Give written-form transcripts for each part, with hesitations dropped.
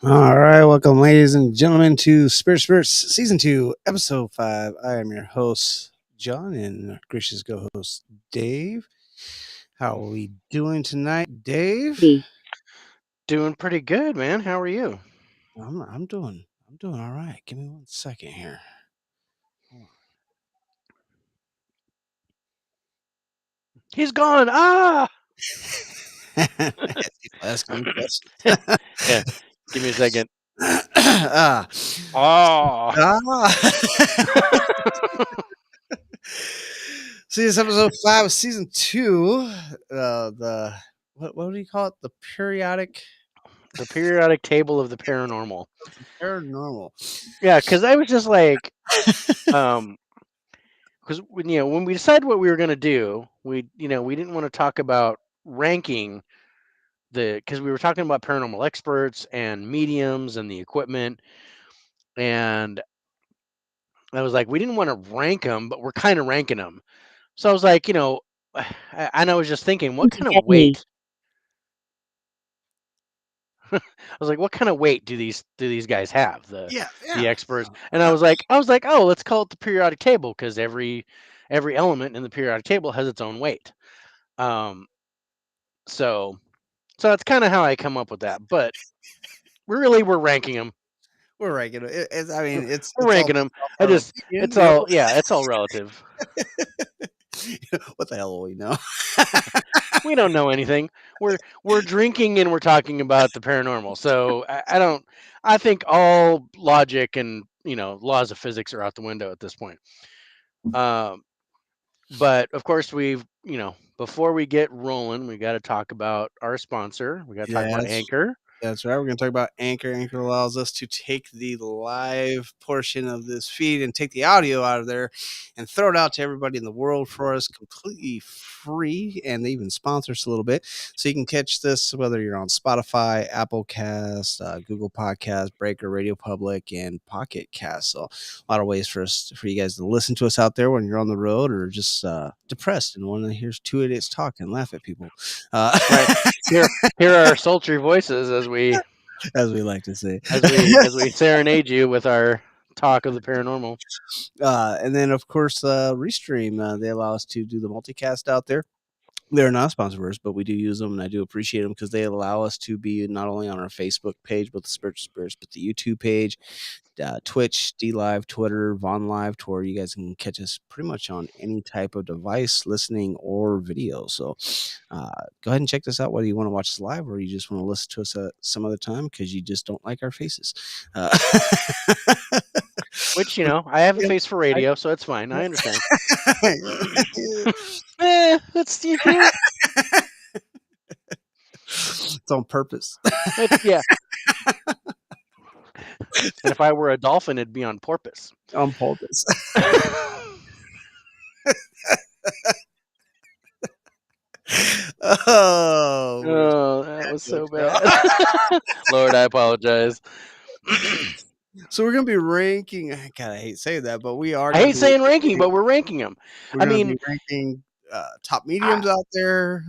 All right, welcome, ladies and gentlemen, to Spirits Season 2, Episode 5. I am your host, John, and our gracious co-host, Dave. How are we doing tonight, Dave? Doing pretty good, man. How are you? I'm doing all right. Give me 1 second here. Hold He's gone. Ah. on. As people ask me questions. Yeah. Give me a second. ah, Oh. ah. See, this episode 5 of Season 2. What do you call it? The periodic The periodic table of the paranormal. paranormal. Yeah, because I was just like, because when we decided what we were gonna do, we didn't want to talk about ranking because we were talking about paranormal experts and mediums and the equipment, and I was like, we didn't want to rank them, but we're kind of ranking them. So I was like, and I was just thinking, what kind of weight? I was like, what kind of weight do these guys have? The Yeah, the yeah. experts. And I was like, oh, let's call it the periodic table because every element in the periodic table has its own weight. Um, so so that's kind of how I come up with that. But we're ranking them. We're regular. I mean, We're it's all ranking them. based off I our just opinion. it's all yeah, it's all relative. What the hell will we know? We don't know anything. We're drinking and we're talking about the paranormal. So I don't. I think all logic and laws of physics are out the window at this point. Um, but of course, before we get rolling, we got to talk about our sponsor. We got to talk about Yes. Anchor. That's right. We're going to talk about Anchor. Anchor allows us to take the live portion of this feed and take the audio out of there and throw it out to everybody in the world for us completely free. And they even sponsor us a little bit. So you can catch this whether you're on Spotify, Apple Cast, Google Podcast, Breaker, Radio Public, and Pocket Cast. So a lot of ways for you guys to listen to us out there when you're on the road or just depressed and want to hear two idiots talk and laugh at people. Right here are our sultry voices as we as we like to say. as we serenade you with our talk of the paranormal. And then, of course, Restream. They allow us to do the multicast out there. They're not sponsors for us, but we do use them, and I do appreciate them because they allow us to be not only on our Facebook page, but the Spiritual Spirits, but the YouTube page, Twitch, D Live, Twitter, Vaughn Live, to where you guys can catch us pretty much on any type of device, listening or video. So go ahead and check this out, whether you want to watch us live or you just want to listen to us some other time because you just don't like our faces. Which I have a face for radio, so it's fine. I understand. That's It's on purpose. yeah. And if I were a dolphin, it'd be on porpoise. On purpose. Oh, that was so bad. Lord, I apologize. So we're gonna be ranking. God, I hate saying that, but we are. I hate saying ranking, but we're ranking them. We're gonna be ranking top mediums out there,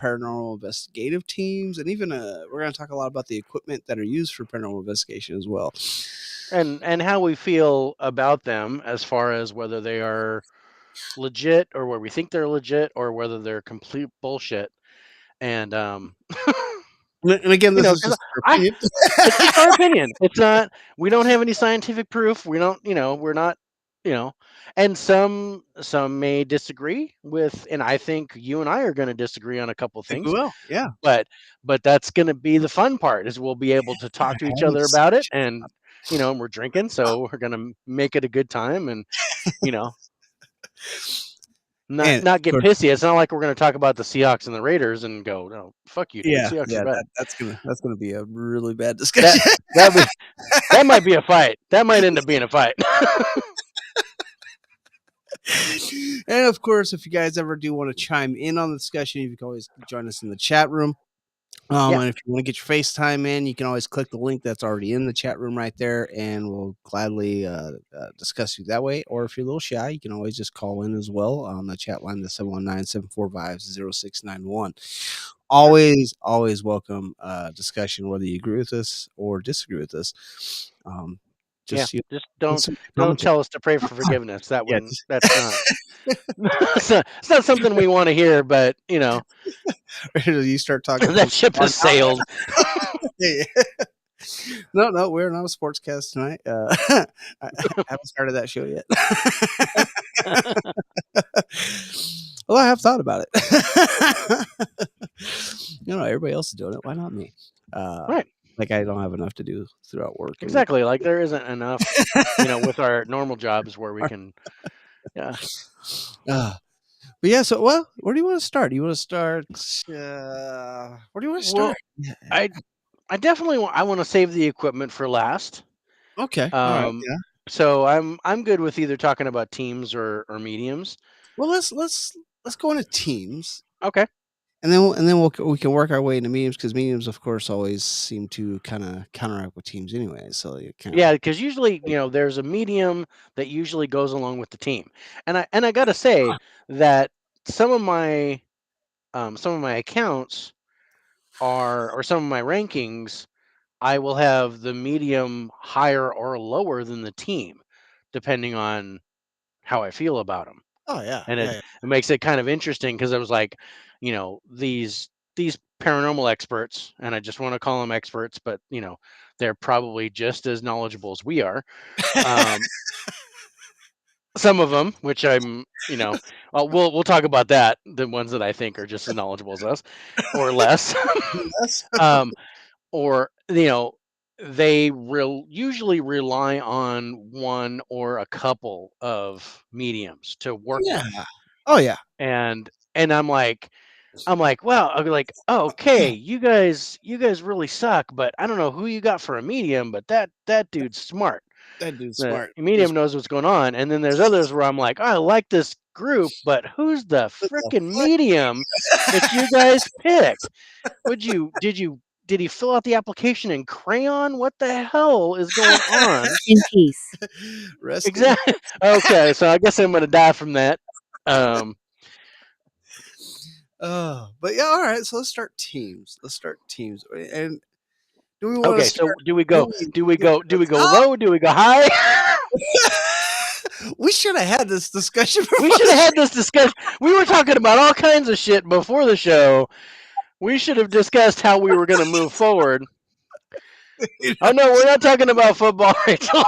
paranormal investigative teams, and even we're gonna talk a lot about the equipment that are used for paranormal investigation as well, and how we feel about them as far as whether they are legit or where we think they're legit or whether they're complete bullshit. And and again, this is just our opinion. It's just our opinion. It's not. We don't have any scientific proof. We don't. We're not. And some may disagree with, and I think you and I are going to disagree on a couple I think we things. will, yeah. But that's going to be the fun part is we'll be able to talk to each other about it, and we're drinking, so we're going to make it a good time, and not get pissy. It's not like we're going to talk about the Seahawks and the Raiders and go, no, fuck you, dude. Yeah, Seahawks yeah, are bad. that's gonna be a really bad discussion. That might be a fight. That might end up being a fight. And of course, if you guys ever do want to chime in on the discussion, you can always join us in the chat room. Yeah. And if you want to get your FaceTime in, you can always click the link that's already in the chat room right there, and we'll gladly discuss you that way. Or if you're a little shy, you can always just call in as well on the chat line, the 719-745-0691. Sure. Always welcome discussion, whether you agree with us or disagree with us. Yeah. Just you Just know, don't some don't commentary. tell us to pray for forgiveness. That Yeah, wouldn't. That's not. It's not something we want to hear. But you start talking that from ship on has sailed. out. No, we're not a sportscast tonight. I haven't started that show yet. Well, I have thought about it. Everybody else is doing it. Why not me? Uh, Right. like I don't have enough to do throughout work and Exactly. Like there isn't enough, with our normal jobs where we can. Yeah. uh, but yeah. So, well, where do you want to start? Do you want to start? Where do you want to Well, start? Yeah. I I definitely I want to save the equipment for last. Okay. All right. Um, Yeah. so I'm good with either talking about teams or mediums. Well, let's go into teams. Okay. We can work our way into mediums because mediums, of course, always seem to kind of counteract with teams anyway. So you kind of Yeah, because usually, there's a medium that usually goes along with the team. And I gotta say that some of my accounts or some of my rankings, I will have the medium higher or lower than the team, depending on how I feel about them. oh yeah, And yeah, it makes it kind of interesting because I was like, these paranormal experts, and I just want to call them experts, but they're probably just as knowledgeable as we are. yeah. Um, some of them, which we'll talk about that. The ones that I think are just as knowledgeable as us, or less, Yes. um, or they usually rely on one or a couple of mediums to work Yeah. with, Oh yeah. and I'm like, well, I'll be like, oh, okay, you guys really suck, but I don't know who you got for a medium, but that dude's smart. That dude's The smart. medium Just knows what's going on, and then there's others where I'm like, oh, I like this group, but who's the what the frickin' fuck? medium that you guys picked? Did he fill out the application in crayon? What the hell is going on? In peace. Rest in Exactly. Okay, so I guess I'm gonna die from that. Um, but yeah, all right. So let's start teams. And do we want to okay, so start? do we Do go? we Do we get go? to Do the we go top? low? Do we go high? We should have had this discussion We before should the have had this discussion. We were talking about all kinds of shit before the show. We should have discussed how we were going to move forward. show. Oh no, we're not talking about football, Rachel.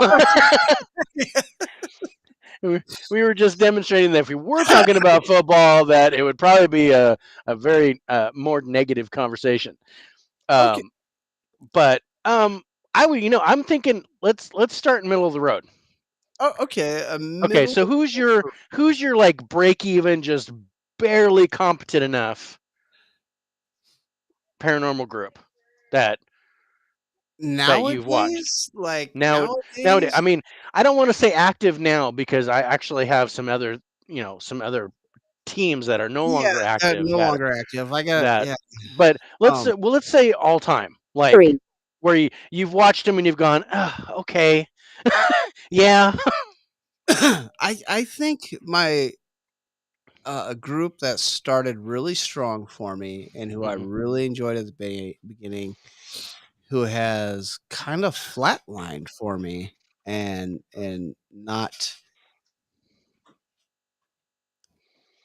We were just demonstrating that if we were talking about football, that it would probably be a very more negative conversation. Okay. Um, but I would, I'm thinking let's start in middle of the road. Oh, okay. A Okay, middle. so who's your like break even, just barely competent enough paranormal group that you've watched Nowadays, like nowadays. I nowadays, mean, I don't want to say active now because I actually have some other teams that are no yeah, longer active no that longer active. I got that yeah. but let's Um, well let's say all time, like 3. where you've watched them and you've gone, okay. Yeah. I think my a group that started really strong for me and who I Hmm. really enjoyed at the beginning, who has kind of flatlined for me and not.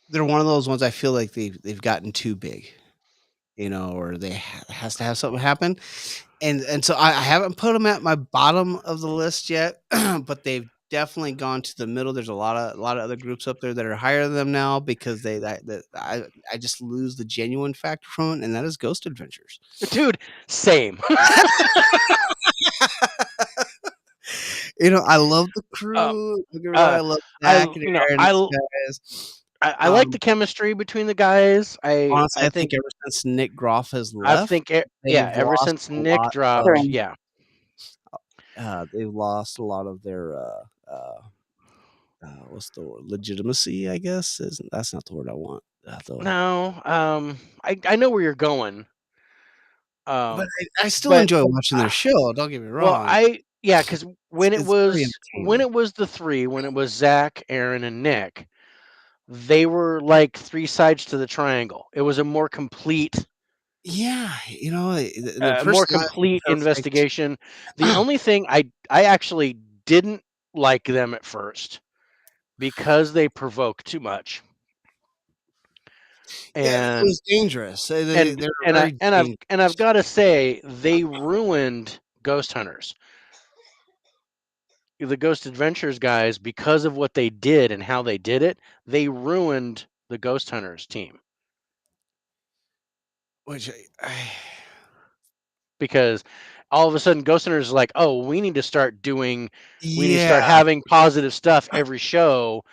They're one of those ones I feel like they've gotten too big, or they has to have something happen. And so I haven't put them at my bottom of the list yet, but they've definitely gone to the middle. There's a lot of other groups up there that are higher than them now because I just lose the genuine factor from it, and that is Ghost Adventures. Dude, same. I love the um crew. Don't get me wrong, uh I love I Zach and Aaron and I these guys. I like the chemistry between the guys. I Honestly, I I think think ever since Nick Groff has I left, think yeah, they've ever lost since a Nick lot dropped, of 3. yeah. they've lost a lot of their what's the word? Legitimacy, I guess. Isn't That's not the word I want. No, I know where you're going. But Um, I still but enjoy watching their uh, show, don't get me well, wrong. yeah, because It's very when entertaining. it was the three, when it was Zach, Aaron, and Nick, they were like three sides to the triangle. It was Yeah, the a more personality was complete perfect. investigation. The only thing I actually didn't like them at first because they provoke too much. Yeah, it And was dangerous. They were very I've dangerous. got to say they ruined Ghost Hunters, the Ghost Adventures guys, because of what they did and how they did it. They ruined the Ghost Hunters team Which because all of a sudden Ghost Hunters is like, oh, we need to start yeah, having positive stuff every show.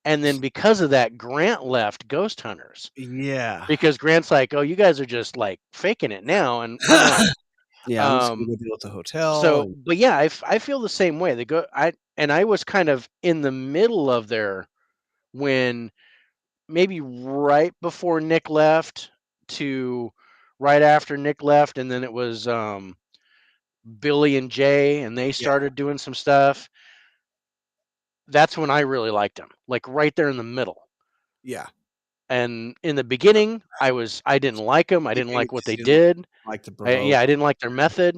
And then because of that, Grant left Ghost Hunters yeah. because Grant's like, oh, you guys are just like faking it now, and I'm out. Yeah, I'm just gonna Um, go deal with the hotel So, and but yeah, I feel the same way. I was kind of in the middle of there when maybe right before Nick left to right after Nick left, and then it was Billy and Jay, and they yeah, started doing some stuff. That's when I really liked them, like right there in the middle. yeah. And in the beginning, I didn't like them. I didn't Beginning, like what 'cause they you didn't did. like to Yeah, provoke. I didn't like their method.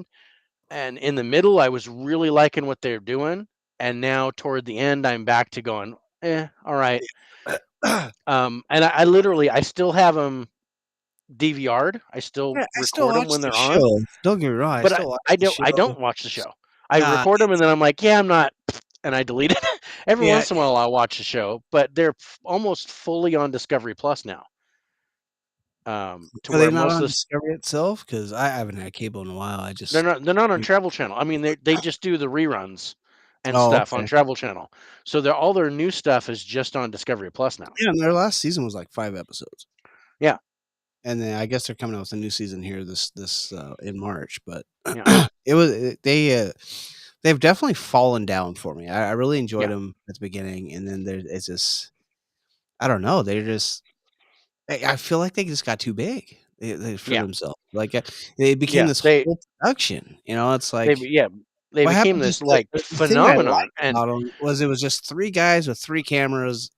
And in the middle, I was really liking what they're doing, and now toward the end, I'm back to going, all right. And I literally, I still have them DVR'd. I still Yeah, I still record them watch when the they're on, show. Don't get me wrong, I but still watch the I show. don't watch the show. I Uh, record them, and then I'm like, yeah, I'm not, and I delete it. Every yeah, once in a while, I'll watch the show, but they're almost fully on Discovery Plus now. To are they where not most on of the Discovery itself? Because I haven't had cable in a while, I just they're not on Travel Channel. I mean, they just do the reruns and Oh, stuff on okay. Travel Channel. So all their new stuff is just on Discovery Plus now. Yeah, and their last season was like 5 episodes, Yeah, and then I guess they're coming out with a new season here in March, but yeah, they've definitely fallen down for me. I really enjoyed yeah, them at the beginning, and then it's just I don't know, they're just I feel like they just got too big, for yeah, themselves. Like, they became yeah. this whole production, it's They like yeah they what became happened this just like the thing I phenomenon, liked and about them was it was just 3 guys with 3 cameras,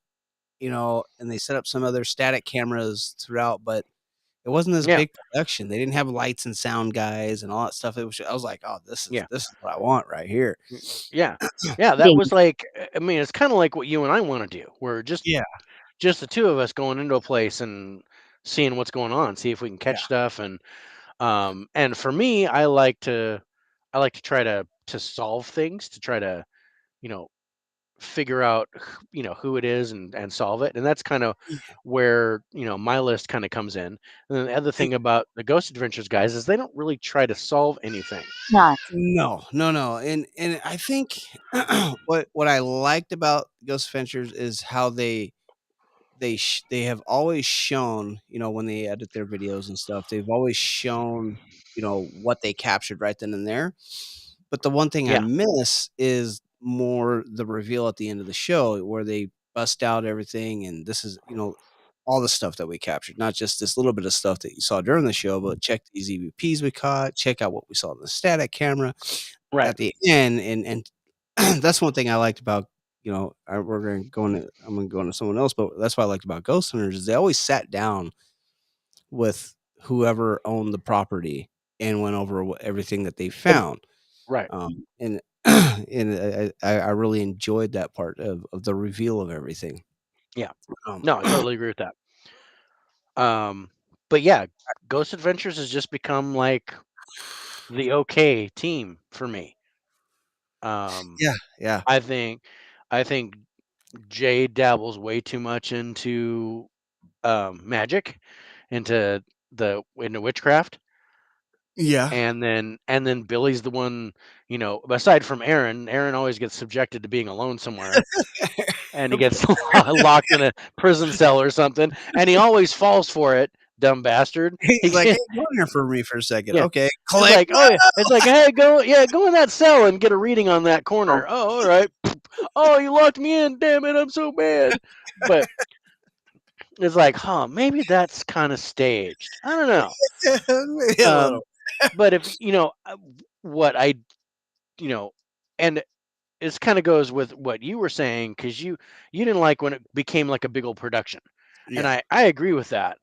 and they set up some other static cameras throughout, but it wasn't this yeah, big production. They didn't have lights and sound guys and all that stuff. I was like, "Oh, yeah, this is what I want right here." mm, yeah, yeah. That Ding. was like, I mean, it's kind of like what you and I want to do. We're Yeah, just the two of us going into a place and seeing what's going on, see if we can yeah, catch stuff, and for me, I like to try to solve things, to try to you know figure out who it is and solve it, and that's kind of yeah, where my list kind of comes in. And then the other and thing about the Ghost Adventures guys is they don't really try to solve anything. Not. no, no, no, and I think what I liked about Ghost Adventures is how they have always shown, when they edit their videos and stuff, they've always shown, what they captured right then and there. But the one thing I Yeah, miss is more the reveal at the end of the show where they bust out everything and this is, all the stuff that we captured, not just this little bit of stuff that you saw during the show, but check these EVPs we caught, check out what we saw in the static camera right, at the end, and that's one thing I liked about, I'm gonna go into someone else, but that's what I liked about Ghost Hunters is they always sat down with whoever owned the property and went over everything that they found. right, And and I really enjoyed that part of the reveal of everything. yeah. Um, No, I totally agree with that. um but yeah, Ghost Adventures has just become like the okay team for me. um yeah, yeah, i think I think Jay dabbles way too much into magic, into witchcraft. yeah. And then Billy's the one, aside from Aaron always gets subjected to being alone somewhere, and he gets locked in a prison cell or something, and he always falls for it, dumb bastard. He's like, He "Hey, go in here for me for a second." Yeah, Okay, it's click. like, oh yeah, it's like, hey, go in that cell and get a reading on that No. corner. Oh, all right. Oh, you locked me in. Damn it, I'm so bad. But it's like, huh, maybe that's kind of staged. I don't know. Maybe a Um, little. but if what I you know, and it kind of goes with what you were saying because you didn't like when it became like a big old production, and Yeah. I agree with that.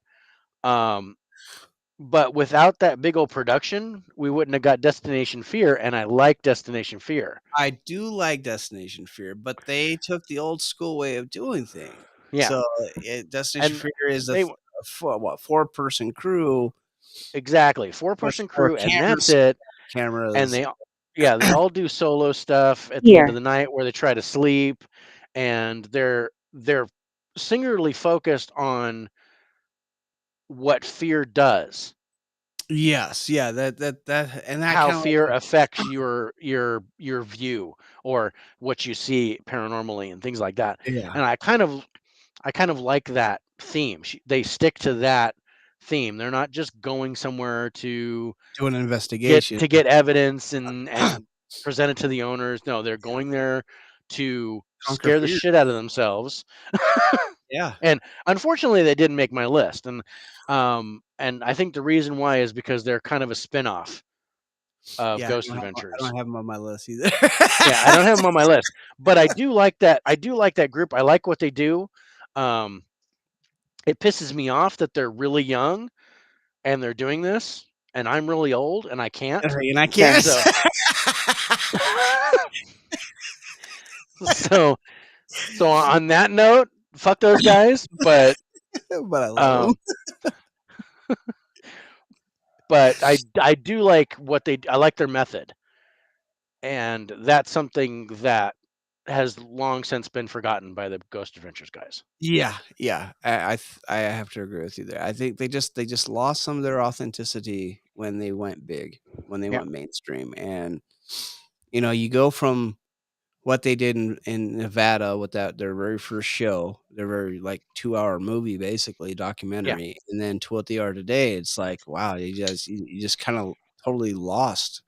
Um, but without that big old production, we wouldn't have got Destination Fear, and I like Destination Fear. I do like Destination Fear, but they took the old school way of doing things. Yeah, So, Destination and Fear is a they 4-person crew exactly with four-person 4 crew, and that's cameras it. And cameras. they all do solo stuff at the end of Here. the night where they try to sleep, and they're singularly focused on what fear does, Yes, yeah, that and that how kinda fear affects your view or what you see paranormally and things like that. yeah, And I kind of like that theme. They stick to that theme. They're not just going somewhere do an get investigation, to get evidence and present it to the owners. No, they're going there to conquer scare the fear. shit out of themselves. Yeah, And unfortunately, they didn't make my list. And I think the reason why is because they're kind of a spin-off of yeah, Ghost I Adventures. don't have them on my list either. Yeah, I don't have them on my list, but I do like that. I do like that group. I like what they do. Um, it pisses me off that they're really young and they're doing this, and I'm really old and I can't. And I Yeah. can't. So, so, so on that note, fuck those guys. But But I love them. um, but I do like what they. I like their method, and that's something that has long since been forgotten by the Ghost Adventures guys. Yeah, yeah, I have to agree with you there. I think they just lost some of their authenticity when they went big, when they Yeah, went mainstream, and, you go from what they did in Nevada with their very first show, their very, like, 2-hour movie, basically, yeah, documentary, and then to what they are today, it's like, wow, you just kinda totally lost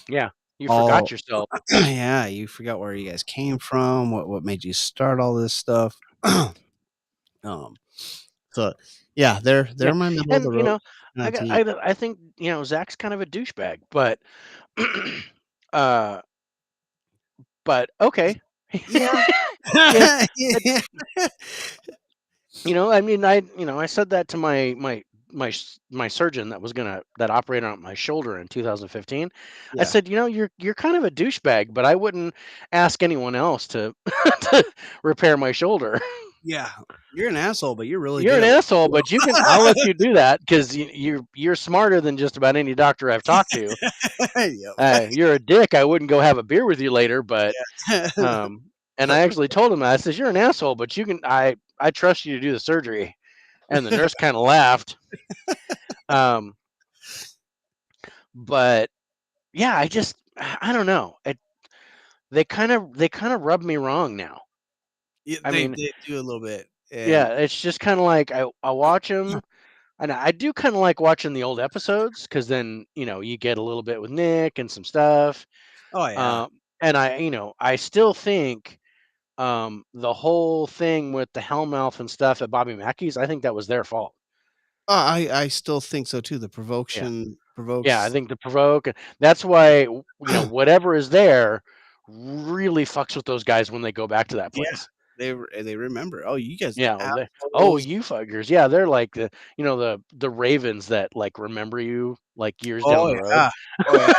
yeah. You forgot all yourself. yeah, you forgot where you guys came from, what made you start all this stuff. Um, so, yeah, Yeah, they're my middle of and the road I kinda got team. I think Zach's kind of a douchebag, but uh, but okay. Yeah. Yeah, Yeah. I mean, I said that to my surgeon that operated on my shoulder in 2015. I Yeah. said, you're kind of a douchebag, but I wouldn't ask anyone else to to repair my shoulder. Yeah. You're an asshole, but you're really You're good an at what asshole, you but I'll let you do that because you're smarter than just about any doctor I've talked to. do. Yep. You're a dick. I wouldn't go have a beer with you later, but Yeah. um, and I actually told him, I says, you're an asshole, but I trust you to do the surgery. And the nurse kind of laughed. Um, but yeah, I don't know. They kind of rub me wrong now. Yeah, I mean, they do a little bit, yeah, and it's just kind of like I watch them, and I do kind of like watching the old episodes because then you get a little bit with Nick and some stuff. oh, yeah. And I still think the whole thing with the Hellmouth and stuff at Bobby Mackey's, I think that was their fault. I still think so too. The Yeah. provocation Yeah, I provokes think the provoke that's why, whatever is there really fucks with those guys when they go back to that yeah, place. they remember, "Oh, you guys Yeah, well, oh, assholes." you fuckers. Yeah, they're like the ravens that like remember you like years down Oh, the road. yeah. Oh,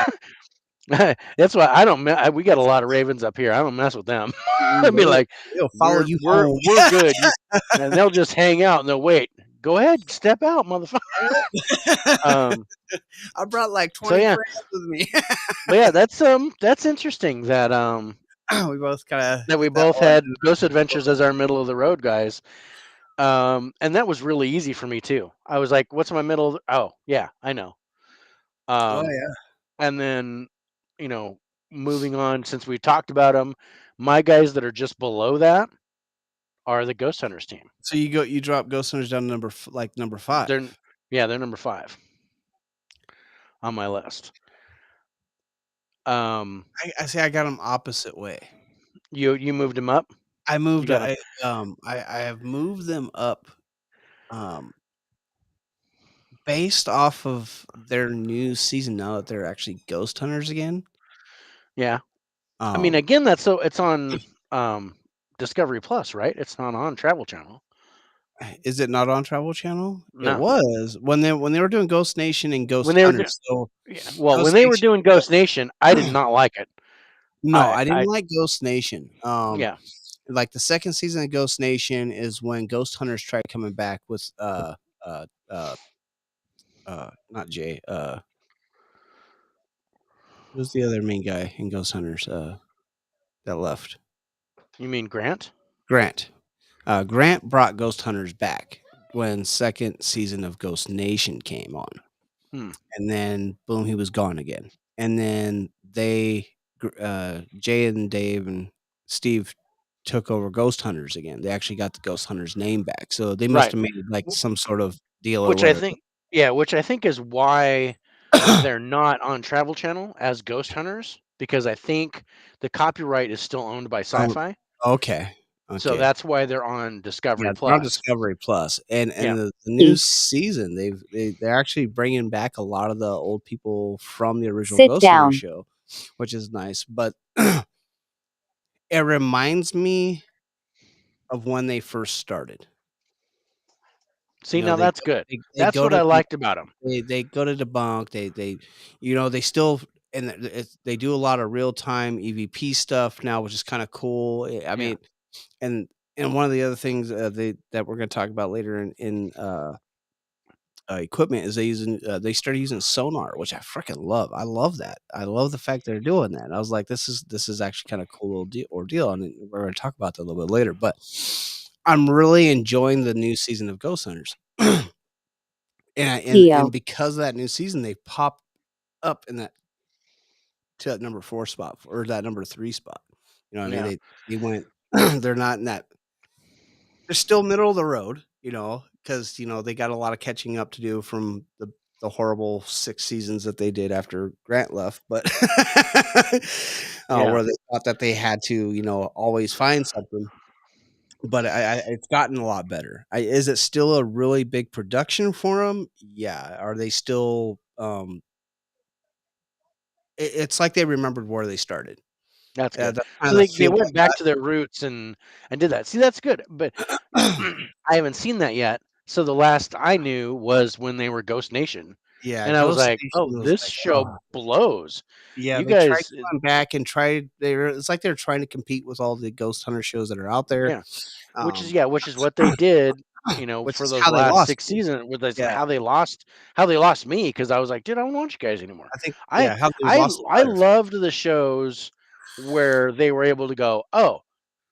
yeah. That's why I don't we got a lot of ravens up here. I don't mess with them. I'd be like, They'll follow we're you we're home. we're good. And they'll just hang out and they'll wait. Go ahead, step out, motherfucker. Um, I brought, like, so 20 yeah, friends with me. but yeah, that's interesting We both kinda that we hit that both one. had Ghost Adventures as our middle of the road guys. And that was really easy for me too. I was like, "What's my middle?" Oh, yeah, I know. Oh, Um, yeah. and then, you know, moving on since we talked about them, my guys that are just below that are the Ghost Hunters team. So you drop Ghost Hunters down to number 5. They're yeah, they're number 5 on my list. Um, I see I got them opposite way. you moved them up. I You moved got them. I have moved them up, um, based off of their new season now that they're actually ghost hunters again. Yeah. I mean, Um, again, that's so it's on Discovery Plus, right? It's not on Travel Channel. is it not on Travel Channel? It No. was when they were doing Ghost Nation and When Ghost they were doing, Hunters. So yeah, well, when Ghost they were Nation doing Ghost Nation, I did not like it. No, I I didn't I like Ghost Nation. yeah. Like the second season of Ghost Nation is when Ghost Hunters tried coming back with uh uh not Jay, who's the other main guy in Ghost Hunters that left? You mean Grant? Grant. Grant brought Ghost Hunters back when second season of Ghost Nation came on. Hmm. And then boom, he was gone again. And then Jay and Dave and Steve took over Ghost Hunters again. They actually got the Ghost Hunters name back. So they must Right. have made like W- some sort of deal or Which I whatever. think, yeah, which I think is why they're not on Travel Channel as Ghost Hunters, because I think the copyright is still owned by Oh, Sci-Fi. okay. So Okay. that's why they're on Yeah, Discovery they're on Plus. Discovery Plus, Yeah. and the new season they're actually bringing back a lot of the old people from the original Sit Ghost Hunter down. show, which is nice. But it reminds me of when they first started. You See, know, now that's good. they That's go what to I liked about them. they go to debunk. They you know they still and they do a lot of real time EVP stuff now, which is kind of cool. I Yeah. mean, and one of the other things that we're going to talk about later in equipment is they started using sonar, which I freaking love. I love that. I love the fact they're doing that. I was like, this is actually kind of cool ordeal, and we're going to talk about that a little bit later. But I'm really enjoying the new season of Ghost Hunters, and Theo. because of that new season, they popped up in that to that number 4 spot or that number 3 spot. You know what I mean? Yeah. They went. They're not in that. They're still middle of the road, you know, because they got a lot of catching up to do from the horrible 6 seasons that they did after Grant left, but Yeah. where they thought that they had to, always find something. But it's gotten a lot better. Is it still a really big production for them? Yeah. Are they still? It's like they remembered where they started. That's good. That's kind So of the they feel went back to their roots and did that. See, that's good. But I got. I haven't seen that yet. So the last I knew was when they were Ghost Nation. Yeah, And I was Ghost like, "Oh, Station was this like, show oh. blows." Yeah, You they tried guys going back and tried it's like they're trying to compete with all the ghost hunter shows that are out there, yeah. um, Which is what they did, which for is those how they last lost 6 me. seasons with this Yeah, how they lost me because I was like, "Dude, I don't want you guys anymore." I think I yeah, how they lost I the life. loved the shows where they were able to go, "Oh,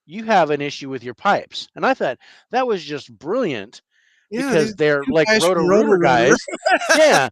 you have an issue with your pipes." And I thought that was just brilliant Yeah, because these they're 2 like guys from Roto-Rooter Roto-Rooter. guys. Yeah.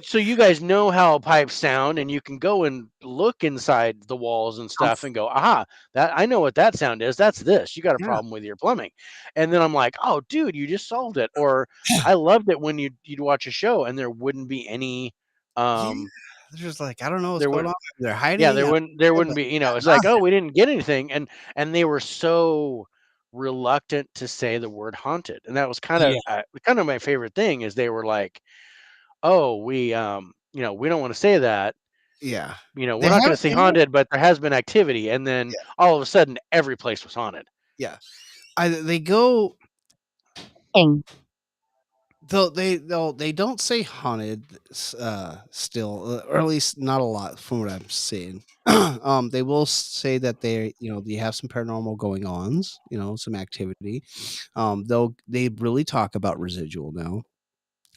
So you guys know how pipes sound and you can go and look inside the walls and I'm stuff and go, aha, that I know what that sound is. That's this. You got a Yeah, problem with your plumbing. And then I'm like, oh dude, you just solved it. Or I loved it when you'd watch a show and there wouldn't be any yeah, um they're just like, "I don't know what's there going wouldn't on." They're yeah, hiding, there but wouldn't be, got it's like, oh, nothing. we didn't get anything. And they were so reluctant to say the word haunted. And that was Yeah, kind of my favorite thing is they were like, oh, we don't want to say that. yeah. We're They not going have to say they have haunted, but there has been activity. And then Yeah, all of a sudden, every place was haunted. yeah. They go Ing. though they don't say haunted still, or at least not a lot from what I'm seeing. They will say that they have some paranormal going ons, some activity. They really talk about residual now.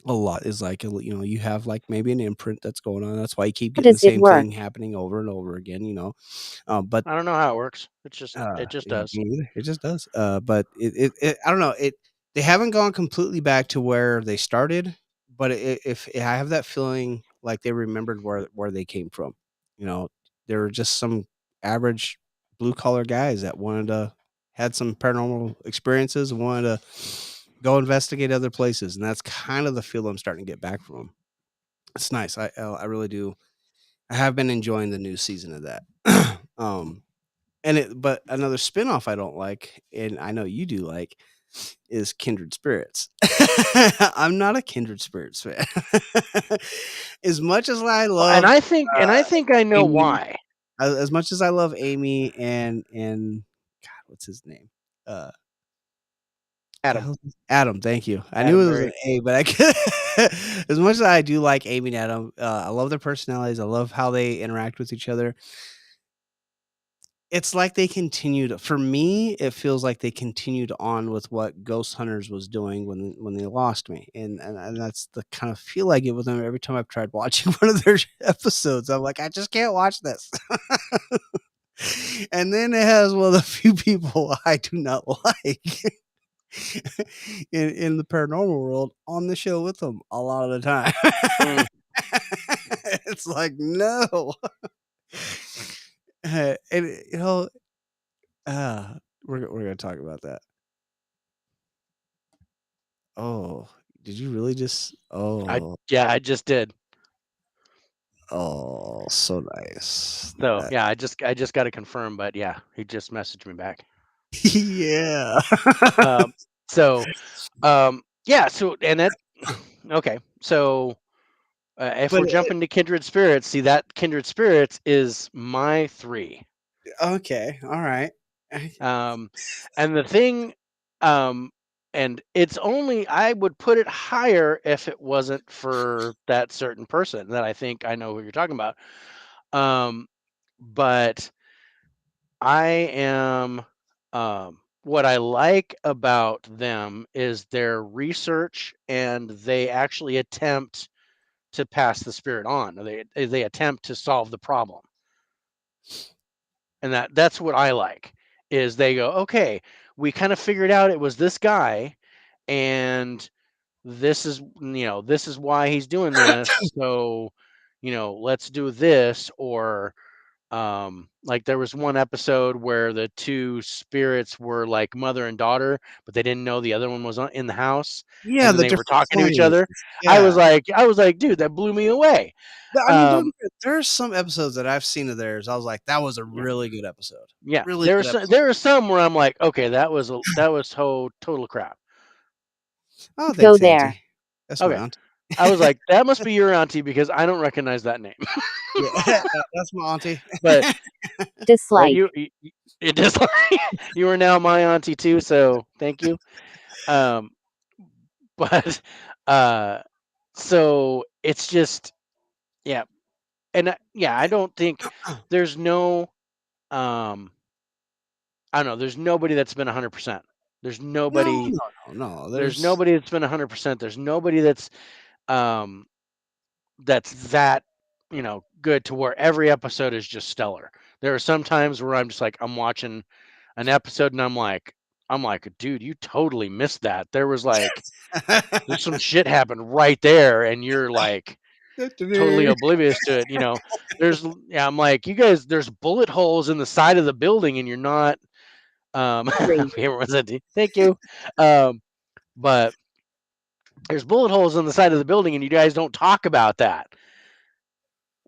A lot is like you have like maybe an imprint that's going on. That's why you keep How getting the does it same work? thing happening over and over again. But I don't know how it works. It just yeah, does. me neither. It just does. But I don't know. They haven't gone completely back to where they started, but if I have that feeling like they remembered where they came from. You know, they were just some average blue collar guys that wanted to had some paranormal experiences and wanted to go investigate other places, and that's kind of the feel I'm starting to get back from 'em. It's nice. I really do. I have been enjoying the new season of that. um, but another spinoff I don't like, and I know you do like, is Kindred Spirits. I'm not a Kindred Spirits fan. As much as I And love I think I know Amy, why. as much as I love Amy and God, what's his name? Uh, the Adam. hell Adam, thank you. I knew Adam it was an Berry. A, but I could as much as I do like Amy and Adam, I love their personalities. I love how they interact with each other. It's like they continued for me, it feels like they continued on with what Ghost Hunters was doing when they lost me, and that's the kind of feel I get with them every time I've tried watching one of their episodes. I'm like, "I just can't watch this." And then it has one of the few people I do not like in the paranormal world on the show with them a lot of the time. Mm. It's like, "No." And, uh, we're gonna talk about that. Oh, did you really just I just did. so nice. So yeah, I just got to confirm, but yeah, he just messaged me back. Yeah. Um, so yeah, so and that okay, so if But, we're jumping to Kindred Spirits, see that Kindred Spirits is my 3. okay, alright. Um, and the thing, um, and it's only I would put it higher if it wasn't for that certain person that I think I know who you're talking about. Um, but I am, what I like about them is their research and they actually attempt to pass the spirit on. They attempt to solve the problem. And that's what I like is they go, okay, we kind of figured out it was this guy and this is why he's doing this. So, let's do this. Or like there was one episode where the two spirits were like mother and daughter, but they didn't know the other one was in the house, Yeah, and then the they were different talking to each planes. other. Yeah. I was like, dude, that blew me away. I mean, Um, there's some episodes that I've seen of theirs, I was like, "That was a yeah, really good episode. yeah. Really good episode." There are some where I'm like, okay, that was total crap. Oh, Go thanks, there. auntie. That's my Okay, auntie. I was like, that must be your auntie because I don't recognize that name. Yeah, that's my auntie. But well, Dislike. it is you are now my auntie too, so thank you. Um, but uh, so it's just yeah, and yeah, I don't think there's no I don't know. There's nobody that's been 100%. There's No, nobody. no, no, no, There's there's nobody that's been 100%. There's nobody um that's that good to where every episode is just stellar. There are some times where I'm just like I'm watching an episode and I'm like, dude, you totally missed that. There's some shit happened right there, and you're like totally oblivious to it. Yeah, I'm like, you guys, there's bullet holes in the side of the building, and you're not. Three. Everyone said, thank you. Um, but there's bullet holes in the side of the building, and you guys don't talk about that.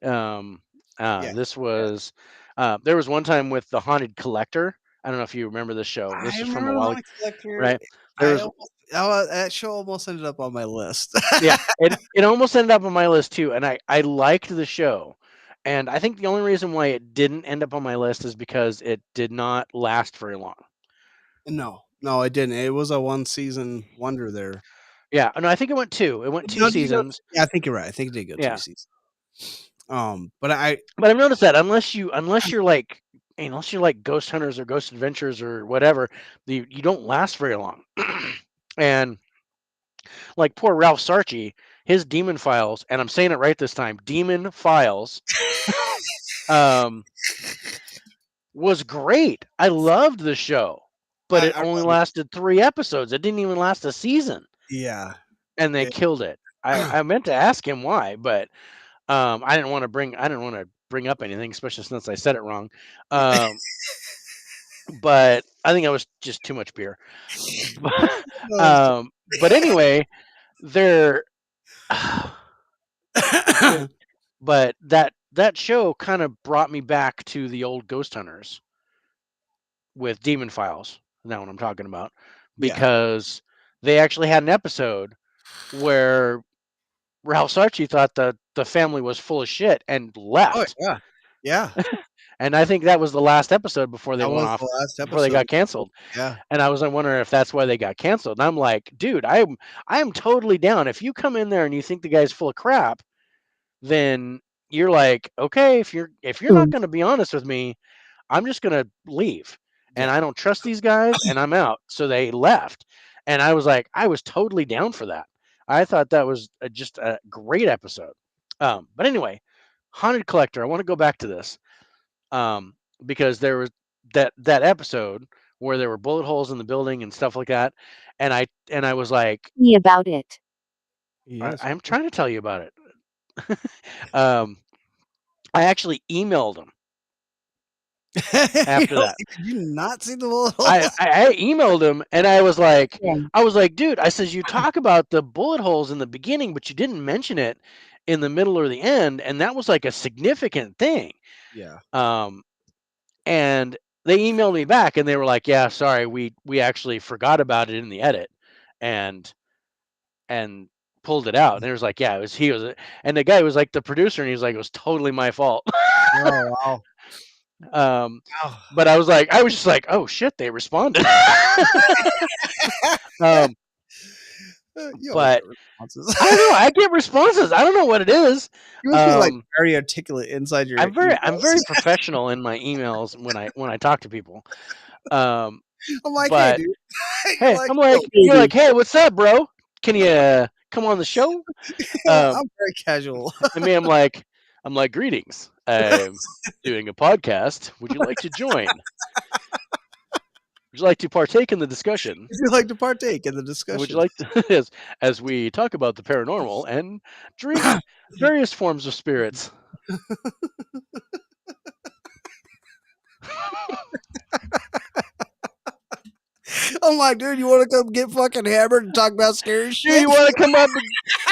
Um, Yeah, this yeah. was there was one time with the Haunted Collector. I don't know if you remember this show. I This was from a remember the while ago, Haunted Collector. right? There was That show almost ended up on my list. Yeah, it almost ended up on my list too, and I liked the show, and I think the only reason why it didn't end up on my list is because it did not last very long. No, no, it didn't. It was a one season wonder there. Yeah, no, I think it went two. It went two No, did you go? seasons. Yeah, I think you're right. I think it did go two Yeah, seasons. But I but I've noticed that unless you're like Ghost Hunters or Ghost Adventures or whatever, you don't last very long. And like poor Ralph Sarchi, his Demon Files, and I'm saying it right this time, Demon Files, um, was great. I loved the show, but it I only love it. lasted 3 episodes. It didn't even last a season, Yeah. and they It, killed it. I meant to ask him why, but I didn't want to bring up anything, especially since I said it wrong. Um, but I think I was just too much beer. no, that's But anyway, there. true. But that show kind of brought me back to the old Ghost Hunters with Demon Files. Now what I'm talking about. because they actually had an episode where Ralph Sarchi thought that the family was full of shit and Oh, left. yeah. And I think that was the last episode before they That went was off, the last before they episode. got canceled. Yeah. And I was wondering if that's why they got canceled. And I'm like, dude, I am totally down. If you come in there and you think the guy's full of crap, then you're like, okay, if you're not going to be honest with me, I'm just going to leave. And Yeah. I don't trust these guys, and I'm out. So they left. And I was like, I was totally down for that. I thought that was just a great episode. But anyway, Haunted Collector, I want to go back to this. Because there was that episode where there were bullet holes in the building and stuff like that, and I was like, me about it. Yes. I'm trying to tell you about it. I actually emailed him after that. Did you not see the bullet I, holes? I emailed him and I was like, Yeah. dude, I says, you talk about the bullet holes in the beginning, but you didn't mention it in the middle or the end, and that was like a significant thing. Yeah. And they emailed me back and they were like, yeah, sorry, we actually forgot about it in the edit and pulled it out. And it was like, yeah, he was, and the guy was like the producer, and he was like, it was totally my fault. Oh, wow. But I was just like, oh shit, they responded. You always But get responses. I don't know. I get responses. I don't know what it is. You must be like very articulate inside your I'm very emails. professional in my emails when I talk to people. I'm like, hey, But dude. hey, like, I'm like, "Oh, you're like, hey, what's up, bro? Can you come on the show? I'm very casual. I mean, I'm like, greetings. I'm doing a podcast. Would you like to join? Would you like to partake in the discussion? Would you like to partake in the discussion? Would you like to, as we talk about the paranormal and drink various forms of spirits? I'm like, dude, you want to come get fucking hammered and talk about scary shit? Dude, you want to come up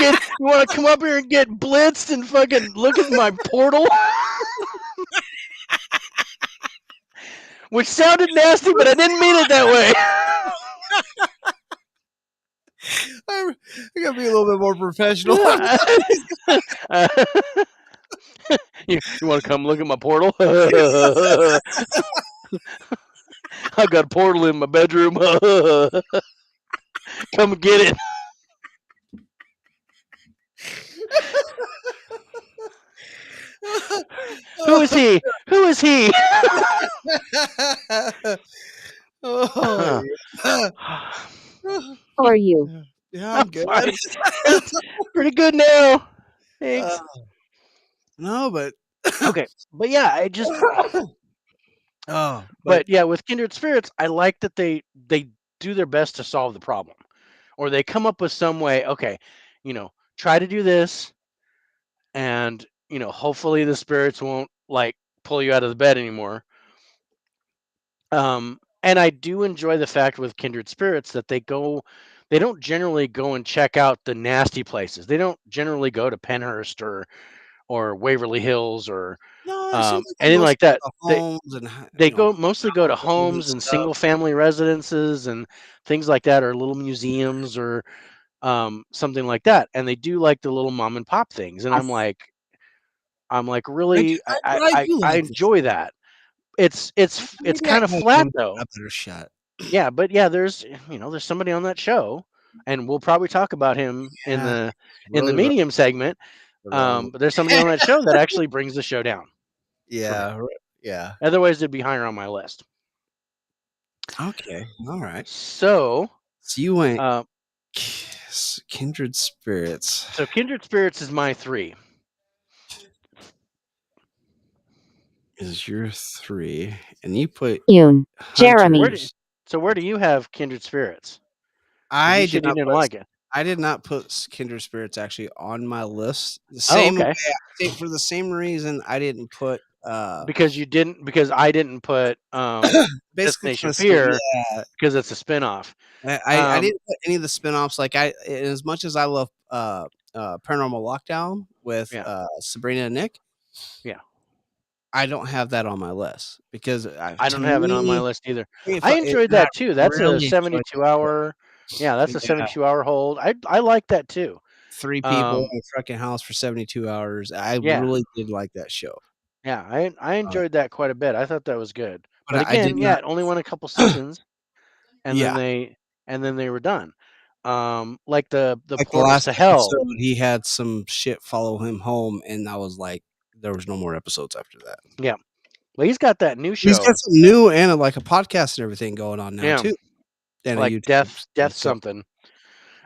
and you want to come up here and get blitzed and fucking look at my portal? Which sounded nasty, but I didn't mean it that way. I gotta be a little bit more professional. You want to come look at my portal? I've got a portal in my bedroom. Come and get it. Who is he? Who is he? Oh, yeah. How are you? Yeah, I'm good. Fine. Pretty good now. Thanks. No, but Okay, but yeah, I just. oh, But yeah, with Kindred Spirits, I like that they do their best to solve the problem, or they come up with some way. Okay, try to do this, and hopefully the spirits won't like pull you out of the bed anymore. And I do enjoy the fact with Kindred Spirits that they don't generally go and check out the nasty places. They don't generally go to Penhurst or Waverly Hills or no, it seems like anything like that. homes and They mostly go to homes and stuff. single family residences and things like that, or little museums or something like that. And they do like the little mom and pop things. And I'm like really, I enjoy that. It's kind of flat though. A better shot. Yeah, but yeah, there's somebody on that show, and we'll probably talk about him in the medium segment. But there's somebody on that show that actually brings the show down. Yeah, yeah. Otherwise, it'd be higher on my list. Okay, all right. So you went Kindred Spirits. So Kindred Spirits is my 3. Is your 3, and you put Jeremy. So where do you have Kindred Spirits? I did not like it. I did not put Kindred Spirits actually on my list. The same way, for the same reason I didn't put because I didn't put Destination Fear because it's a spinoff. I didn't put any of the spinoffs. Like as much as I love Paranormal Lockdown with Sabrina and Nick. Yeah. I don't have that on my list because I to don't have it on my me, list either. if I I, enjoyed and I that too. That's a really enjoyed 72 that show. hour. Yeah, that's a Yeah, 72-hour hold. I like that too. three people Um, in a fucking house for 72 hours. I yeah, really did like that show. yeah, I Uh, enjoyed that quite a bit. I thought that was good. but But I did again, yeah, not. it only went a couple seasons, and then Yeah, they were done. Like the like the portals last to hell. episode, he had some shit follow him home, and I was like, there was no more episodes after that. Yeah, well, he's got that new He's got show. some new and like a podcast and everything going on now Yeah, too, and a like YouTube. death So something.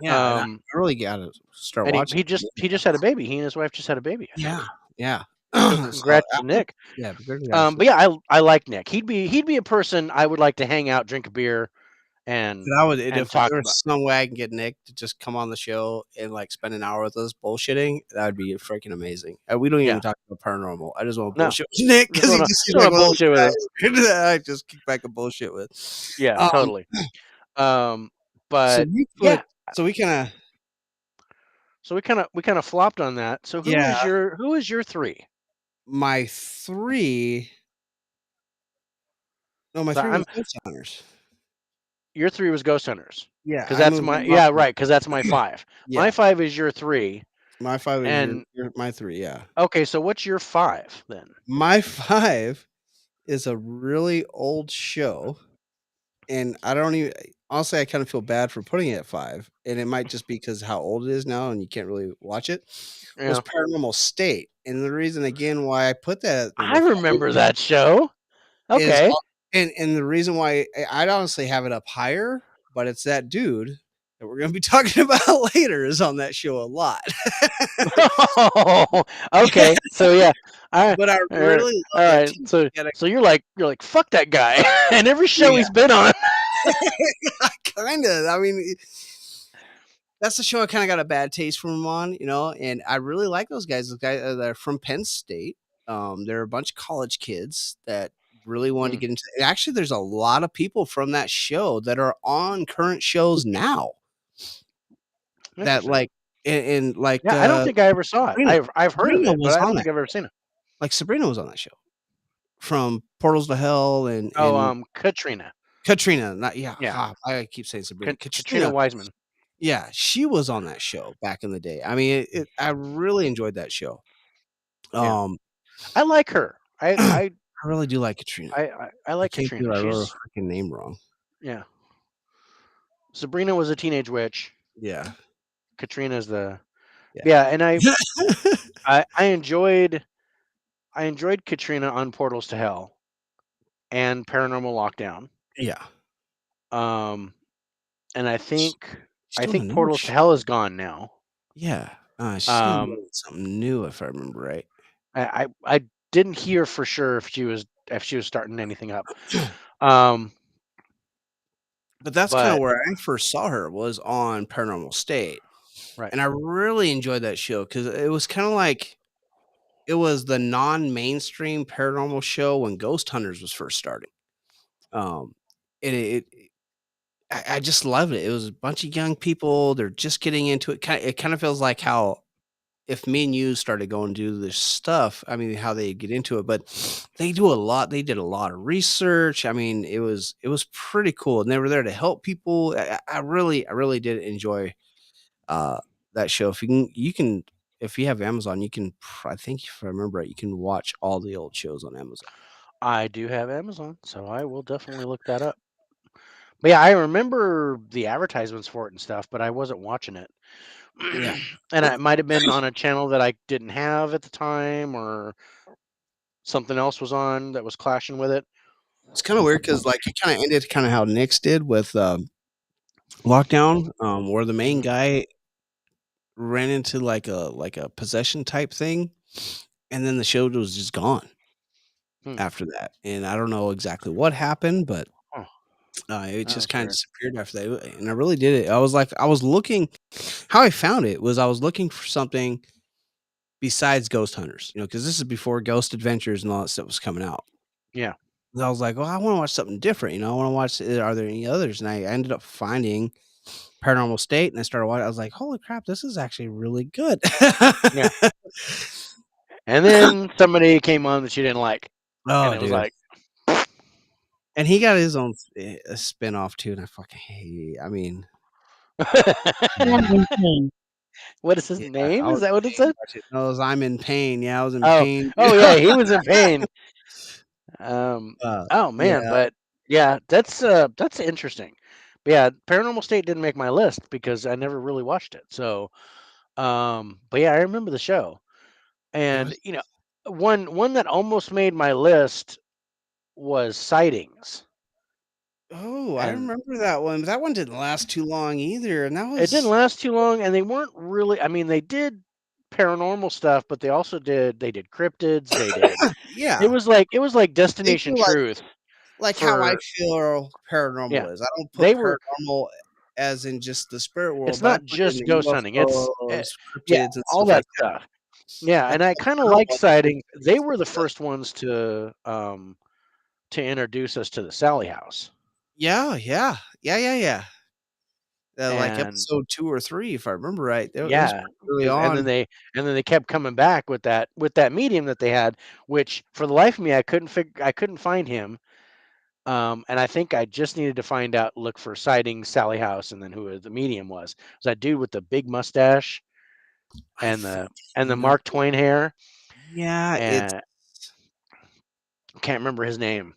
yeah, and I Um, really got to start and watching. he just had a baby. He and his wife just had a baby, I Yeah, think. yeah. So So congrats to Nick. yeah, congratulations. But yeah, I like Nick. He'd be a person I would like to hang out, drink a beer, and But I would and if talk there about. was some way I can get Nick to just come on the show and like spend an hour with us bullshitting, that would be freaking amazing. And we don't Yeah, even talk about paranormal. I just want to no, bullshit with Nick because he just just seems like wanna one of those bullshit with him. guys that I just kick back and bullshit with. Yeah, Um, totally. Um, so but we yeah, put, so we kind of, so we kind of flopped on that. So yeah, who is your three? my three, no, my So three was I'm Ghost Hunters. Your three was Ghost Hunters, Yeah, because I that's moved my them up. yeah right because that's my five. My Yeah, five is your three, my five is and my three. Yeah, okay, so what's your five then? my five is a really old show. And I don't even honestly, I kind of feel bad for putting it at 5, and it might just be because how old it is now and you can't really watch it, was Yeah, Paranormal State, and the reason again why I put that at I number 5 remember that show. is Okay. and the reason why I'd honestly have it up higher, but it's that dude that we're gonna be talking about later is on that show a lot. Oh, okay. So yeah, I But I really all love that right. team. So you're like fuck that guy, and every show Yeah. he's been on. Kinda, I mean that's the show I kinda got a bad taste from him on, and I really like those guys. Those guys, they're from Penn State. They're a bunch of college kids that really wanted to Hmm, get into actually, there's a lot of people from that show that are on current shows now that, interesting. like and like, Yeah, I don't think I ever saw it. Sabrina. I've heard of Sabrina it, but was I on don't that think I've ever show. seen it. Like, Sabrina was on that show from Portals to Hell Oh, and Katrina. Katrina, not yeah, Yeah, I keep saying Sabrina. Katrina Katrina. Wiseman. Yeah, she was on that show back in the day. I mean, I really enjoyed that show. Yeah, Um, I like her. I really do like Katrina. I I like can't believe Katrina. I wrote She's her freaking name wrong. yeah. Sabrina was a teenage witch. Yeah, Katrina's the yeah, yeah, and I I enjoyed I enjoyed Katrina on Portals to Hell and Paranormal Lockdown. yeah. Um, and Sh she's I doing think another Portals to Hell is show. gone now. Yeah, she's gonna be Um, doing something new if I remember right. I didn't hear for sure if she was starting anything up. Um, But that's kinda but where I first saw her was on Paranormal State, right, and I really enjoyed that show because it was kinda like it was the non-mainstream paranormal show when Ghost Hunters was first starting. Um, and I just loved it. It was a bunch of young people, they're just getting into it. It kinda feels like how if me and you started going to do this stuff, I mean, how they get into it, but they did a lot of research. I mean, it was pretty cool, and they were there to help people. I really did enjoy, uh, that show. If you can if you have Amazon, you can I think if I remember right, you can watch all the old shows on Amazon. I do have Amazon, so I will definitely look that up. But yeah, I remember the advertisements for it and stuff, but I wasn't watching it. Yeah. And it might have been on a channel that I didn't have at the time, or something else was on that was clashing with it. It's kinda weird because like, it kinda ended kinda how Nick's did with, Lockdown, where the main Hmm. guy ran into like a possession type thing, and then the show was just gone Hmm. after that, and I don't know exactly what happened, but, Oh, it that just was kinda weird. disappeared after that, and I really did it. I was looking how I found it was I was looking for something besides Ghost Hunters, because this is before Ghost Adventures and all that stuff was coming out. Yeah. And I was like, "Well, I wanna watch something different," I wanna watch are there any others? And I ended up finding Paranormal State, and I started watching I was like, "Holy crap, this is actually really good." Yeah. And then somebody came on that you didn't like. and Oh, it was dude. like, And he got his own spin-off too, and I fucking hate. I mean, I'm in pain. what is his yeah, name? I Is was that what it said? watching those. I'm in pain. Yeah, I was in Oh, pain. oh yeah, he was in pain. Um, oh man, Yeah. but yeah, that's interesting. But yeah, Paranormal State didn't make my list because I never really watched it. So, but yeah, I remember the show, It and was. one that almost made my list was Sightings, Oh, I and remember that one. That one didn't last too long either, and that it didn't was. last too long, and they weren't really. I mean, they did paranormal stuff, but they did cryptids. It Yeah, was like they Destination do Truth like how I for feel yeah. paranormal is. I don't put They were. paranormal as in just the spirit world, It's but I not put it in just the ghost hunting. UFOs, Yeah, cryptids, and all stuff that like stuff. Yeah, that. and I kind of I don't like want Sightings. They were the first ones to introduce us to the Sally House, yeah, yeah, yeah, yeah, yeah. Like and episode 2 or 3, if I remember right. It was yeah, pretty early and on. then they kept coming back with that medium that they had, which for the life of me I couldn't find him. And I think I just needed to find out, look for Sightings, Sally House, and then who the medium was. It was that dude with the big mustache I and think the you know. Mark Twain hair, Yeah, it's. and can't remember his name.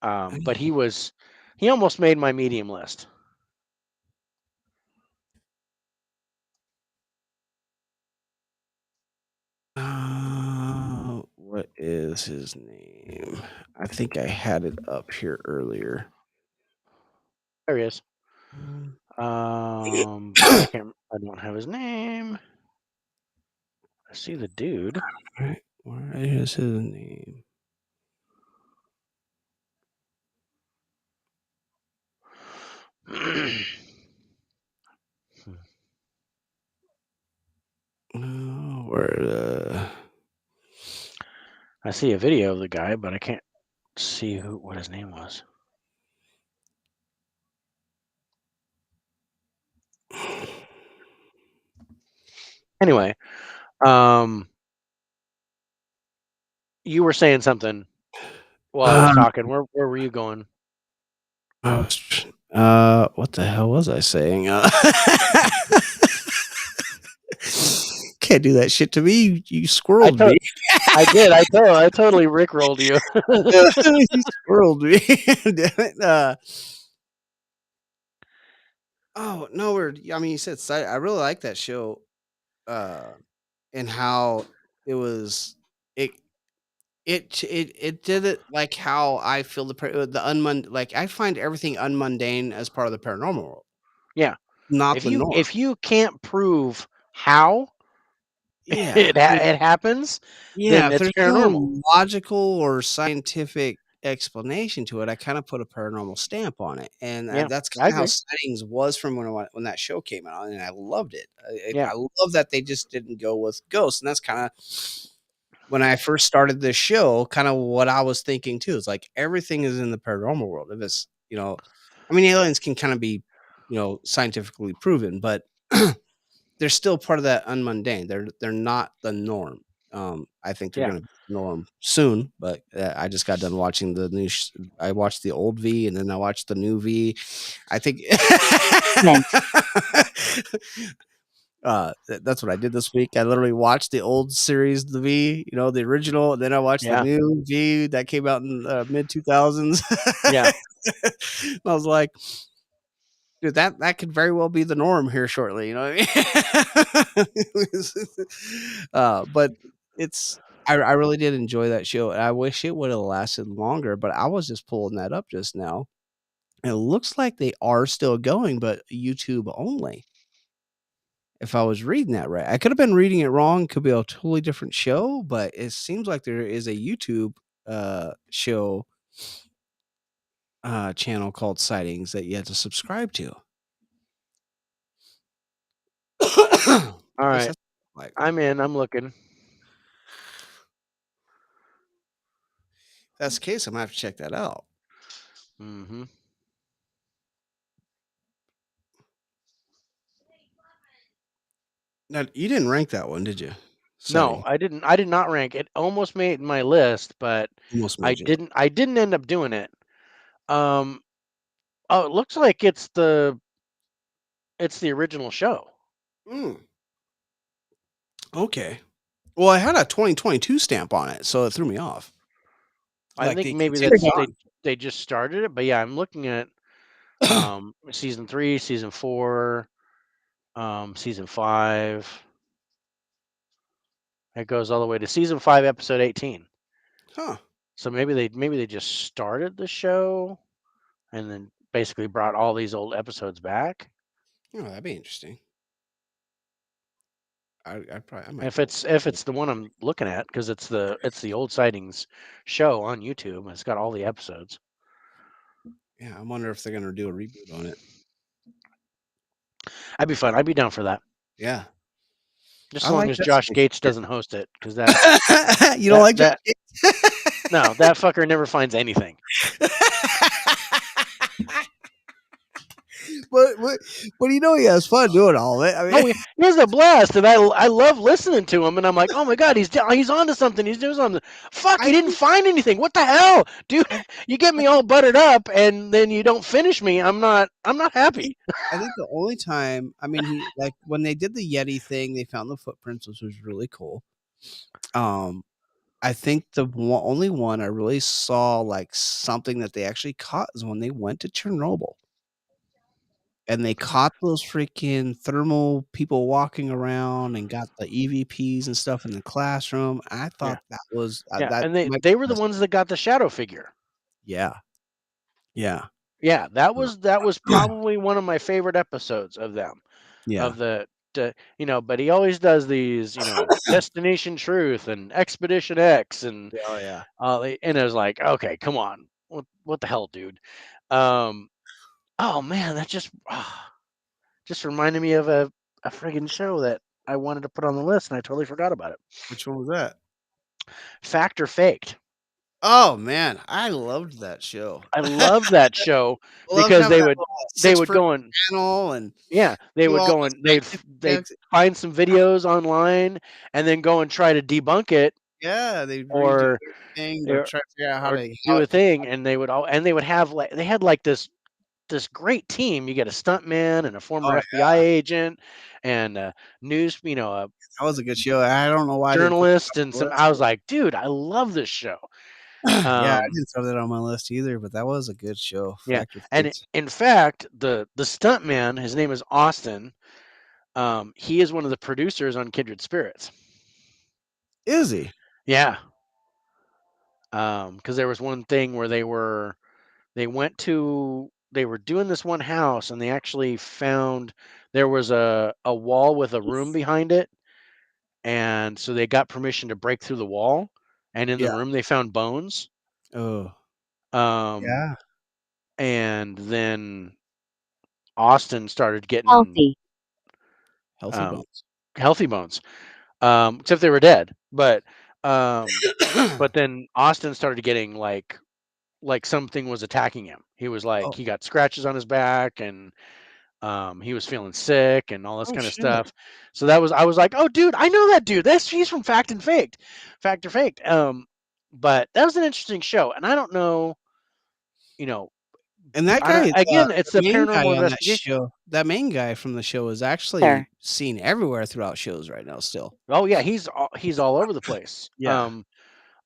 But he almost made my medium list. What is his name? I think I had it up here earlier. There he is. Um, But I don't have his name. I see the dude. Right, where is his name? Where I see a video of the guy, but I can't see what his name was. Anyway, um, you were saying something while I was uh, talking. Where were you going? I was, what the hell was I saying? Can't do that shit to me. You I squirreled me. told I did. I totally rickrolled you. You squirreled me. Damn it. Oh no, I mean, you said I really like that show. Uh, and how it was. It it did it like how I feel the like I find everything unmundane as part of the paranormal world, Yeah. not the norm. If you can't prove how Yeah, it happens, yeah. then If it's there's no paranormal. logical or scientific explanation to it, I kind of put a paranormal stamp on it, and Yeah, that's I kind of how agree. Sightings was from when that show came out, and I loved it. Yeah. I love that they just didn't go with ghosts, and that's kind of when I first started this show, kind of what I was thinking too. It's like everything is in the paranormal world. If it's, I mean, aliens can kind of be, scientifically proven, but they're still part of that unmundane. They're not the norm. I think they're Yeah. going to be the norm soon, but I just got done watching the new. I watched the old V, and then I watched the new V. I think. Meant. That's what I did this week. I literally watched the old series, the V, the original, and then I watched the Yeah. new V that came out in mid 2000s. Yeah. I was like, dude, that could very well be the norm here shortly. You know what I mean? But it's I really did enjoy that show. And I wish it would have lasted longer, but I was just pulling that up just now. And it looks like they are still going, but YouTube only. If I was reading that right. I could have been reading it wrong, could be a totally different show, but it seems like there is a YouTube, show, channel called Sightings that you have to subscribe to. At All least right. that's like I'm in. I'm looking. if that's the case, I'm gonna have to check that out. Hmm. Now, you didn't rank that one, did you? No, setting. I didn't. I did not rank it. Almost made my list, but Almost I made you. didn't. I didn't end up doing it. Um. Oh, it looks like it's the original show. Mm, okay. Well, I had a 2022 stamp on it, so it threw me off. I Like think they maybe continued that's Yesterday. on. they just started it, but yeah, I'm looking at season 3, season 4, season 5. It goes all the way to season 5, episode 18. Huh. So maybe they just started the show and then basically brought all these old episodes back. Oh, that'd be interesting. I might If go. it's the one I'm looking at, because it's the old sightings show on YouTube. It's got all the episodes. Yeah, I wonder if they're gonna do a reboot on it. I'd be fun. I'd be down for that. Yeah, Just I as long like as that Josh sort Gates of doesn't host it, because that shit. You don't that like Josh that no, that fucker never finds anything. but you know he has fun doing all of it. I No, mean, he has a blast, and I love listening to him. And I'm like, oh my god, he's onto something. He's doing something. Fuck, I he didn't think find anything. What the hell, dude? I, You get I me all buttered up, and then you don't finish me. I'm not think happy. I think the only time, I mean, he like when they did the Yeti thing, they found the footprints, which was really cool. Um, I think only one I really saw like something that they actually caught is when they went to Chernobyl and they caught those freaking thermal people walking around and got the EVPs and stuff in the classroom. I Yeah, thought that was yeah, that and they might they be were the the best. ones that got the shadow figure. Yeah, yeah, Yeah, that was probably one of my favorite episodes of them. yeah. Of but he always does these, Destination Truth and Expedition X, and Oh yeah. and it was like, okay, come on, what the hell, dude? Um, oh man, that just reminded me of a friggin' show that I wanted to put on the list, and I totally forgot about it. Which one was that? Fact or Faked. Oh man, I loved that show. I loved that show I loved because having they that would little they six would person go and panel and yeah, they do would all go the and they'd scientific find some videos online and then go and try to debunk it, yeah, they redo or everything or or, try to figure out or how do a it came thing, and they would have like they had like this great team. You get a stuntman and a oh, former yeah, FBI agent and a a that was a good show. I don't know why I didn't put that journalist, on and the some. list, I was but like, dude, I love this show. yeah, I Um, didn't throw that on my list either, but that was a good show. yeah, Fact or and Faked. in fact, the stuntman, his name is Austin. He is one of the producers on Kindred Spirits. Is he? Yeah, because there was one thing where they were doing this one house, and they actually found there was a wall with a room behind it, and so they got permission to break through the wall, and in the Yeah. room they found bones. Oh, Um, yeah. and then Austin started getting Healthy. Healthy um, bones. healthy bones, except they were dead. Um, but then Austin started getting like something was attacking him. He was like Oh, he got scratches on his back, and he was feeling sick and all this oh kind of shit. stuff. So I was like, oh dude, I know that dude. He's from Fact and Faked, Fact or Faked. But that was an interesting show, and I don't know, you know, And that I don't. guy, Again, it's the the main guy paranormal on that investigation. show, that main guy from the show is actually Sir. seen everywhere throughout shows right now still. Oh yeah, he's all over the place. Yeah.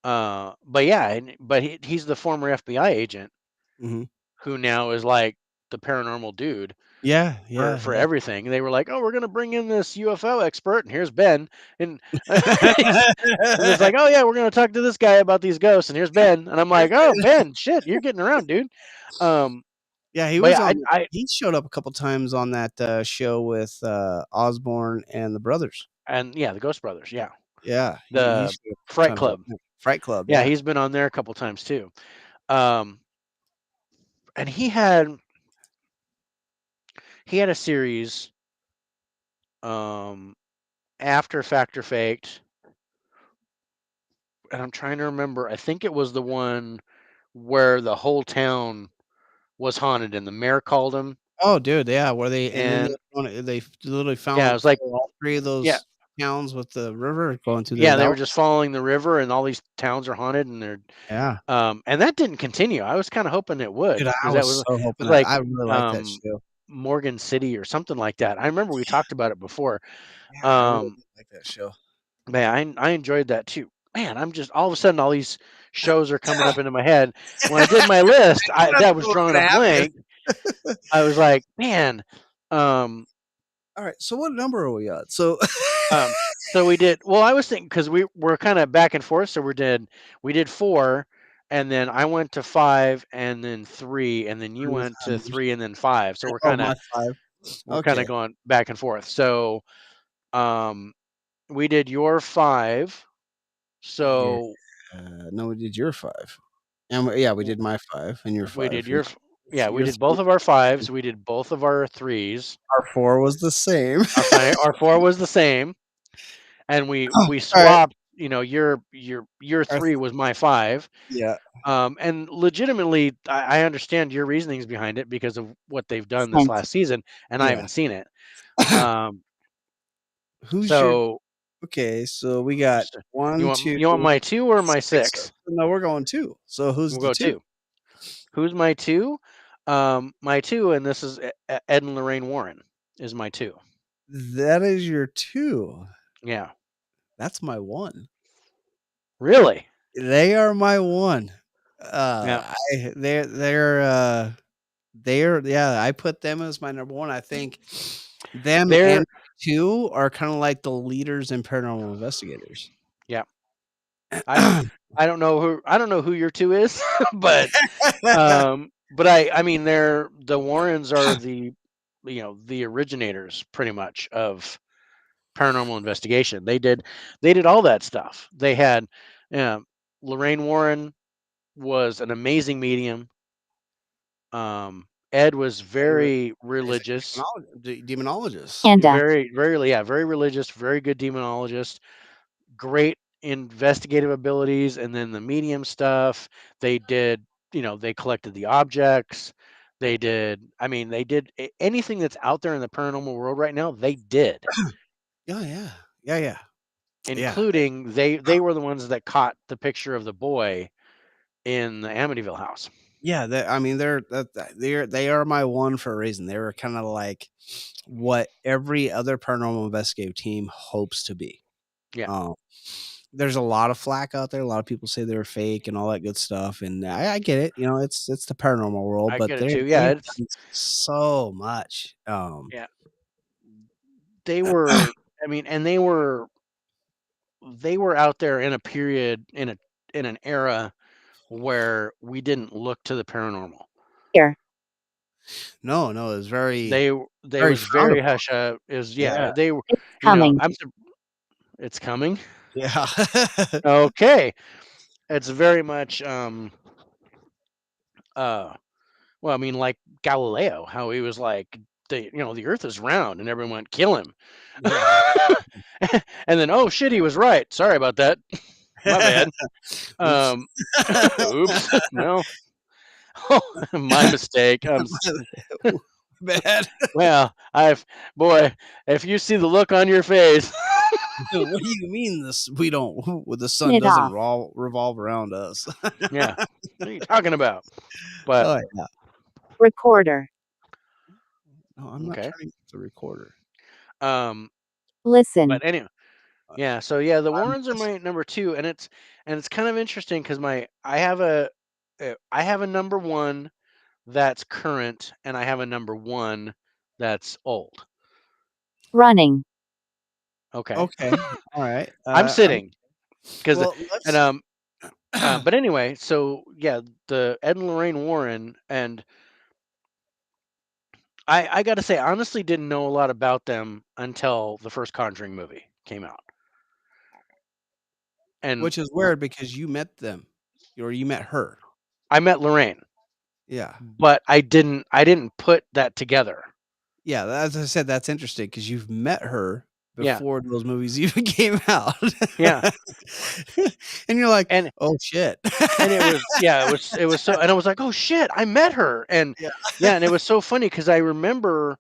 But yeah, but he's the former FBI agent Mhm. who now is like the paranormal dude Yeah, for yeah, for yeah. everything. They were like, "Oh, we're gonna bring in this UFO expert, and here's Ben." And and it's like, "Oh yeah, we're gonna talk to this guy about these ghosts, and here's Ben." And I'm like, "Oh, Ben, shit, you're getting around, dude." Um, Yeah, he but was yeah, on I he showed up a couple times on that, show with, Osborne and the brothers. and yeah, the Ghost Brothers, yeah, Yeah, he the showed up a couple Fright times on Club, there. Fright Club, yeah, yeah. he's been on there a couple times too. Um, and he had a series um after Factor Faked, and I'm trying to remember. I think it was the one where the whole town was haunted, and the mayor called him, Oh, dude, yeah, where they and then and they literally yeah, it found was like all 3 of yeah, those towns with the river going through there. Yeah, That they were was, just following the river, and all these towns are haunted, and they're yeah, and that didn't continue. I was kind of hoping it would, dude, I because that was was so hoping that like I really like that um show. Morgan City or something like that. I remember we talked about it before. Yeah, I really Um, did like that show. man, I enjoyed that too. Man, I'm just all of a sudden all these shows are coming up into my head. When I did my list, That's that was what was drawing a gonna happen. blank. I was like, man, um, All right, so what number are we on? So um, so we did. Well, I was thinking because we were kind of back and forth. So we did four, and then I went to five, and then three, and then you three was went to Adams. three, and then five. So Oh, my 5. we're kind of Okay. going back and forth. So um, we did your five. Yeah. So No, we did your 5. And yeah, we did my 5 and your we 5. did your yeah, we Your did 3. both of our fives. We did both of our threes. Our 4 was the same. Our four was the same, and we All right. swapped. You know, your Our three was my five. Yeah. And legitimately, I understand your reasonings behind it because of what they've done this Sent. last season, and I Yeah. haven't seen it. Um, Who's your so Okay, so we got so 1, 2, you want my two or my 6. six? No, we're going 2. So who's We'll the go 2? two. Who's my two? My two, and this is Ed and Lorraine Warren is my two. That is your 2. Yeah, That's my 1. really. They are my 1. Yeah, I they're yeah, I put them as my number 1. I think them they're and 2 are kinda like the leaders in paranormal investigators. yeah. I I don't know who your two is, but I mean they're the Warrens are the originators pretty much of paranormal investigation. They did all that stuff. They had um, Lorraine Warren was an amazing medium. Ed was very Is a religious, demonologist. Handout. very religious, very good demonologist, great investigative abilities, and then the medium stuff. They did, they collected the objects. They did. I mean, they did anything that's out there in the paranormal world right now. They did, Oh, yeah. Yeah, yeah. Yeah. including they were the ones that caught the picture of the boy in the Amityville house. Yeah, I mean, they are my 1 for a reason. They were kinda like what every other paranormal investigative team hopes to be. Yeah, Um, there's a lot of flack out there. A lot of people say they're fake and all that good stuff, and I get it. It's the paranormal world, I but get it too. Yeah, they've it's done so much. yeah. They were. I mean, and they were out there in a period in an era where we didn't look to the paranormal. Here. No, no, it's They very was frowned very upon. hush is Yeah, yeah, they were, It's coming. it's coming. yeah. Okay. It's very much uh well, I mean, like Galileo, how he was like the earth is round and everyone went kill him. Yeah. And then oh shit, he was right. Sorry about that. My bad. Oops. Um oops. Well, my mistake. Bad. Well, boy, if you see the look on your face. What do you mean the sun It doesn't off. revolve around us? Yeah. What are you talking about? But Oh, yeah. Recorder. No, I'm not okay. turning off the recorder. Um, Listen. but anyway, yeah. So yeah, the I'm Warrens are my number two, and it's kind of interesting because I have a number one that's current, and I have a number one that's old. Running. Okay, okay. All right. I'm sitting because Well, and let's but anyway, so yeah, the Ed and Lorraine Warren, and I got to say, I honestly didn't know a lot about them until the first Conjuring movie came out, and which is weird because you met them or you met her. I met Lorraine. Yeah. But I didn't put that together. Yeah, as I said, that's interesting because 'cause you've met her Yeah, before those movies even came out. yeah, And you're like, and "Oh, shit." it was yeah, it was so, and I was like, "Oh shit, I met her," and Yeah. yeah, and it was so funny because I remember,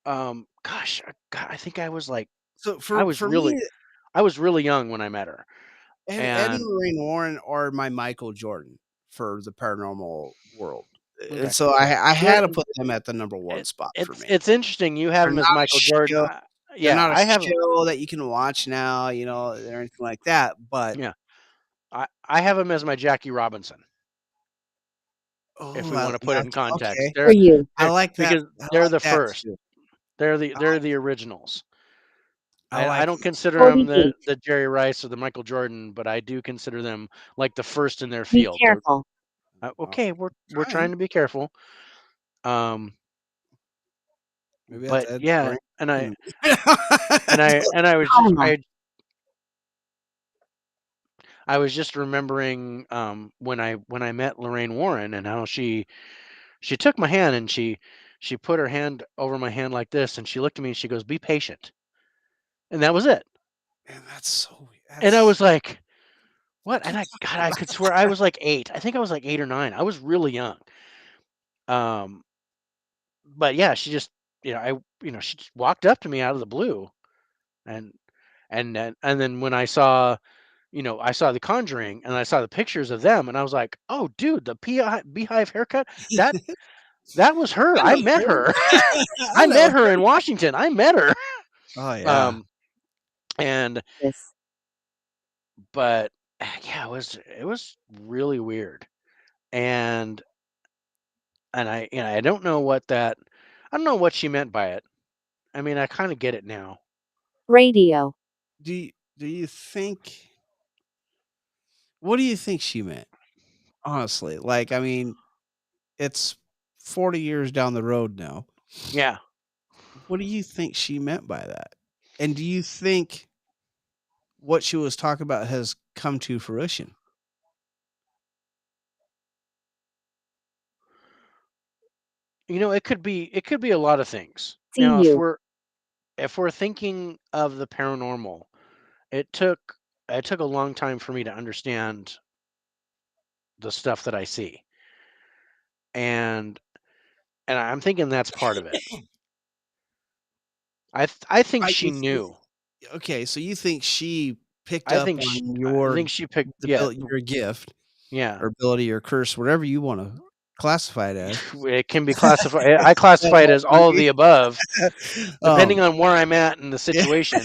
gosh, God, I think I was like So I for was for me, really young when I met her, Ed and and Lorraine Warren are my Michael Jordan for the paranormal world, and okay, so I there had to put them at the number 1 it, spot for it's me. it's interesting you have They're him as not a Michael Jordan. show they're Yeah, not a I have show that you can watch now, or anything like that, but yeah, I have him as my Jackie Robinson. If oh, we want to put it in that's context, okay. For you. I they're like that because they're the first. too. They're the originals. I I like don't it too. consider them 40 feet. the Jerry Rice or the Michael Jordan, but I do consider them like the first in their Be field. They're careful. Oh, okay. We're trying trying. to be careful. Um, Maybe that's but Ed yeah, Lorraine and I Warren. and I and I was just Karma. I was just remembering when I met Lorraine Warren and how she took my hand and she put her hand over my hand like this and she looked at me and she goes, "Be patient," and that was it. Man, that's so And I that's was like, "What?" And I could swear I was like 8. I think I was like 8 or 9. I was really young. Um, but yeah, she just she just walked up to me out of the blue and and then when I saw I saw The Conjuring and I saw the pictures of them and I was like, "Oh, dude, the beehive haircut, that that was her. I I know met her. her. I I know met her her. in Washington. I met her." Oh, yeah. Um, and This. but yeah, it was really weird. And I don't know I don't know what she meant by it. I mean, I kind of get it now. Radio. Do you think what do you think she meant? Honestly, like, I mean, it's 40 years down the road now. Yeah. What do you think she meant by that? And do you think what she was talking about has come to fruition? It could be a lot of things. See Now, you. if we're thinking of the paranormal, it took it took a long time for me to understand the stuff that I see. And I'm thinking that's part of it. I think Right, she knew. okay, so you think she picked I up think on I your think she picked yeah, your gift yeah. or ability or curse, whatever you wanna classify it as. It can be classified I classify it as all of the above, depending Um, on where I'm at in the yeah. situation.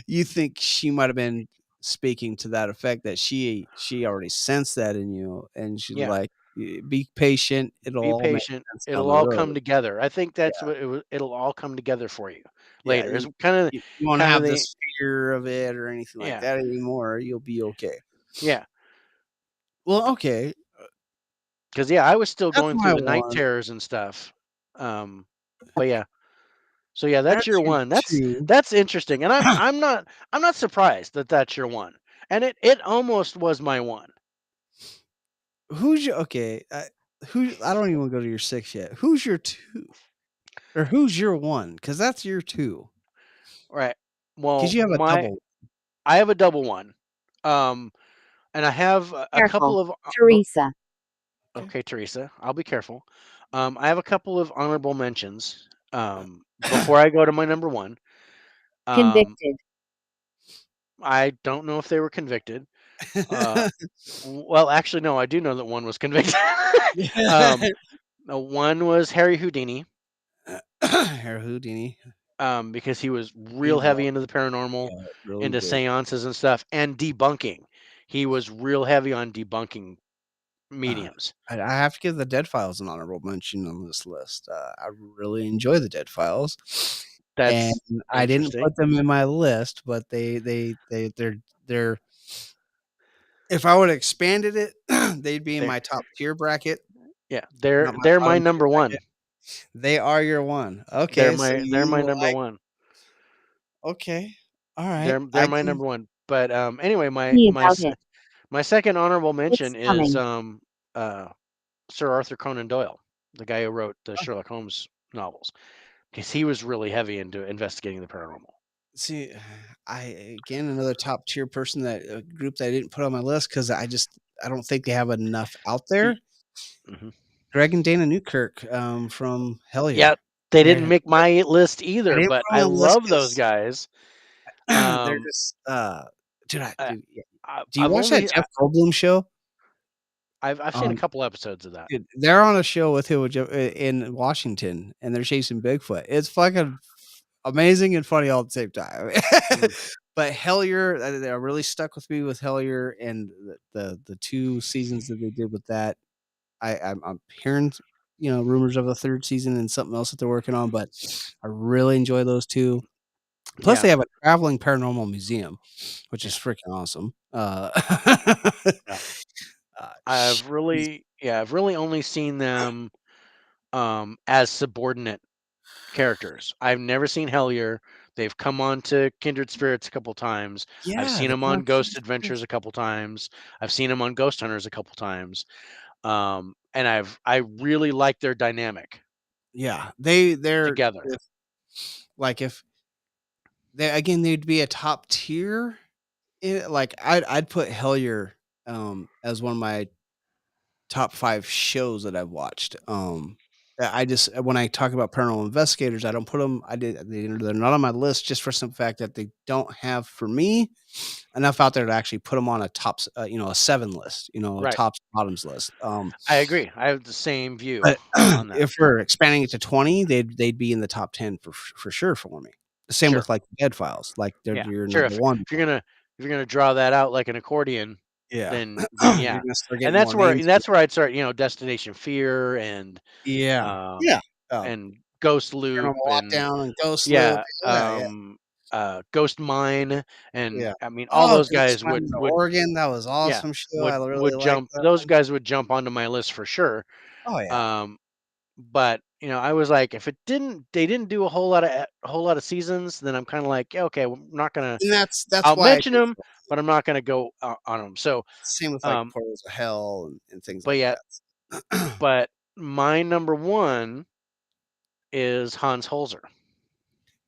You think she might have been speaking to that effect that she already sensed that in you, and she's Yeah. like, Be patient, it'll Be all make patient. sense down It'll the all road.'" come together. I think Yeah, that's what it'll all come together for you yeah, later. It's kind of you won't kind of have the this fear of it or anything like yeah. that anymore, you'll be okay. Yeah. Well, okay, 'Cause, yeah, I was still that's going through my the night one. terrors and stuff. Um, but yeah. So, yeah, that's That's your your one. 2. That's interesting, and I'm not surprised that that's your one, and it almost was my one. Who's your okay, who I don't even wanna go to your 6 yet. Who's your 2? Or who's your 1? Because that's your 2. Right. Because Well, you have a my double. I have a double one, um, and I have a Careful. couple of Theresa. Okay. okay, Teresa, I'll be careful. I have a couple of honorable mentions, before I go to my number 1. Um, Convicted. I don't know if they were convicted. Uh, well, actually, no, I do know that one was convicted. um, one was Harry Houdini, Hair Houdini. because he was real He heavy was, into the paranormal, yeah, really into big. seances and stuff, and debunking. He was real heavy on debunking Uh, mediums. I have to give the Dead Files an honorable mention on this list. I really enjoy the Dead Files, and That's I didn't interesting. put them in my list, but they're if I would have expanded it, they'd be in They're my top tier bracket, yeah, not my they're my bottom tier number one. bracket. They are your one. Okay, so They're my you number like one. okay. All right. They're my number one. But anyway, Tell me about it. my second honorable It's mention is coming. uh Sir Arthur Conan Doyle, the guy who wrote the Sherlock Holmes novels, because he was really heavy into investigating the paranormal. See, I again another top tier person that group that I didn't put on my list because I don't think they have enough out there. Mhm. Greg and Dana Newkirk from Hell Yeah, Yeah. They didn't They're make my list I either, didn't but put I them on the list love those 'cause guys. they're Um, just, I, yeah. Do you I've watch that only Jeff Goldblum show? I've seen a Um, couple episodes of that. Dude, they're on a show with him with in Washington, and they're chasing Bigfoot. It's fucking amazing and funny all at the same time. Mm, But Hellier, they really stuck with me with Hellier and the 2 seasons that they did with that. I'm hearing, rumors of a 3rd season and something else that they're working on, but I really enjoy those 2. Plus, yeah, they have a traveling paranormal museum, which is yeah, freaking awesome. yeah. Sh I've really only seen them as subordinate characters. I've never seen Hellier. They've come on to Kindred Spirits a couple times. I've Yeah, seen they them come on on Ghost Adventures a couple times. I've seen them on Ghost Hunters a couple times. And I really like their dynamic Yeah, they're together. if they again, they'd be a top tier, like, I'd put Hellier, as one of my top 5 shows that I've watched. I just when I talk about paranormal investigators, I don't put them. They're not on my list just for some fact that they don't have for me enough out there to actually put them on a tops, a 7 list, a Right. tops bottoms list. I agree. I have the same view But on that. if we're expanding it to 20, they'd be in the top 10 for sure for me. The same Sure. with like Dead Files, like they're Yeah. your Sure. number one. If you're gonna draw that out like an accordion, Yeah, then you're yeah. gonna start And getting more names. that's where I'd start, Destination Fear Yeah, um yeah. Um, and Ghost Loop Paranormal and Lockdown and Ghost Loop. yeah, Yeah, yeah, Ghost Mine, and yeah. I mean all Oh, those Ghost guys Mine in Oregon, that was yeah, awesome show. I really would liked jump that those one. guys would jump onto my list for sure. Oh yeah, Um, but I was like, if they didn't do a whole lot of seasons, then I'm kind of like, yeah, okay, I'm not gonna. and that's I'll why I mention did them, but I'm not gonna go on them. So, same with like um, Portals of Hell and things but like yeah, that. but my number one is Hans Holzer.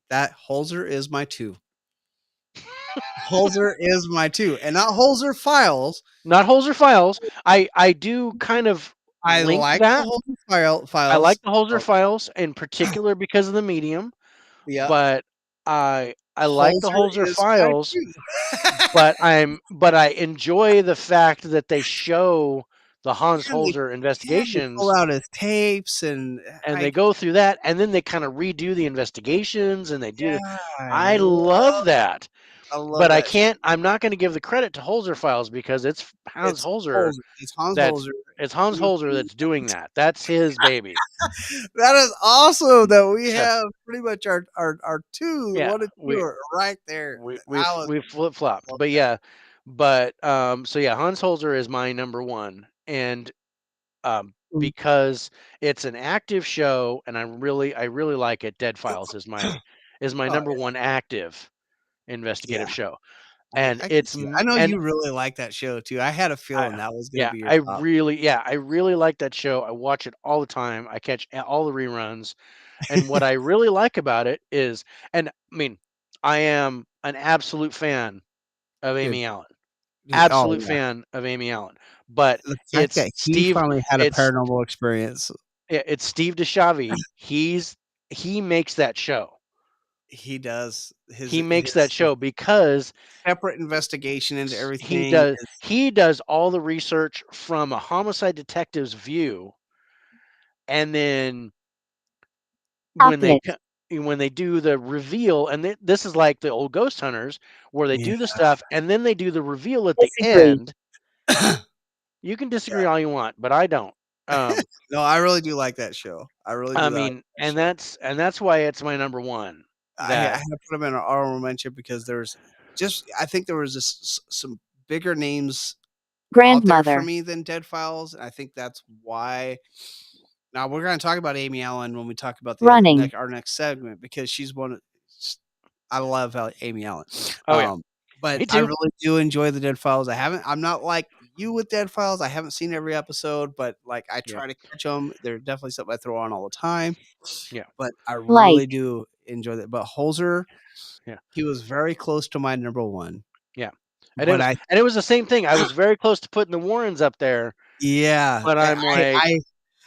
That Holzer is my 2. Holzer is my 2, and not Holzer Files. Not Holzer Files. I do kind of I link like the that. Holzer I Files. like the Holzer Oh, Files in particular because of the medium, yeah, but I like the Holzer Holzer is my Files, 2. but I enjoy the fact that they show the Hans And Holzer they pull investigations out his tapes, and and I they go through that and then they kind of redo the investigations and they do yeah, the I love that. I love But that show. I'm not going to give the credit to Holzer Files because it's Hans It's Holzer Holzer. It's Hans that's Holzer. it's Hans He was Holzer that's doing that. That's his baby. that is awesome that we So have pretty much our 2, yeah, 1 and 2 are right there. I was we've flip flopped, love but that. yeah, so yeah, Hans Holzer is my number one, and Mm. because it's an active show, and I really like it. Dead Files is my Oh, number one active yeah. investigative show, and I can see that. I know and you really like that show too. I had a I feeling that was gonna be your top. I really like that show. I watch it all the time. I catch all the reruns. And what I really like about it is, and I mean, I am an absolute fan of Dude, Amy Allen. oh, Absolute yeah. fan of Amy Allen. But The fact that he finally had a it's paranormal experience, it's Steve DeShavi. He makes that show. he does He makes that his show because separate investigation into everything is he does all the research from a homicide detective's view, and then when they Pocket. co- when they do the reveal, and this is like the old Ghost Hunters where they yeah. do the stuff and then they do the reveal at the Disagree. end. You can Yeah. disagree all you want, but I don't. Um, No, I really do like that show. I really I do like mean, that show. and that's why it's my number one. I That had to put him in an honorable mention because there's just I think there was just some bigger names out there for Grandmother. me than Dead Files, and I think that's why. Now we're gonna talk about Amy Allen when we talk about Running. our next segment because she's one of I love Amy Allen. oh yeah, But me I too. really do enjoy the Dead Files. I'm not like you with Dead Files. I haven't seen every episode, but like I Yeah, try to catch them. They're definitely something I throw on all the time. yeah, But I really Like. do enjoy that. But Holzer, yeah, he was very close to my number one. yeah. But I And it was the same thing. I was very close to putting the Warrens up there, yeah, but I'm like,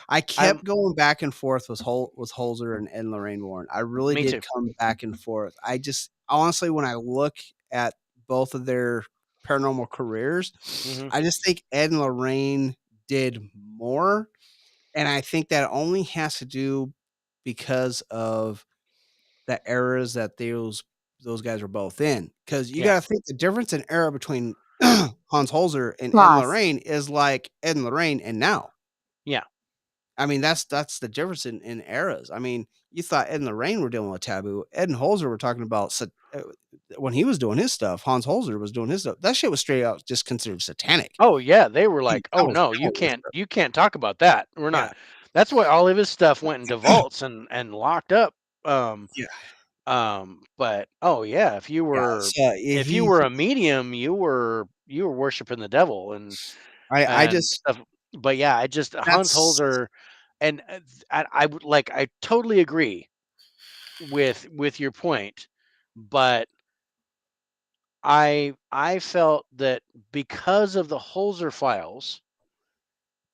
I I'm kept going back and forth with Holzer and Lorraine Warren. I really Me did too. come back and forth. I just honestly, when I look at both of their paranormal careers, Hmm. I just think Ed and Lorraine did more, and I think that only has to do because of the eras that those guys were both in. Because you Yeah. got to think the difference in era between Hans Holzer and Ed and Lost. Lorraine is like Ed and Lorraine and now. Yeah. I mean, that's the difference in eras. I mean, you thought Ed and Lorraine were dealing with taboo. Ed and Holzer were talking about when he was doing his stuff. Hans Holzer was doing his stuff. That shit was straight out just considered satanic. Oh yeah, they were I mean, like, that "Oh was no, you can't talk about that. We're yeah, not." That's why all of his stuff went into vaults and locked up. Um, yeah, but oh yeah, yeah. So if you were a medium, you were worshiping the devil I and just stuff. But yeah, I just Hans that's Holzer, and I would like I totally agree with your point, but I felt that because of the Holzer files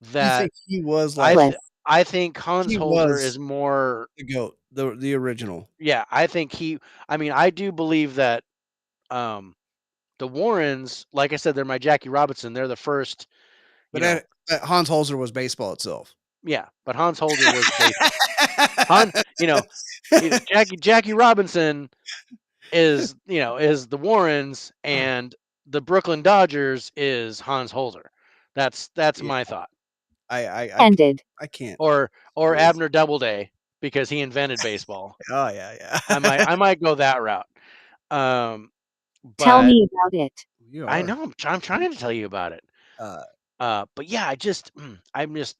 you that think he was I like Cliff. th- I think Hans he Holzer is was more. the goat, the original. Yeah, I think he. I mean, I do believe that um, the Warrens, like I said, they're my Jackie Robinson. They're the first, you But know. Hans Holzer was baseball itself. Yeah, but Hans Holzer was baseball. Han, you know, Jackie Robinson is the Warrens, and the Brooklyn Dodgers is Hans Holzer. That's Yeah, my thought. Ended. I can't Or with Abner Doubleday because he invented baseball. oh, yeah, I yeah. might go that route. Um, Tell but me about it. You I are. know I'm trying to tell you about it. Uh, But yeah, I'm just,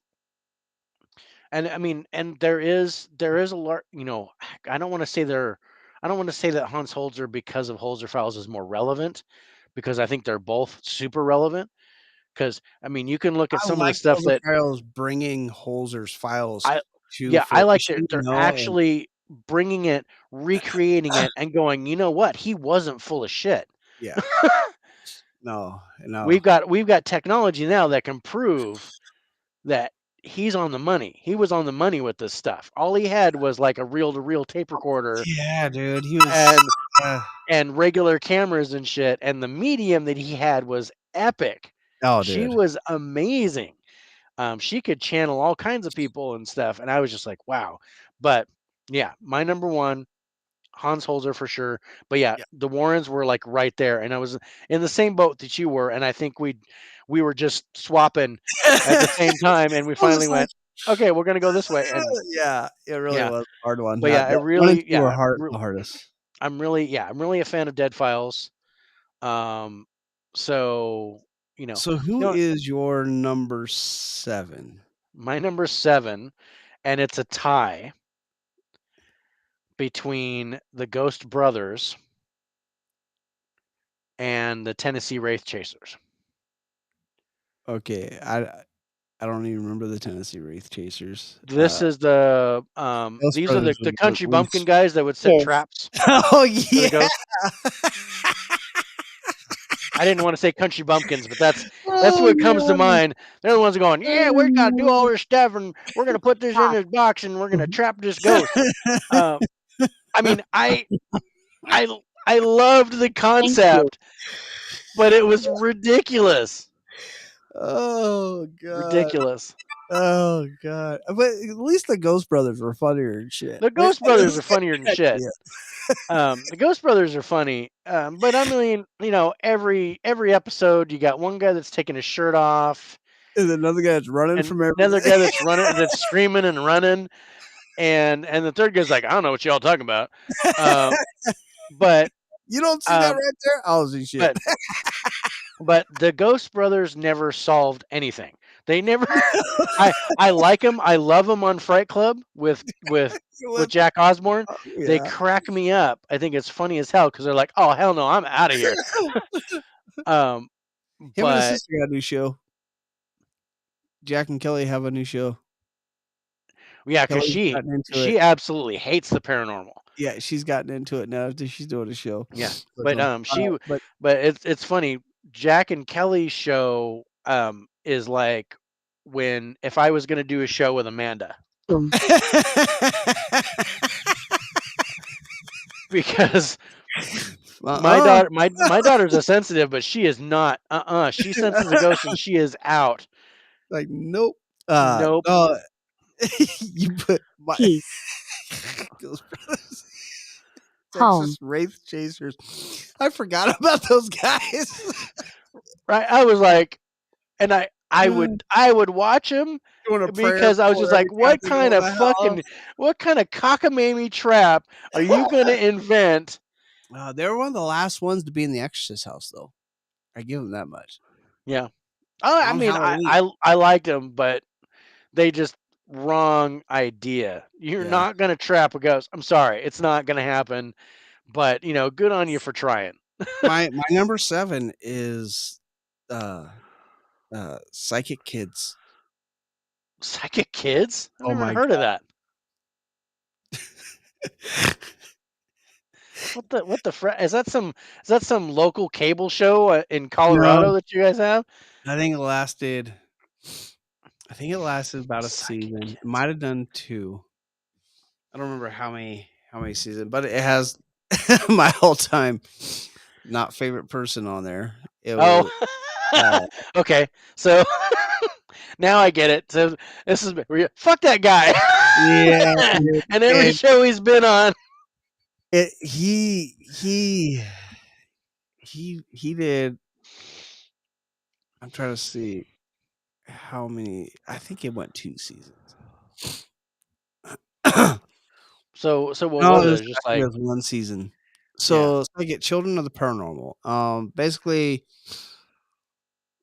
and I mean, and there is a lot. I don't want to say I don't want to say that Hans Holzer because of Holzer Files is more relevant, because I think they're both super relevant. Because I mean, you can look at I some of the like stuff Holzer that Files bringing Holzer's files I to yeah, I like fruition, they're actually bringing it, recreating it, and going, you know what? He wasn't full of shit. yeah. No, no. We've got technology now that can prove that he's on the money. He was on the money with this stuff. All he had was like a reel to reel tape recorder Yeah, dude, he was and uh, regular cameras and shit. And the medium that he had was epic. oh, She dude. was amazing. She could channel all kinds of people and stuff. And I was just like, wow. But yeah, my number one, Hans Holzer for sure. But yeah, Yeah. the Warrens were like right there. And I was in the same boat that you were. And I think we were just swapping at the same time. And we I was finally just like, went, okay, we're going to go this way. And yeah, it really yeah, was a hard one. but yeah, I The 1 and really, 2 were yeah, the hardest. I'm really a fan of Dead Files. Um, so, you know, So who you know, is your number 7? my number 7, and it's a tie between the Ghost Brothers and the Tennessee Wraith Chasers. Okay, I don't even remember the Tennessee Wraith Chasers. This is Ghost these are Brothers the was country we bumpkin guys that would set Is. traps Oh, for the yeah. ghost. I didn't want to say country bumpkins, but that's Oh, what comes to yeah. mind. They're the ones going, yeah, we got to do all this stuff, and we're gonna put this in Stop. this box, and we're gonna trap this ghost. Uh, I mean, I I loved the Thank you. concept, but it was ridiculous. Oh, God. Ridiculous. Oh, God. But at least the Ghost Brothers were funnier and shit. The Ghost Brothers are funnier than shit. Yeah. The Ghost Brothers are funny, but I mean, every episode you got one guy that's taking his shirt off, And another guy that's running and from another everything. guy that's running, that's screaming and running, and the third guy's like, I don't know what y'all talking about, um, but You don't see that um, right there? Oh, see shit. but but the Ghost Brothers never solved anything. They never. I like them. I love them on Fright Club with Jack Osborne. They Yeah. crack me up. I think it's funny as hell because they're like, "Oh hell no, I'm out of here." Um, Him and his but sister got a new show. Jack and Kelly have a new show. yeah, because Kelly's gotten into it. she absolutely hates the paranormal. Yeah, she's gotten into it now. She's doing a show Yeah, with but them. But but it's funny. Jack and Kelly's show is like if I was going to do a show with Amanda, because my daughter's a sensitive, but she is not. She senses a ghost and she is out. Like, nope. Nope. No. You put my Ghost Brothers. Texas Wraith Chasers. I forgot about those guys. Right. I was like, and I would watch them because I was just like, what kind of cockamamie trap are you going to invent? They were one of the last ones to be in the Exorcist house, though. I give them that much. Yeah. I mean, I liked them, but they just wrong idea. You're not going to trap a ghost. I'm sorry. It's not going to happen. But, good on you for trying. my number 7 is Psychic Kids. Psychic Kids? I've never my heard of that. What the is that some local cable show in Colorado that you guys have? I think it lasted about a season. Kids. It might have done 2. I don't remember how many seasons, but it has my all-time not favorite person on there. It was, okay. So now I get it. So this is fuck that guy. Yeah, and every show he's been on. He did. I'm trying to see how many. I think it went 2 seasons. So what was it? Just like it was 1 season. So I get Children of the Paranormal. Basically,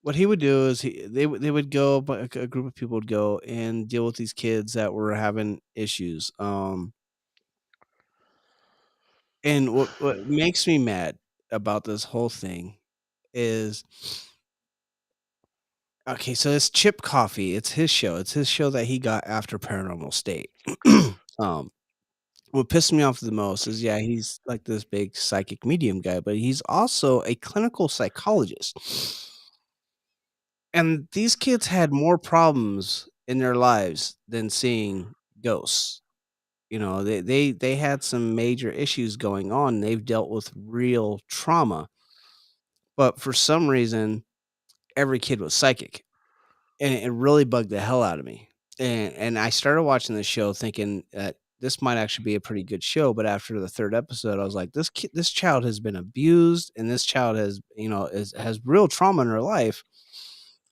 what he would do is they would go, but a group of people would go and deal with these kids that were having issues. And what makes me mad about this whole thing is, okay, so it's Chip Coffey. It's his show. It's his show that he got after Paranormal State. What pissed me off the most is, he's like this big psychic medium guy, but he's also a clinical psychologist. And these kids had more problems in their lives than seeing ghosts. They had some major issues going on. They've dealt with real trauma. But for some reason, every kid was psychic. And it really bugged the hell out of me. And I started watching the show thinking that this might actually be a pretty good show, but after the 3rd episode, I was like, this child has been abused, and this child has real trauma in her life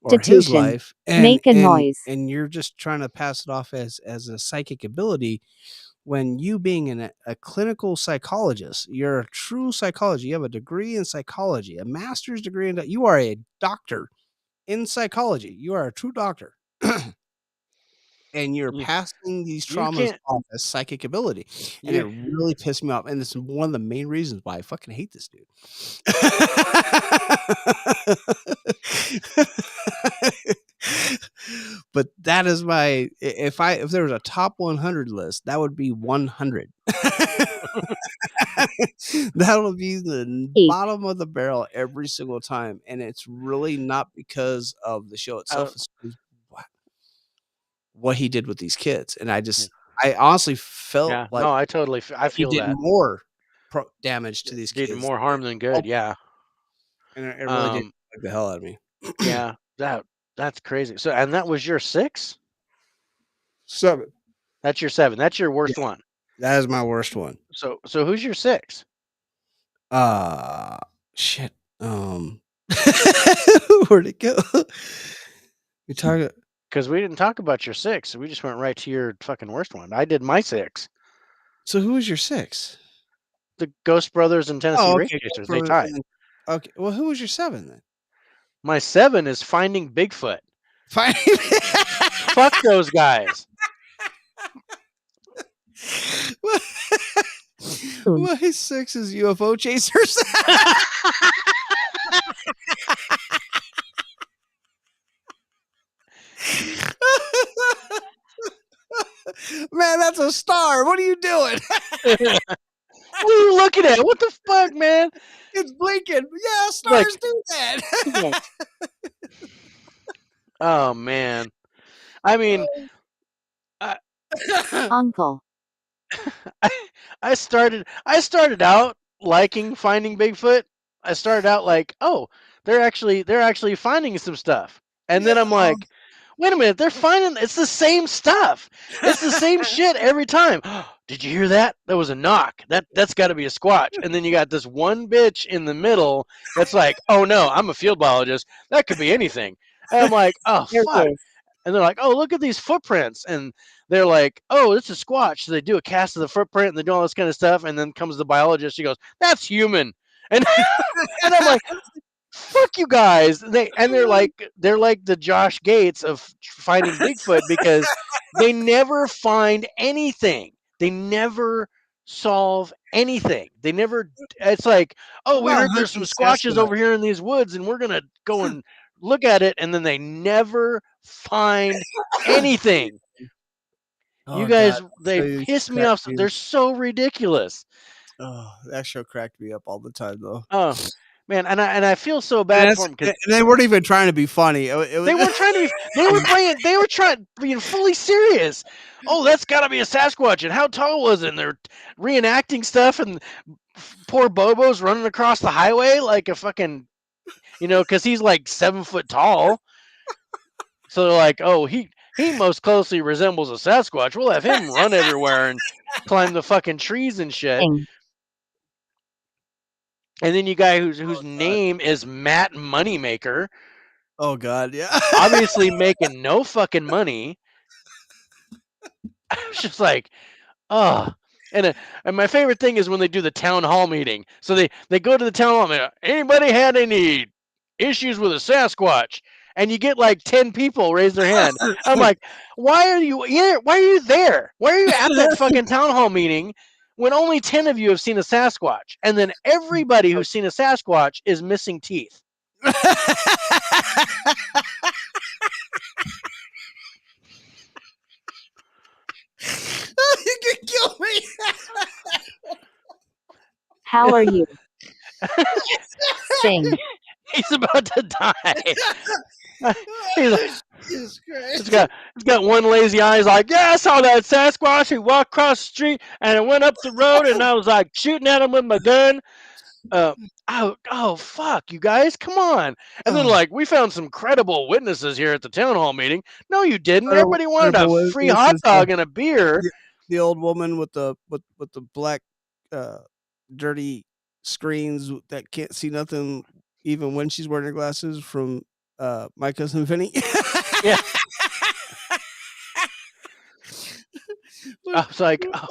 or his life, and you're just trying to pass it off as a psychic ability, when you being a clinical psychologist, you're a true psychologist. You have a degree in psychology, a master's degree you are a doctor in psychology. You are a true doctor. And you're passing these traumas off as psychic ability. And it really pissed me off. And this is one of the main reasons why I fucking hate this dude. But that is if there was a top 100 list, that would be 100. That will be the bottom of the barrel every single time. And it's really not because of the show itself. It's what he did with these kids. And I honestly felt like I feel he did that more damage to these kids. Did more harm than good. Yeah. And it really did bug the hell out of me. Yeah. That's crazy. So, and that was your 6? 7. That's your 7. That's your worst one. That is my worst one. So who's your 6? Shit. Where'd it go? We talked, because we didn't talk about your 6. We just went right to your fucking worst one. I did my 6. So who was your 6? The Ghost Brothers and Tennessee Wraith Chasers. They tied. Okay. Well, who was your 7 then? My 7 is Finding Bigfoot. Fuck those guys. My 6 is UFO Chasers. Man, that's a star. What are you doing? What are you looking at? What the fuck, man? It's blinking. Yeah, stars do that. Oh, man. I mean, I, Uncle. I I started out liking finding Bigfoot. I started out like, oh, they're actually finding some stuff. And Yeah. then I'm like, wait a minute, they're finding it's the same stuff. It's the same shit every time. Did you hear that? That was a knock. That's got to be a squatch. And then you got this one bitch in the middle that's like, oh no, I'm a field biologist. That could be anything. And I'm like, oh There fuck. is. And they're like, oh, look at these footprints. And they're like, oh, it's a squatch. So they do a cast of the footprint and they do all this kind of stuff. And then comes the biologist. She goes, that's human. And and I'm like, fuck you guys. They're like the Josh Gates of finding Bigfoot because they never find anything. They never solve anything. They never. It's like, oh, What we about heard there's some hunting squatches Sasquatch? over here in these woods, and we're gonna go and look at it, and then they never find anything. You Oh God, guys, they that show used to piss me crack off. me. They're so ridiculous. Oh, that show cracked me up all the time though. Oh man, and I feel so And, bad for them because and they weren't even trying to be funny. It they was weren't trying to be. They were trying being fully serious. Oh, that's got to be a Sasquatch. And how tall was it? And they're reenacting stuff, and poor Bobo's running across the highway like a fucking, because he's like 7 foot tall. So they're like, oh, he most closely resembles a Sasquatch. We'll have him run everywhere and climb the fucking trees and shit. Thing. And then you guy whose God. name is Matt Moneymaker, Oh God, yeah. obviously making no fucking money. I was just like, oh. And my favorite thing is when they do the town hall meeting. So they go to the town hall meeting. Anybody had any issues with a Sasquatch? And you get like 10 people raise their hand. I'm like, why are you here? Why are you there? Why are you at that fucking town hall meeting when only 10 of you have seen a Sasquatch? And then everybody who's seen a Sasquatch is missing teeth. You can kill me. How are you? Sing. He's about to die. He's like, Jesus Christ. it's got one lazy eye. He's like, yeah, I saw that Sasquatch. He walked across the street and it went up the road, and I was like shooting at him with my gun. Oh, fuck, you guys, come on. And then, like, we found some credible witnesses here at the town hall meeting. No, you didn't. Everybody wanted a free hot dog and a beer. The old woman with the black dirty screens that can't see nothing even when she's wearing her glasses from My Cousin Vinny. Yeah. I was like, oh,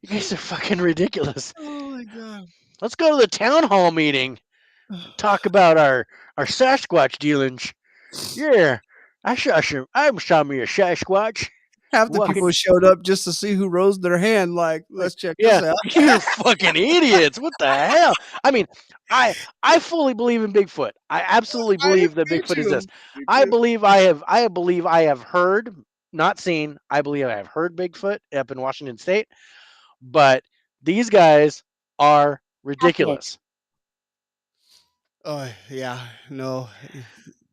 you guys are fucking ridiculous. Oh my God. Let's go to the town hall meeting. Talk about our Sasquatch dealings. Yeah, I shot me a Sasquatch. Half the people showed up just to see who rose their hand. Like, let's check this out. You're fucking idiots. What the hell? I mean, I fully believe in Bigfoot. I absolutely believe that Bigfoot exists. I believe I have heard, not seen. I believe I have heard Bigfoot up in Washington State. But these guys are ridiculous. Oh yeah, no.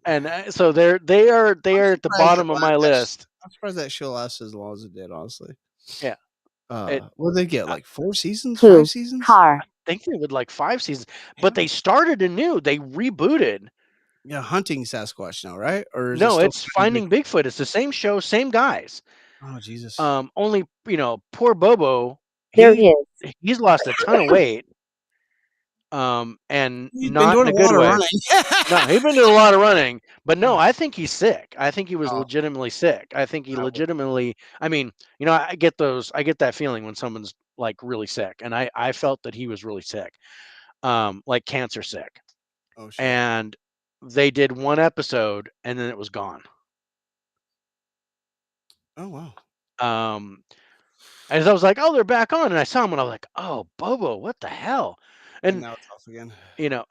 And so they are at the bottom of my list. I'm surprised that show lasted as long as it did, honestly. Yeah. What did they get? Like 4 seasons? Who? 5 seasons? Car. I think they would like 5 seasons, but they started anew. They rebooted. Yeah, hunting Sasquatch now, right? Or is No, it it's Finding Bigfoot. It's the same show, same guys. Oh Jesus. Only poor Bobo. There is. He's lost a ton of weight. And He's not been doing in a good way. No, he's been doing a lot of running, but no, I think he's sick. I think he was legitimately sick. I think he legitimately. I mean, I get that feeling when someone's like really sick, and I felt that he was really sick, like cancer sick. Oh shit. And they did one episode, and then it was gone. Oh wow. As I was like, oh, they're back on, and I saw him, and I was like, oh, Bobo, what the hell? And now it's off again.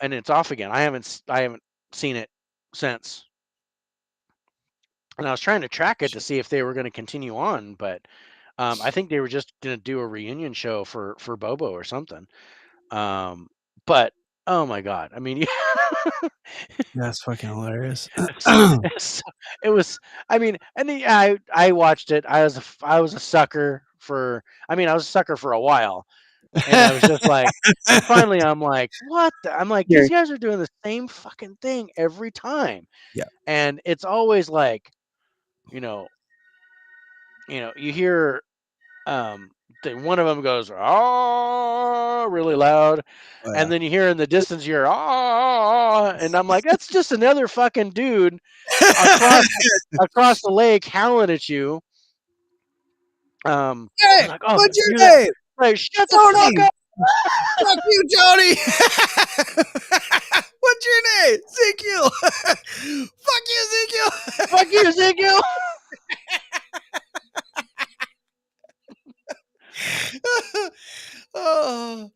And it's off again. I haven't seen it since. And I was trying to track it to see if they were going to continue on, but I think they were just going to do a reunion show for Bobo or something. But oh my God, I mean, That's fucking hilarious. It's- it's- it was. I mean, and I watched it. I was a sucker for. I mean, I was a sucker for a while, and I was just like, and finally, I'm like, what? I'm like, these Here. guys are doing the same fucking thing every time, Yeah. and it's always like, you know, you hear one of them goes ah really loud, Oh, and then you hear in the distance you hear ah, and I'm like, that's just another fucking dude yeah. across the lake howling at you. Hey, I'm like, oh, what's you your hear that? name? Like, shut the fuck Tony. up! Fuck you, Tony. What's your name? Ezekiel. Fuck you, Ezekiel. Fuck you, Ezekiel! Oh,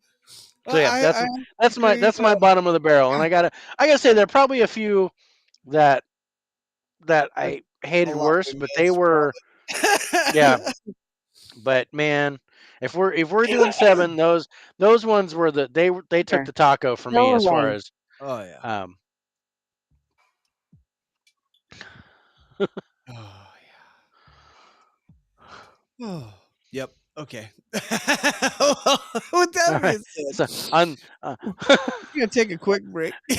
So yeah, I agree. that's my bottom of the barrel, and I gotta say there are probably a few that That's I hated along worse, with but they miss, were yeah. probably. But man, if we're doing seven, those ones were they took Here. the taco for me Go as far away. as Oh yeah. um Oh yeah. Oh, yep. Okay. Well, with all that right. being said, So on we're gonna take a quick break. We're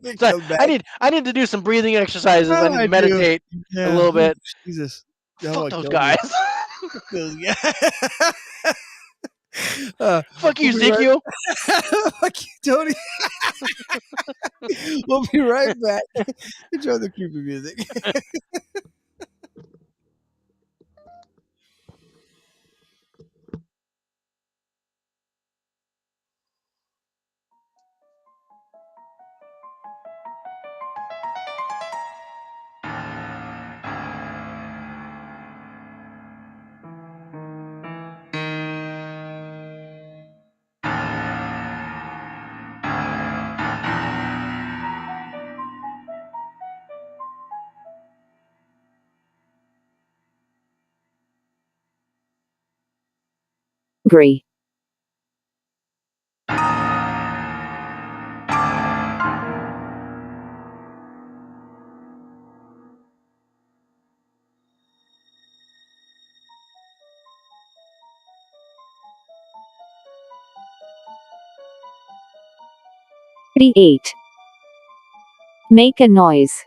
gonna so come back. I need to do some breathing exercises. I Oh, need I to do. meditate a Yeah. little Oh, bit. Jesus. That Fuck almost those killed me. guys. Those guys. Fuck you, We'll be right. Ezekiel. Fuck you, Tony. We'll be right back. Enjoy the creepy music. Negri. Eight. Make a noise.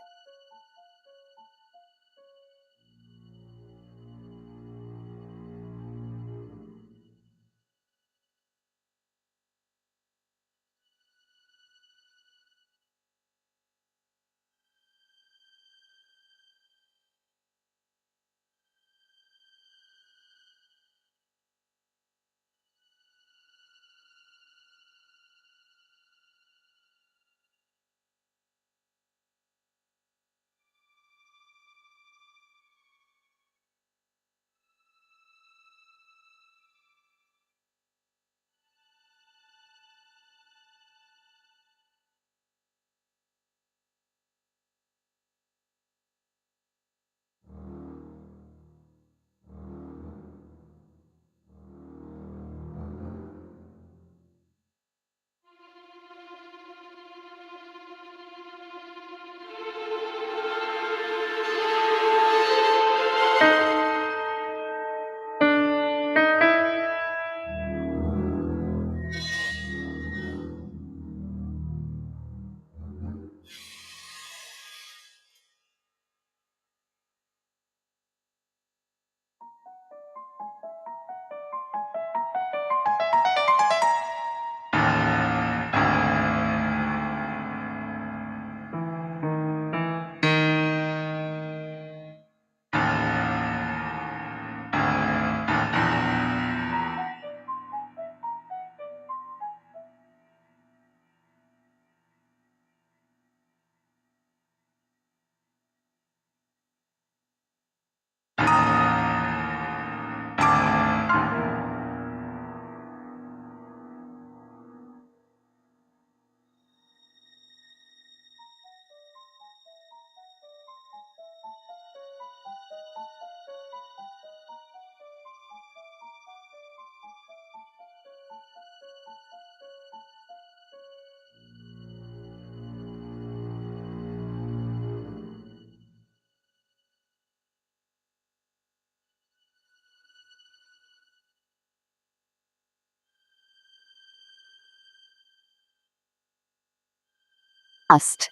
Dust.